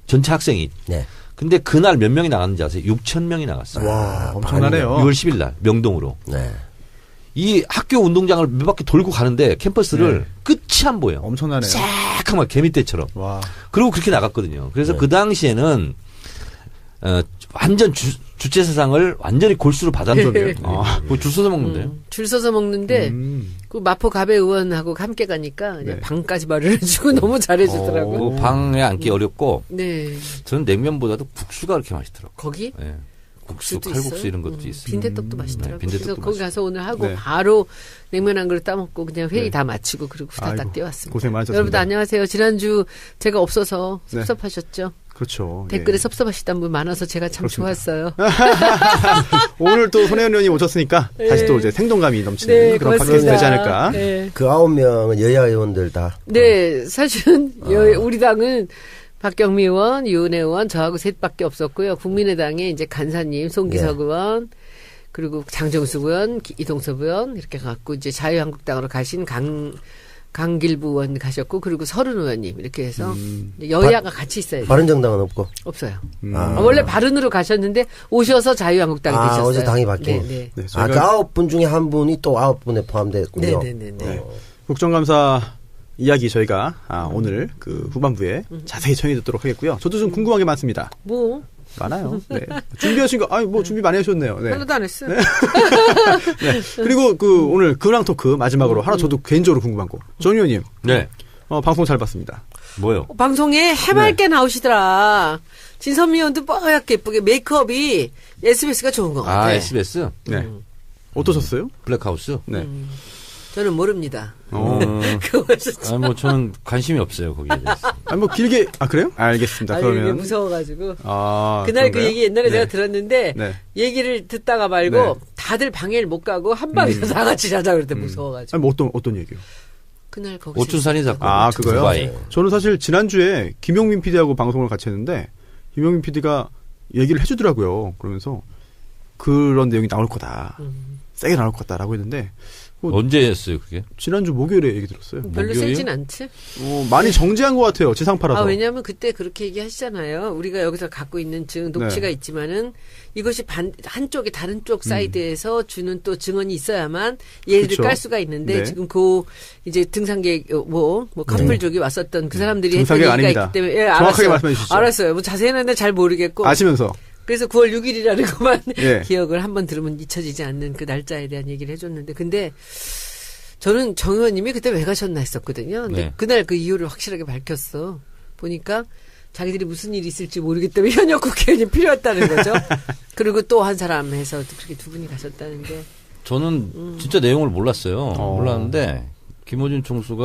전체 학생이. 네. 근데 그날 몇 명이 나갔는지 아세요? 6,000명이 나갔어요. 와, 엄청나네요. 6월 10일 날 명동으로. 네. 이 학교 운동장을 몇 바퀴 돌고 가는데 캠퍼스를 끝이 안 보여. 엄청나네요. 쫙 개미떼처럼. 와. 그리고 그렇게 나갔거든요. 그래서 네. 그 당시에는 완전 주체사상을 완전히 골수로 받아들여요. 줄 서서 먹는데요. 줄 서서 먹는데 그 마포 가배 의원하고 함께 가니까 그냥 방까지 말을 해주고 너무 잘해주더라고요. 그 방에 앉기 어렵고 네. 저는 냉면보다도 국수가 그렇게 맛있더라고요. 거기? 예. 국수, 국수도 칼국수 있어요. 이런 것도 있어요. 빈대떡도 맛있더라고요. 네, 빈대떡도 그래서 거기 가서 오늘 하고 네. 바로 냉면 한 그릇 따먹고 그냥 회의 네. 다 마치고 그리고 후다닥 아이고, 뛰어왔습니다. 고생 많으셨습니다. 여러분들 안녕하세요. 지난주 제가 없어서 네. 섭섭하셨죠? 그렇죠. 댓글에 예. 섭섭하시던 분 많아서 제가 참 그렇습니다. 좋았어요. 오늘 또 손혜원 의원이 오셨으니까 다시 또 이제 생동감이 넘치는 그런 팟캐스트 되지 않을까. 네. 그 9명은 여야 의원들 다. 네, 사실은 우리 당은 박경미 의원, 유은혜 의원, 저하고 셋밖에 없었고요. 국민의당에 이제 간사님, 송기석 의원, 그리고 장정숙 의원, 이동섭 의원 이렇게 갖고 이제 자유한국당으로 가신 강길부 의원 가셨고 그리고 서른 의원님 이렇게 해서 여야가 같이 있어야 돼요. 바른정당은 없고. 없어요. 아. 원래 바른으로 가셨는데 오셔서 자유한국당에 아, 계셨어요. 어제 당이 바뀌네. 네, 네, 아, 그 저희가 9분 중에 한 분이 또 9분에 포함됐군요. 네, 네, 네, 네. 국정감사 이야기 저희가 오늘 그 후반부에 자세히 청해 듣도록 하겠고요. 저도 좀 궁금한 게 많습니다. 뭐 많아요. 네. 준비하신 거, 뭐 준비 많이 하셨네요. 네. 하나도 안 했어요. 네. 그리고 그 오늘 근황 토크 마지막으로 하나 저도 개인적으로 궁금한 거. 정 의원님, 네. 방송 잘 봤습니다. 뭐요? 방송에 해맑게 나오시더라. 진선미 의원도 뽀얗게 예쁘게 메이크업이 SBS가 좋은 것 같아요. 아, SBS? 네. 어떠셨어요? 블랙하우스? 네. 저는 모릅니다. 아, 뭐 저는 관심이 없어요, 거기에 대해서. 뭐 길게, 그래요? 알겠습니다. 아니, 이게 그러면. 무서워가지고. 그날 그날 그 얘기 옛날에 제가 들었는데 네. 얘기를 듣다가 말고 네. 다들 방해를 못 가고 한 방에서 다 같이 자자 그랬대 무서워가지고. 뭐 어떤 얘기요? 그날 거기서 오춘산이 사건. 그거요? 두바이. 저는 사실 지난주에 김용민 PD하고 방송을 같이 했는데, 김용민 PD가 얘기를 해주더라고요. 그러면서, 그런 내용이 나올 거다. 세게 나올 것 같다라고 했는데, 언제 했어요, 그게? 지난주 목요일에 얘기 들었어요. 별로 목요일? 세진 않지? 많이 정지한 것 같아요. 지상파라서. 왜냐하면 그때 그렇게 얘기하시잖아요. 우리가 여기서 갖고 있는 녹취가 네. 있지만은 이것이 한쪽이 다른 쪽 사이드에서 주는 또 증언이 있어야만 얘를 그쵸. 깔 수가 있는데 네. 지금 이제 등산객 커플족이 왔었던 그 사람들이 했던 등산객 얘기가 아닙니다. 있기 때문에 정확하게 알았어요. 말씀해 주시죠. 알았어요. 뭐 자세히는 잘 모르겠고 아시면서. 그래서 9월 6일이라는 것만 예. 기억을 한번 들으면 잊혀지지 않는 그 날짜에 대한 얘기를 해줬는데 근데 저는 정 의원님이 그때 왜 가셨나 했었거든요. 근데 네. 그날 그 이유를 확실하게 밝혔어. 보니까 자기들이 무슨 일이 있을지 모르기 때문에 현역 국회의원이 필요했다는 거죠. 그리고 또 한 사람 해서 그렇게 두 분이 가셨다는데. 저는 진짜 내용을 몰랐어요. 몰랐는데 김어준 총수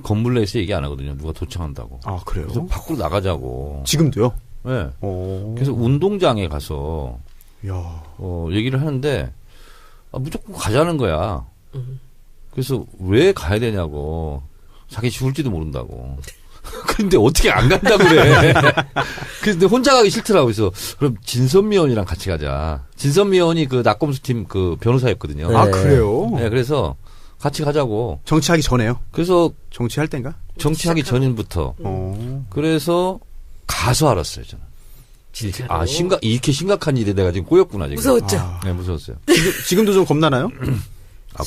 건물 내에서 얘기 안 하거든요. 누가 도청한다고. 그래요? 그래서 밖으로 나가자고. 지금도요? 네. 그래서 운동장에 가서 야. 얘기를 하는데 무조건 가자는 거야. 그래서 왜 가야 되냐고. 자기 죽을지도 모른다고. 그런데 어떻게 안 간다고 그래. 근데 혼자 가기 싫더라고. 그래서 그럼 진선미 의원이랑 같이 가자. 진선미 의원이 그 낙검수 팀 그 변호사였거든요. 네. 그래요? 네, 그래서 같이 가자고. 정치하기 전에요? 그래서 정치할 땐가? 정치하기 전부터. 그래서 가서 알았어요, 저는. 진짜로? 이렇게 심각한 일에 내가 지금 꼬였구나, 지금. 무서웠죠? 네, 무서웠어요. 지금도 좀 겁나나요?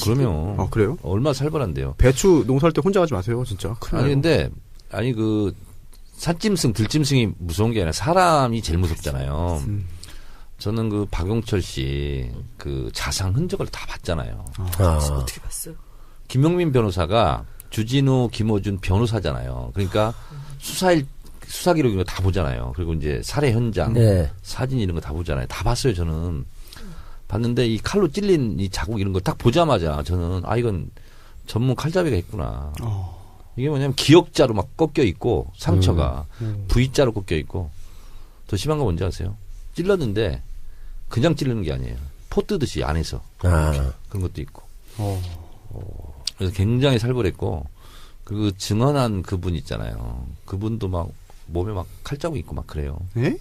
그러면. 그래요? 얼마나 살벌한데요. 배추 농사할 때 혼자 가지 마세요, 진짜. 큰일 아니, 나요. 근데, 산짐승, 들짐승이 무서운 게 아니라 사람이 제일 무섭잖아요. 저는 그 박용철 씨 그 자상 흔적을 다 봤잖아요. 어떻게 봤어? 김용민 변호사가 주진우, 김어준 변호사잖아요. 그러니까 수사 기록 이런 거 다 보잖아요. 그리고 이제 살해 현장, 네. 사진 이런 거 다 보잖아요. 다 봤어요, 저는. 봤는데 이 칼로 찔린 이 자국 이런 거 딱 보자마자 저는 이건 전문 칼잡이가 있구나. 이게 뭐냐면 기역자로 막 꺾여 있고 상처가 V자로 꺾여 있고 더 심한 거 뭔지 아세요? 찔렀는데 그냥 찌르는 게 아니에요. 포 뜨듯이 안에서 그런 것도 있고. 그래서 굉장히 살벌했고 그 증언한 그분 있잖아요. 그분도 막 몸에 막 칼자국 있고 막 그래요. 예?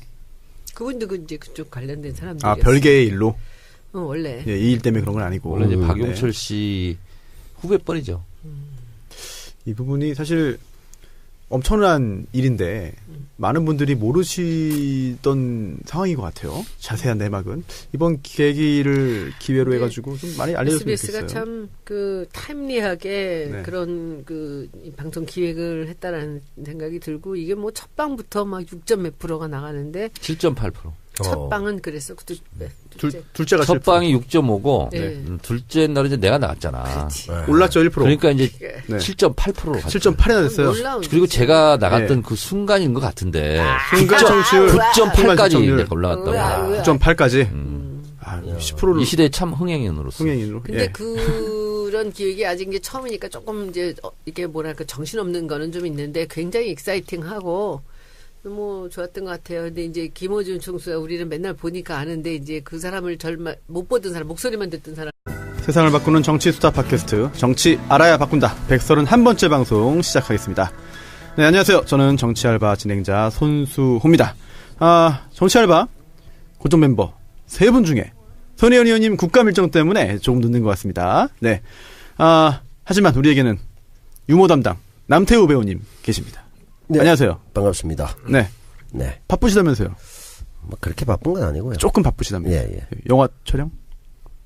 그분도 이제 그쪽 관련된 사람들이. 별개의 일로? 원래. 예, 이 일 때문에 그런 건 아니고. 원래 이제 네. 박용철 씨 후배뻘이죠. 이 부분이 사실 엄청난 일인데 많은 분들이 모르시던 상황인 것 같아요. 자세한 내막은 이번 계기를 기회로 해가지고 좀 많이 알려줬으면 SBS가 좋겠어요. 참 그 타임리하게 네. 그런 이 방송 기획을 했다라는 생각이 들고 이게 뭐 첫 방부터 막 6점 몇 %가 나가는데 7.8%. 첫 방은 그랬어. 둘째가 첫 방이 6.5고 네. 둘째 날은 이제 내가 나갔잖아. 올랐죠 1%. 그러니까 이제 네. 7.8%로 갔죠. 7.8이나 됐어요. 그리고 제가 나갔던 그 순간인 것 같은데 순간 청취율 9.8까지 올라갔다고. 9.8까지. 10%를 이 시대의 참 흥행인으로서. 흥행인으로. 근데 그런 기획이 아직 이제 처음이니까 조금 이제 이게 뭐랄까 정신없는 거는 좀 있는데 굉장히 익사이팅하고 너무 좋았던 것 같아요. 근데 이제 김어준 총수가 우리는 맨날 보니까 아는데 이제 그 사람을 못 보던 사람, 목소리만 듣던 사람. 세상을 바꾸는 정치 수다 팟캐스트 정치 알아야 바꾼다 131번째 방송 시작하겠습니다. 네, 안녕하세요. 저는 정치 알바 진행자 손수호입니다. 정치 알바 고정 멤버 3분 중에 손혜원 의원님 국감 일정 때문에 조금 늦는 것 같습니다. 네. 하지만 우리에게는 유머 담당 남태우 배우님 계십니다. 네, 안녕하세요. 반갑습니다. 네. 네. 바쁘시다면서요? 뭐 그렇게 바쁜 건 아니고요. 조금 바쁘시다면서요? 예, 예. 영화 촬영?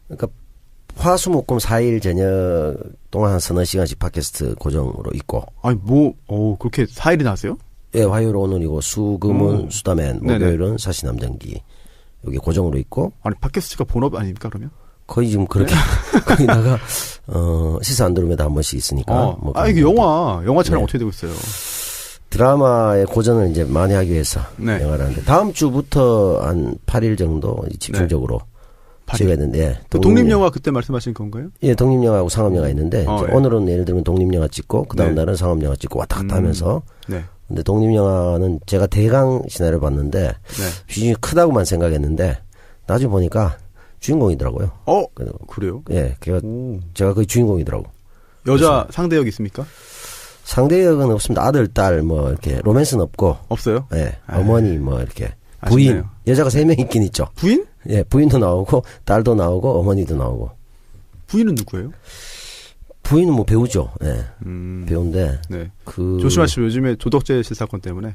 그러니까 화수목금 4일 저녁 동안 한 서너 시간씩 팟캐스트 고정으로 있고. 아니 그렇게 4일이나 하세요? 예, 화요일 오늘이고 수금은 수다맨, 목요일은 사시남전기 여기 고정으로 있고. 아니 팟캐스트가 본업 아닙니까 그러면? 거의 지금 그렇게 거기다가 시사 안드로메다 한 번씩 있으니까. 이게 영화 촬영 네. 어떻게 되고 있어요? 드라마의 고전을 이제 많이 하기 위해서 네. 영화를 하는데 다음 주부터 한 8일 정도 집중적으로 찍어야 되는데. 예, 그 독립영화 그때 말씀하신 건가요? 예, 독립영화하고 상업영화 있는데 이제 예. 오늘은 예를 들면 독립영화 찍고 그 다음 네. 날은 상업영화 찍고 왔다 갔다 하면서. 네. 근데 독립영화는 제가 대강 시나리오를 봤는데 네. 비중이 크다고만 생각했는데 나중에 보니까 주인공이더라고요. 그래요? 예, 제가 거의 주인공이더라고. 여자 상대역 있습니까? 상대역은 없습니다. 아들, 딸, 뭐, 이렇게, 로맨스는 없고. 없어요? 예, 어머니, 뭐, 이렇게. 부인. 아쉽네요. 여자가 3명 있긴 있죠. 부인? 예, 부인도 나오고, 딸도 나오고, 어머니도 나오고. 부인은 누구예요? 부인은 뭐 배우죠. 예. 배우인데. 네. 그. 조심하시오. 요즘에 조덕재 실사건 때문에.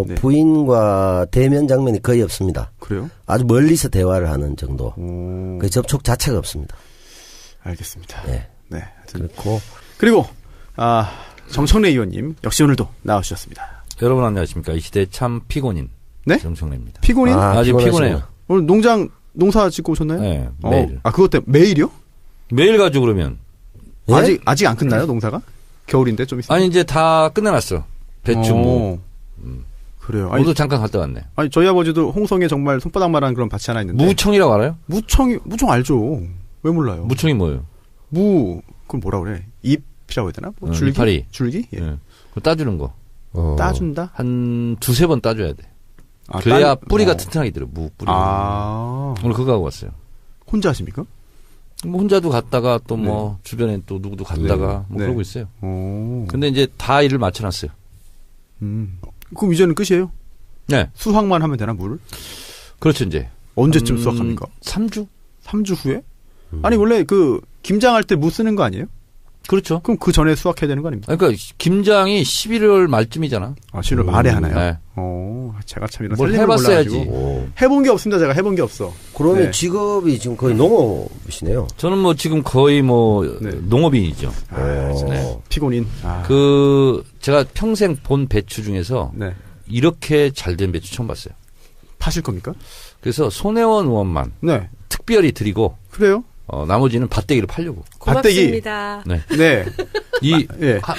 네. 부인과 대면 장면이 거의 없습니다. 그래요? 아주 멀리서 대화를 하는 정도. 오. 그 접촉 자체가 없습니다. 알겠습니다. 예. 네. 그리고. 정청래 의원님 역시 오늘도 나와주셨습니다. 여러분 안녕하십니까. 이 시대의 참 피곤인. 네? 정청래입니다. 피곤인? 아주 피곤해요. 오늘 농사 짓고 오셨나요? 네. 매일. 그것 때문에 매일이요? 매일 가죠 그러면. 예? 아직 안 끝나요 농사가? 겨울인데 좀 있어요. 아니 이제 다 끝내놨어. 배추 무. 그래요. 오늘 잠깐 갔다 왔네. 아니 저희 아버지도 홍성에 정말 손바닥만한 그런 밭이 하나 있는데. 무청이라고 알아요? 무청 알죠. 왜 몰라요? 무청이 뭐예요? 그건 뭐라 그래? 잎이라고 해야 되나? 뭐 줄기? 이파리. 줄기? 예. 예. 그거 따주는 거. 따준다? 한 2-3번 따줘야 돼. 그래야 뿌리가 튼튼하게 들어. 무 뿌리. 오늘 그거 하고 왔어요. 혼자 하십니까? 뭐 혼자도 갔다가 또 뭐 주변에 또 누구도 갔다가 뭐 그러고 있어요. 근데 이제 다 일을 맞춰놨어요. 그럼 이제는 끝이에요? 네. 수확만 하면 되나 물을? 그렇죠 이제. 언제쯤 수확합니까? 3주? 3주 후에? 아니 원래 그 김장할 때 무 쓰는 거 아니에요? 그렇죠. 그럼 그 전에 수확해야 되는 거 아닙니까? 그러니까 김장이 11월 말쯤이잖아. 11월 말에 하나요? 네. 제가 참 이런 뭘 살림을 해봤어야지. 몰라가지고. 해본 게 없습니다. 제가 해본 게 없어. 그러면 네. 직업이 지금 거의 농업이시네요. 저는 뭐 지금 거의 뭐 농업인이죠. 네. 피곤인. 제가 평생 본 배추 중에서 네. 이렇게 잘된 배추 처음 봤어요. 파실 겁니까? 그래서 손혜원 의원만 네. 특별히 드리고 그래요? 나머지는 밭대기를 팔려고. 고맙습니다. 네. 네. 이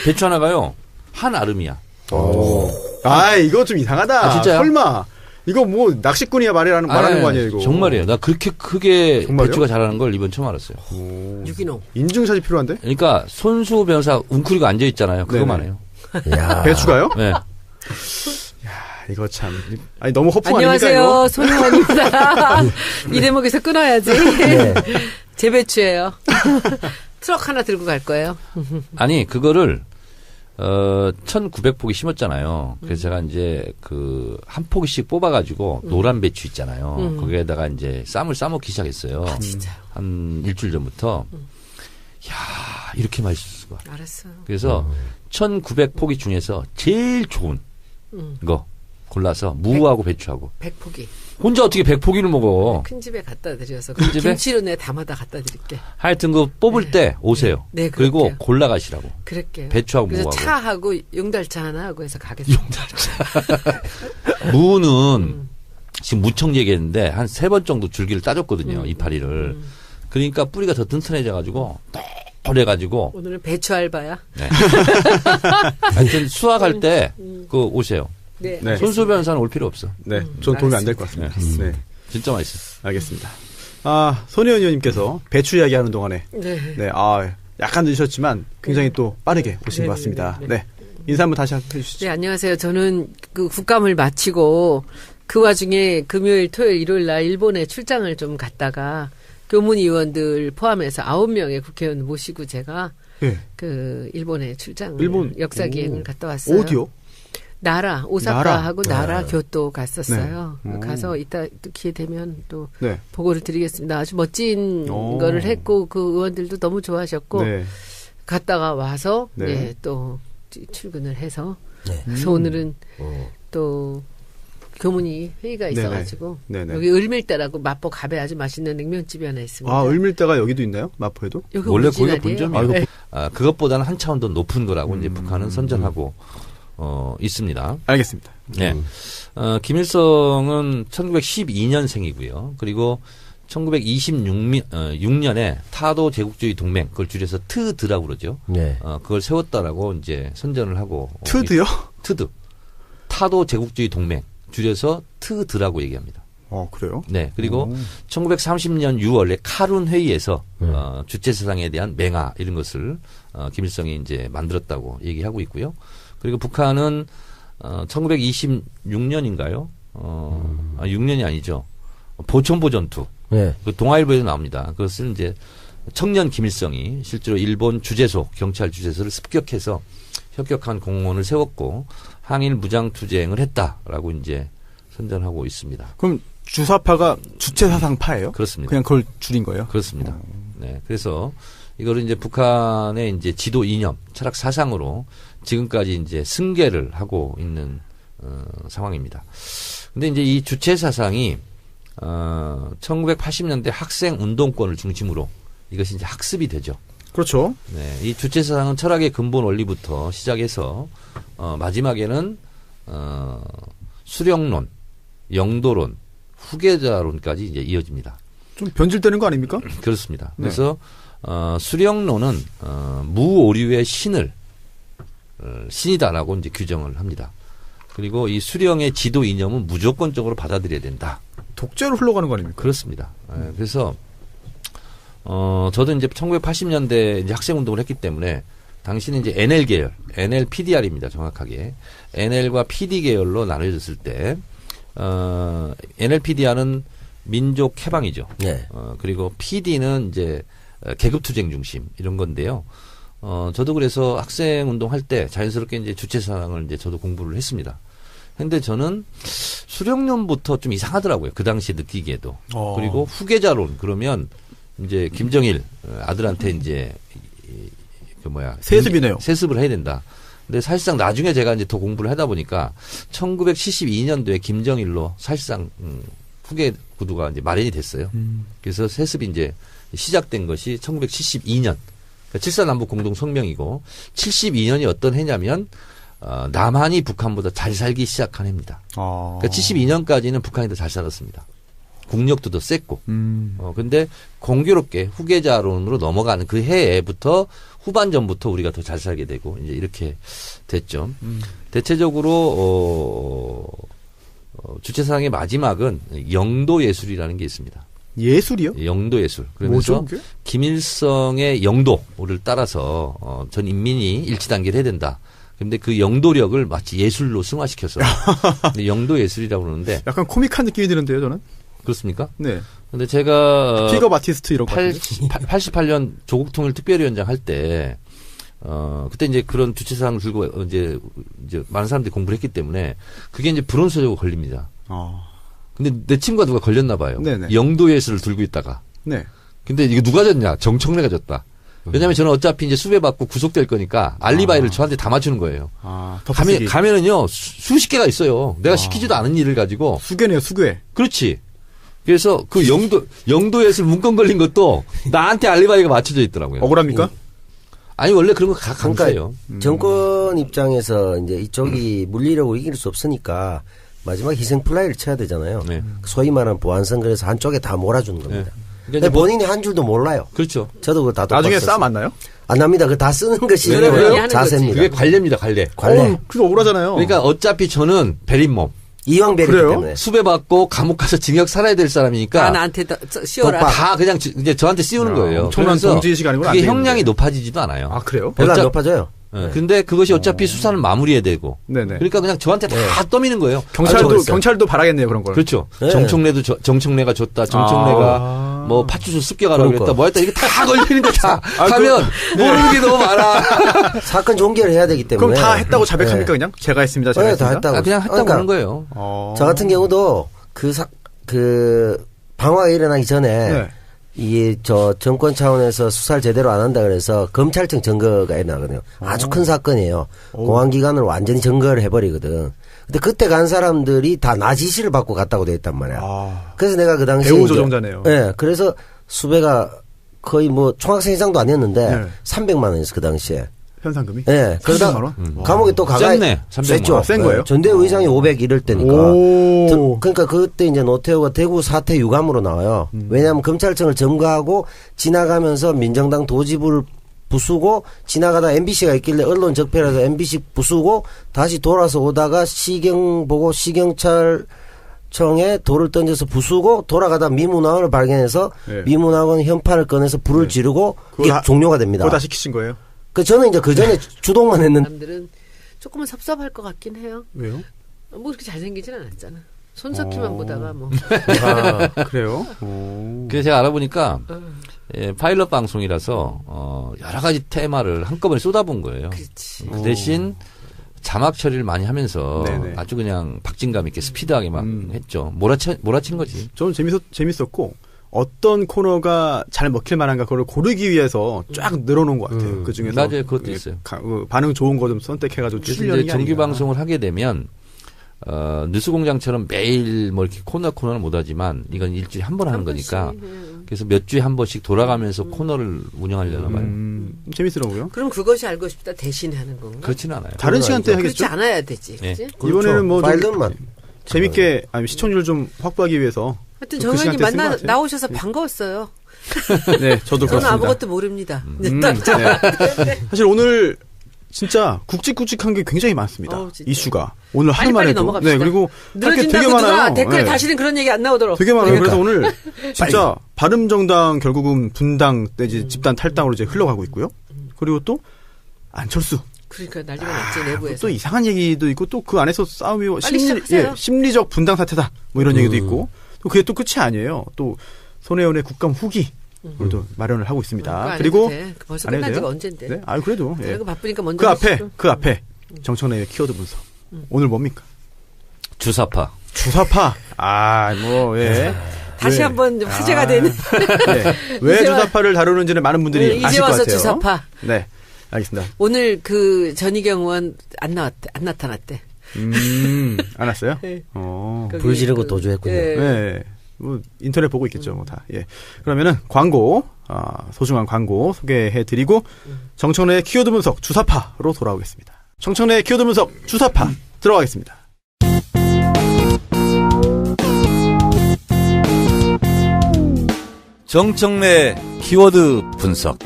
배추 하나가요. 한 아름이야. 이거 좀 이상하다. 진짜요? 설마. 이거 뭐 낚시꾼이야 말하는 거 아니에요, 이거. 정말이에요. 나 그렇게 크게 정말요? 배추가 자라는 걸 이번 처음 알았어요. 유기농. 인증샷이 필요한데? 그러니까 손수 변호사 웅크리고 앉아 있잖아요. 그거만 해요. 야. 배추가요? 네. 이거 참. 아니, 너무 허풍 아닙니까, 안녕하세요. 이거? 손혜원입니다. 이 대목에서 끊어야지. 네. 제 배추예요. 트럭 하나 들고 갈 거예요. 아니, 그거를 1900포기 심었잖아요. 그래서 제가 이제 한 포기씩 뽑아가지고 노란 배추 있잖아요. 거기에다가 이제 쌈을 싸먹기 시작했어요. 진짜요? 한 일주일 전부터. 야 이렇게 맛있을 수가. 알았어요. 그래서 1900포기 중에서 제일 좋은 거 골라서 무하고 배추하고. 100포기. 혼자 어떻게 100포기를 먹어. 큰 집에 갖다 드려서. 큰 집에? 김치로 내 담아다 갖다 드릴게. 하여튼 그 뽑을 때 오세요. 네, 그리고 그럴게요. 골라가시라고. 그럴게요. 배추하고 그래서 무하고. 차하고 용달차 하나 하고 해서 가겠습니다. 무는 지금 무척 얘기했는데 한 3번 정도 줄기를 따줬거든요. 이파리를. 그러니까 뿌리가 더 튼튼해져가지고 그래가지고 오늘은 배추 알바야. 네. 하여튼 수확할 때 그 오세요. 네. 네. 손수 변호사는 올 필요 없어. 네, 전 도움이 안 될 것 같습니다. 네. 진짜 맛있어. 알겠습니다. 손혜원 의원님께서 배추 이야기하는 동안에 네. 네, 약간 늦으셨지만 굉장히 또 빠르게 오신 것 같습니다. 네. 인사 한번 다시 해주시죠. 네, 안녕하세요. 저는 그 국감을 마치고 그 와중에 금요일, 토요일, 일요일 날 일본에 출장을 좀 갔다가 교문의원들 포함해서 9명의 국회의원 모시고 제가 네. 그 일본에 출장을 일본 역사기행을 갔다 왔어요. 어디요? 나라, 오사카하고 나라, 네. 교토 갔었어요. 네. 가서 이따 또 기회 되면 또 네. 보고를 드리겠습니다. 아주 멋진 거를 했고 그 의원들도 너무 좋아하셨고 네. 갔다가 와서 네. 네, 또 출근을 해서 네. 그래서 오늘은 또 교문이 회의가 네네. 있어가지고 네네. 여기 을밀대라고 마포 갑에 아주 맛있는 냉면집이 하나 있습니다. 을밀대가 여기도 있나요? 마포에도? 여기 원래 거기가 오리지널이에요. 본점이에요. 네. 그것보다는 한 차원 더 높은 거라고 이제 북한은 선전하고 있습니다. 알겠습니다. 네. 김일성은 1912년생이고요. 그리고 1926년에 타도 제국주의 동맹, 그걸 줄여서 트드라고 그러죠. 네. 그걸 세웠다라고 이제 선전을 하고. 트드요? 트드. 타도 제국주의 동맹, 줄여서 트드라고 얘기합니다. 그래요? 네. 그리고 1930년 6월에 카룬 회의에서 주체사상에 대한 맹화 이런 것을 김일성이 이제 만들었다고 얘기하고 있고요. 그리고 북한은 1926년인가요? 6년이 아니죠. 보천보 전투. 네. 그 동아일보에도 나옵니다. 그것을 이제 청년 김일성이 실제로 일본 주재소, 경찰 주재소를 습격해서 혁혁한 공원을 세웠고 항일 무장 투쟁을 했다라고 이제 선전하고 있습니다. 그럼 주사파가 주체사상파예요? 그렇습니다. 그냥 그걸 줄인 거예요? 그렇습니다. 네. 그래서 이거를 이제 북한의 이제 지도 이념, 철학 사상으로 지금까지 이제 승계를 하고 있는 상황입니다. 근데 이제 이 주체 사상이 1980년대 학생 운동권을 중심으로 이것이 이제 학습이 되죠. 그렇죠. 네. 이 주체 사상은 철학의 근본 원리부터 시작해서 마지막에는 수령론, 영도론, 후계자론까지 이제 이어집니다. 좀 변질되는 거 아닙니까? 그렇습니다. 네. 그래서 수령론은 무오류의 신이다라고 이제 규정을 합니다. 그리고 이 수령의 지도 이념은 무조건적으로 받아들여야 된다. 독재로 흘러가는 거 아닙니까? 그렇습니다. 그래서 저도 이제 1980년대 이제 학생 운동을 했기 때문에 당시는 이제 NL 계열, NL-PDR입니다. 정확하게 NL과 PD 계열로 나눠졌을 때 NL-PDR은 민족 해방이죠. 네. 그리고 PD는 이제 계급투쟁 중심 이런 건데요. 저도 그래서 학생 운동할 때 자연스럽게 이제 주체사상을 이제 저도 공부를 했습니다. 근데 저는 수령론부터 좀 이상하더라고요. 그 당시에 느끼기에도. 그리고 후계자론 그러면 이제 김정일 아들한테 이제 세습이네요. 세습을 해야 된다. 근데 사실상 나중에 제가 이제 더 공부를 하다 보니까 1972년도에 김정일로 사실상 후계 구도가 이제 마련이 됐어요. 그래서 세습이 이제 시작된 것이 1972년. 그러니까 7.4남북 공동성명이고 72년이 어떤 해냐면 남한이 북한보다 잘 살기 시작한 해입니다. 그러니까 72년까지는 북한이 더 잘 살았습니다. 국력도 더 셌고. 근데 공교롭게 후계자론으로 넘어가는 그 해부터 후반전부터 우리가 더 잘 살게 되고 이제 이렇게 됐죠. 대체적으로 주체사상의 마지막은 영도 예술이라는 게 있습니다. 예술이요? 영도 예술. 그러면서 뭐죠, 김일성의 영도를 따라서 전 인민이 일치 단계를 해야 된다. 그런데 그 영도력을 마치 예술로 승화시켜서 영도 예술이라고 그러는데 약간 코믹한 느낌이 드는데요, 저는. 그렇습니까? 네. 근데 제가 픽업 아티스트 이런 거 88년 조국 통일 특별위원장 할 때 그때 이제 그런 주체사항을 들고 이제 많은 사람들이 공부를 했기 때문에 그게 이제 불온소적으로 걸립니다. 근데 내 친구가 누가 걸렸나 봐요. 네네. 영도 예술을 들고 있다가. 네. 근데 이게 누가 졌냐? 정청래가 졌다. 왜냐하면 저는 어차피 이제 수배받고 구속될 거니까 알리바이를 저한테 다 맞추는 거예요. 가면은요 수십 개가 있어요. 내가 시키지도 않은 일을 가지고. 수괴네요, 수괴. 그렇지. 그래서 그 영도 예술 문건 걸린 것도 나한테 알리바이가 맞춰져 있더라고요. 억울합니까? 아니 원래 그런 거 강가예요. 정권 입장에서 이제 이쪽이 물리력으로 이길 수 없으니까 마지막 희생 플라이를 쳐야 되잖아요. 네. 소위 말하는 보안선 그래서 한쪽에 다 몰아주는 겁니다. 그러니까 근데 본인이 한 줄도 몰라요. 그렇죠. 저도 그거 다 나중에 똑같았어요. 싸움 안 나요? 안 납니다. 그거 다 쓰는 것이 그래요? 자세입니다. 그게 관례입니다, 관례. 관례. 그거 억울하잖아요. 그러니까 어차피 저는 베린몸. 이왕배리기 그래요? 때문에. 수배받고 감옥 가서 징역 살아야 될 사람이니까. 나한테 씌워라. 독박. 다 그냥 이제 저한테 씌우는 거예요. 엄청난 그래서 정지의식 아니고는 안 그게 되겠는데. 형량이 높아지지도 않아요. 아, 그래요? 별로 안 어차- 높아져요. 네. 근데 그것이 어차피 수사는 마무리해야 되고. 네네. 그러니까 그냥 저한테 다 떠미는 거예요. 경찰도 바라겠네요, 그런 걸. 그렇죠. 네. 정청래가 줬다. 정청래가 뭐 팥주스 습격하라고 그러니까. 그랬다. 뭐 했다. 이게 다 걸리는 거 다 하면 네. 모르는 게 너무 많아. 사건 종결을 해야 되기 때문에. 그럼 다 했다고 자백합니까, 그냥? 제가 했습니다, 제가 네, 했습니다. 다 했다고. 그냥 했다고 하는 거예요. 저 같은 경우도 방화가 일어나기 전에 네. 정권 차원에서 수사를 제대로 안 한다 그래서 검찰청 증거가 일어나거든요. 아주 큰 사건이에요. 공안기관을 완전히 증거를 해버리거든. 근데 그때 간 사람들이 다 나 지시를 받고 갔다고 돼 있단 말이야. 그래서 내가 그 당시에. 배후 조종자네요. 네. 그래서 수배가 거의 뭐 총학생 이상도 아니었는데 네. 300만 원이었어, 그 당시에. 현상금이? 네. 그러다 300만 원? 감옥에 또 가가 셌네, 300만 원. 센 거예요? 전대 의장이 500 이럴 때니까. 오. 그러니까 그때 이제 노태우가 대구 사퇴 유감으로 나와요. 왜냐하면 검찰청을 점거하고 지나가면서 민정당 도지부를 부수고 지나가다 MBC가 있길래 언론 적폐라서 MBC 부수고 다시 돌아서 오다가 시경 보고 시경찰청에 돌을 던져서 부수고 돌아가다 미문학원을 발견해서 네. 미문학원 현판을 꺼내서 불을 지르고 이게 종료가 됩니다. 그거 다 시키신 거예요? 저는 이제 그 전에 주동만 했는데 사람들은 조금은 섭섭할 것 같긴 해요. 왜요? 뭐 그렇게 잘생기진 않았잖아. 손석희만 보다가 뭐. 아, 그래요? 오. 그래서 제가 알아보니까 파일럿 방송이라서 여러 가지 테마를 한꺼번에 쏟아본 거예요. 그렇지. 그 대신 자막 처리를 많이 하면서 네네. 아주 그냥 박진감 있게 스피드하게 막 했죠. 몰아친 거지. 저는 재밌었고, 어떤 코너가 잘 먹힐 만한가 그걸 고르기 위해서 쫙 늘어놓은 것 같아요. 그 중에서. 맞아요. 그것도 있어요. 반응 좋은 거 좀 선택해가지고 그래서 출연이 이제 정규 아닌가. 방송을 하게 되면 뉴스공장처럼 매일 뭐 이렇게 코너는 못하지만 이건 일주일에 한 번 하는 거니까 그래서 몇 주에 한 번씩 돌아가면서 코너를 운영하려나 봐요. 재밌더라고요. 그럼 그것이 알고 싶다 대신에 하는 건가? 그렇지는 않아요. 다른 시간대에 그렇지 하겠죠? 않아야 되지. 네. 그치? 이번에는 뭐 좀 파일럿만. 재밌게 시청률 좀 확보하기 위해서 하여튼 그 정 의원님 시간대에 쓴것 같아요. 나오셔서 반가웠어요. 네, 저도 저는 그렇습니다. 아무것도 모릅니다. 네. 사실 오늘 진짜 굵직굵직한 게 굉장히 많습니다. 진짜. 이슈가 오늘 하루만 빨리빨리 해도 넘어갑시다. 네, 그리고 할 게 되게 늘어진다고 누가 많아요. 댓글에 네. 다시는 그런 얘기 안 나오도록. 되게 많아요. 그러니까. 그래서 오늘 진짜 바른정당 결국은 분당 내지 집단 탈당으로 이제 흘러가고 있고요. 그리고 또 안철수 그러니까 난리가 났지 내부에서. 또 이상한 얘기도 있고 또 그 안에서 싸움이 빨리 시작하세요. 심리적 분당 사태다 뭐 이런 얘기도 있고 또 그게 또 끝이 아니에요. 또 손혜원의 국감 후기 또 마련을 하고 있습니다. 그리고 벌써 안 해도 끝난 지가 돼요? 언젠데. 네, 그래도 그리고 바쁘니까 먼저 그 앞에 정청래의 키워드 분석 오늘 뭡니까? 주사파. 주사파. 다시 한번 화제가 되는. 네. 왜 주사파를 다루는지는 많은 분들이 이제 아실 것 와서 같아요. 주사파. 네, 알겠습니다. 오늘 그 전희경 의원 안 나타났대. 안 왔어요? 네. 불 지르고 도주했군요. 네. 뭐 인터넷 보고 있겠죠, 뭐 다. 예. 그러면은 광고, 소중한 광고 소개해드리고 정청래의 키워드 분석 주사파로 돌아오겠습니다. 정청래의 키워드 분석 주사파 들어가겠습니다. 정청래 키워드 분석.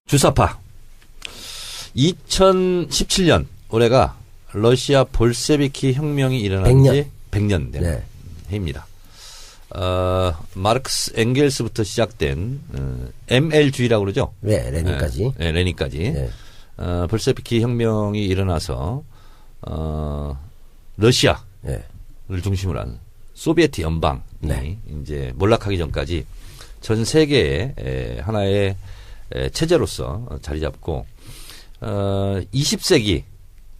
주사파. 2017년 올해가 러시아 볼셰비키 혁명이 일어난 지 100년 된 해입니다. 마르크스 엥겔스부터 시작된 ML주의라고 그러죠. 네, 레닌까지. 네, 레닌까지. 네. 볼셰비키 혁명이 일어나서 러시아를 중심으로 하는 소비에트 연방이 이제 몰락하기 전까지 전 세계의 하나의 체제로서 자리 잡고 20세기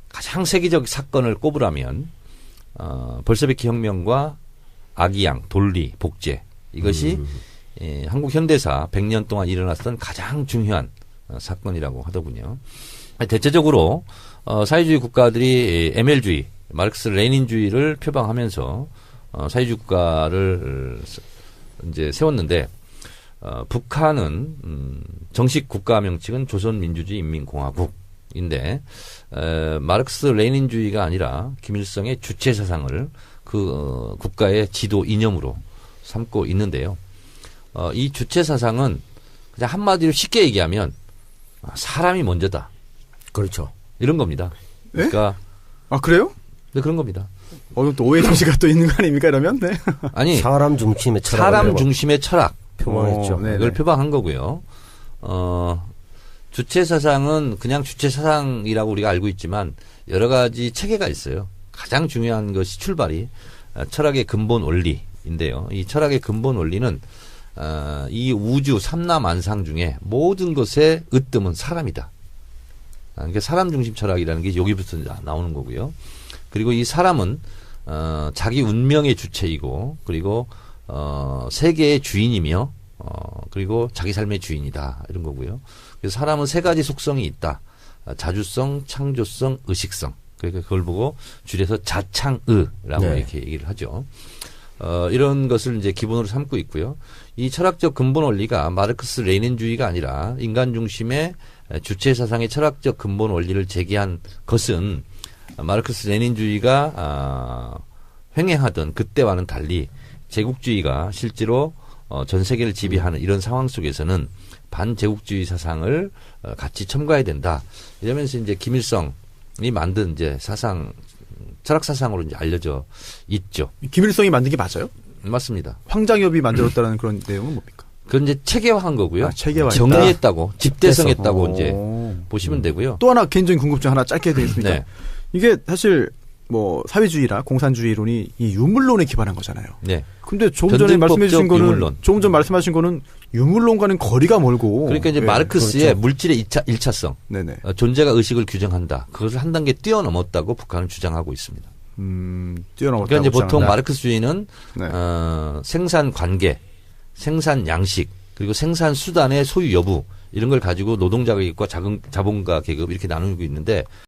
가장 세계적 사건을 꼽으라면 볼셰비키 혁명과 아기양, 돌리, 복제 이것이 한국 현대사 100년 동안 일어났던 가장 중요한 사건이라고 하더군요. 대체적으로 사회주의 국가들이 ML주의, 마르크스 레닌주의를 표방하면서 사회주의 국가를 이제 세웠는데 북한은 정식 국가 명칭은 조선민주주의 인민공화국 사상인데 마르크스 레닌주의가 아니라 김일성의 주체 사상을 그 국가의 지도 이념으로 삼고 있는데요. 이 주체 사상은 그냥 한마디로 쉽게 얘기하면 사람이 먼저다. 그렇죠. 이런 겁니다. 그러니까 아 그래요? 네, 그런 겁니다. 또 오해 소지가 또 있는 거 아닙니까 이러면? 네. 아니 사람 중심의 철학. 사람 중심의 철학 표방했죠. 이걸 표방한 거고요. 주체 사상은 그냥 주체 사상이라고 우리가 알고 있지만 여러 가지 체계가 있어요. 가장 중요한 것이 출발이 철학의 근본 원리인데요. 이 철학의 근본 원리는 이 우주 삼라만상 중에 모든 것의 으뜸은 사람이다. 그러니까 사람 중심 철학이라는 게 여기부터 나오는 거고요. 그리고 이 사람은 자기 운명의 주체이고 그리고 세계의 주인이며 그리고 자기 삶의 주인이다 이런 거고요. 그래서 사람은 세 가지 속성이 있다. 자주성, 창조성, 의식성. 그러니까 그걸 보고 줄여서 자창의라고 네. 이렇게 얘기를 하죠. 이런 것을 이제 기본으로 삼고 있고요. 이 철학적 근본 원리가 마르크스 레닌주의가 아니라 인간 중심의 주체 사상의 철학적 근본 원리를 제기한 것은 마르크스 레닌주의가 횡행하던 그때와는 달리 제국주의가 실제로 전 세계를 지배하는 이런 상황 속에서는 반제국주의 사상을 같이 첨가해야 된다. 이러면서 이제 김일성이 만든 이제 사상, 철학 사상으로 이제 알려져 있죠. 김일성이 만든 게 맞아요? 맞습니다. 황장엽이 만들었다는 그런 내용은 뭡니까? 그건 이제 체계화한 거고요. 체계화했다. 정리했다고, 집대성했다고 오. 이제 보시면 되고요. 또 하나 개인적인 궁금증 하나 짧게 드리겠습니다. 네. 이게 사실 뭐 사회주의라 공산주의론이 이 유물론에 기반한 거잖아요. 네. 근데 조금 전에 말씀해 주신 거는 유물론. 조금 전 말씀하신 거는 유물론과는 거리가 멀고 그러니까 이제 네, 마르크스의 그렇죠. 물질의 일차성, 네네. 존재가 의식을 규정한다. 그것을 한 단계 뛰어넘었다고 북한은 주장하고 있습니다. 뛰어넘었다고 그러니까 이제 보통 주장한다. 마르크스주의는 네. 생산 관계, 생산 양식, 그리고 생산 수단의 소유 여부 이런 걸 가지고 노동자 계급과 자본가 계급 이렇게 나누고 있는데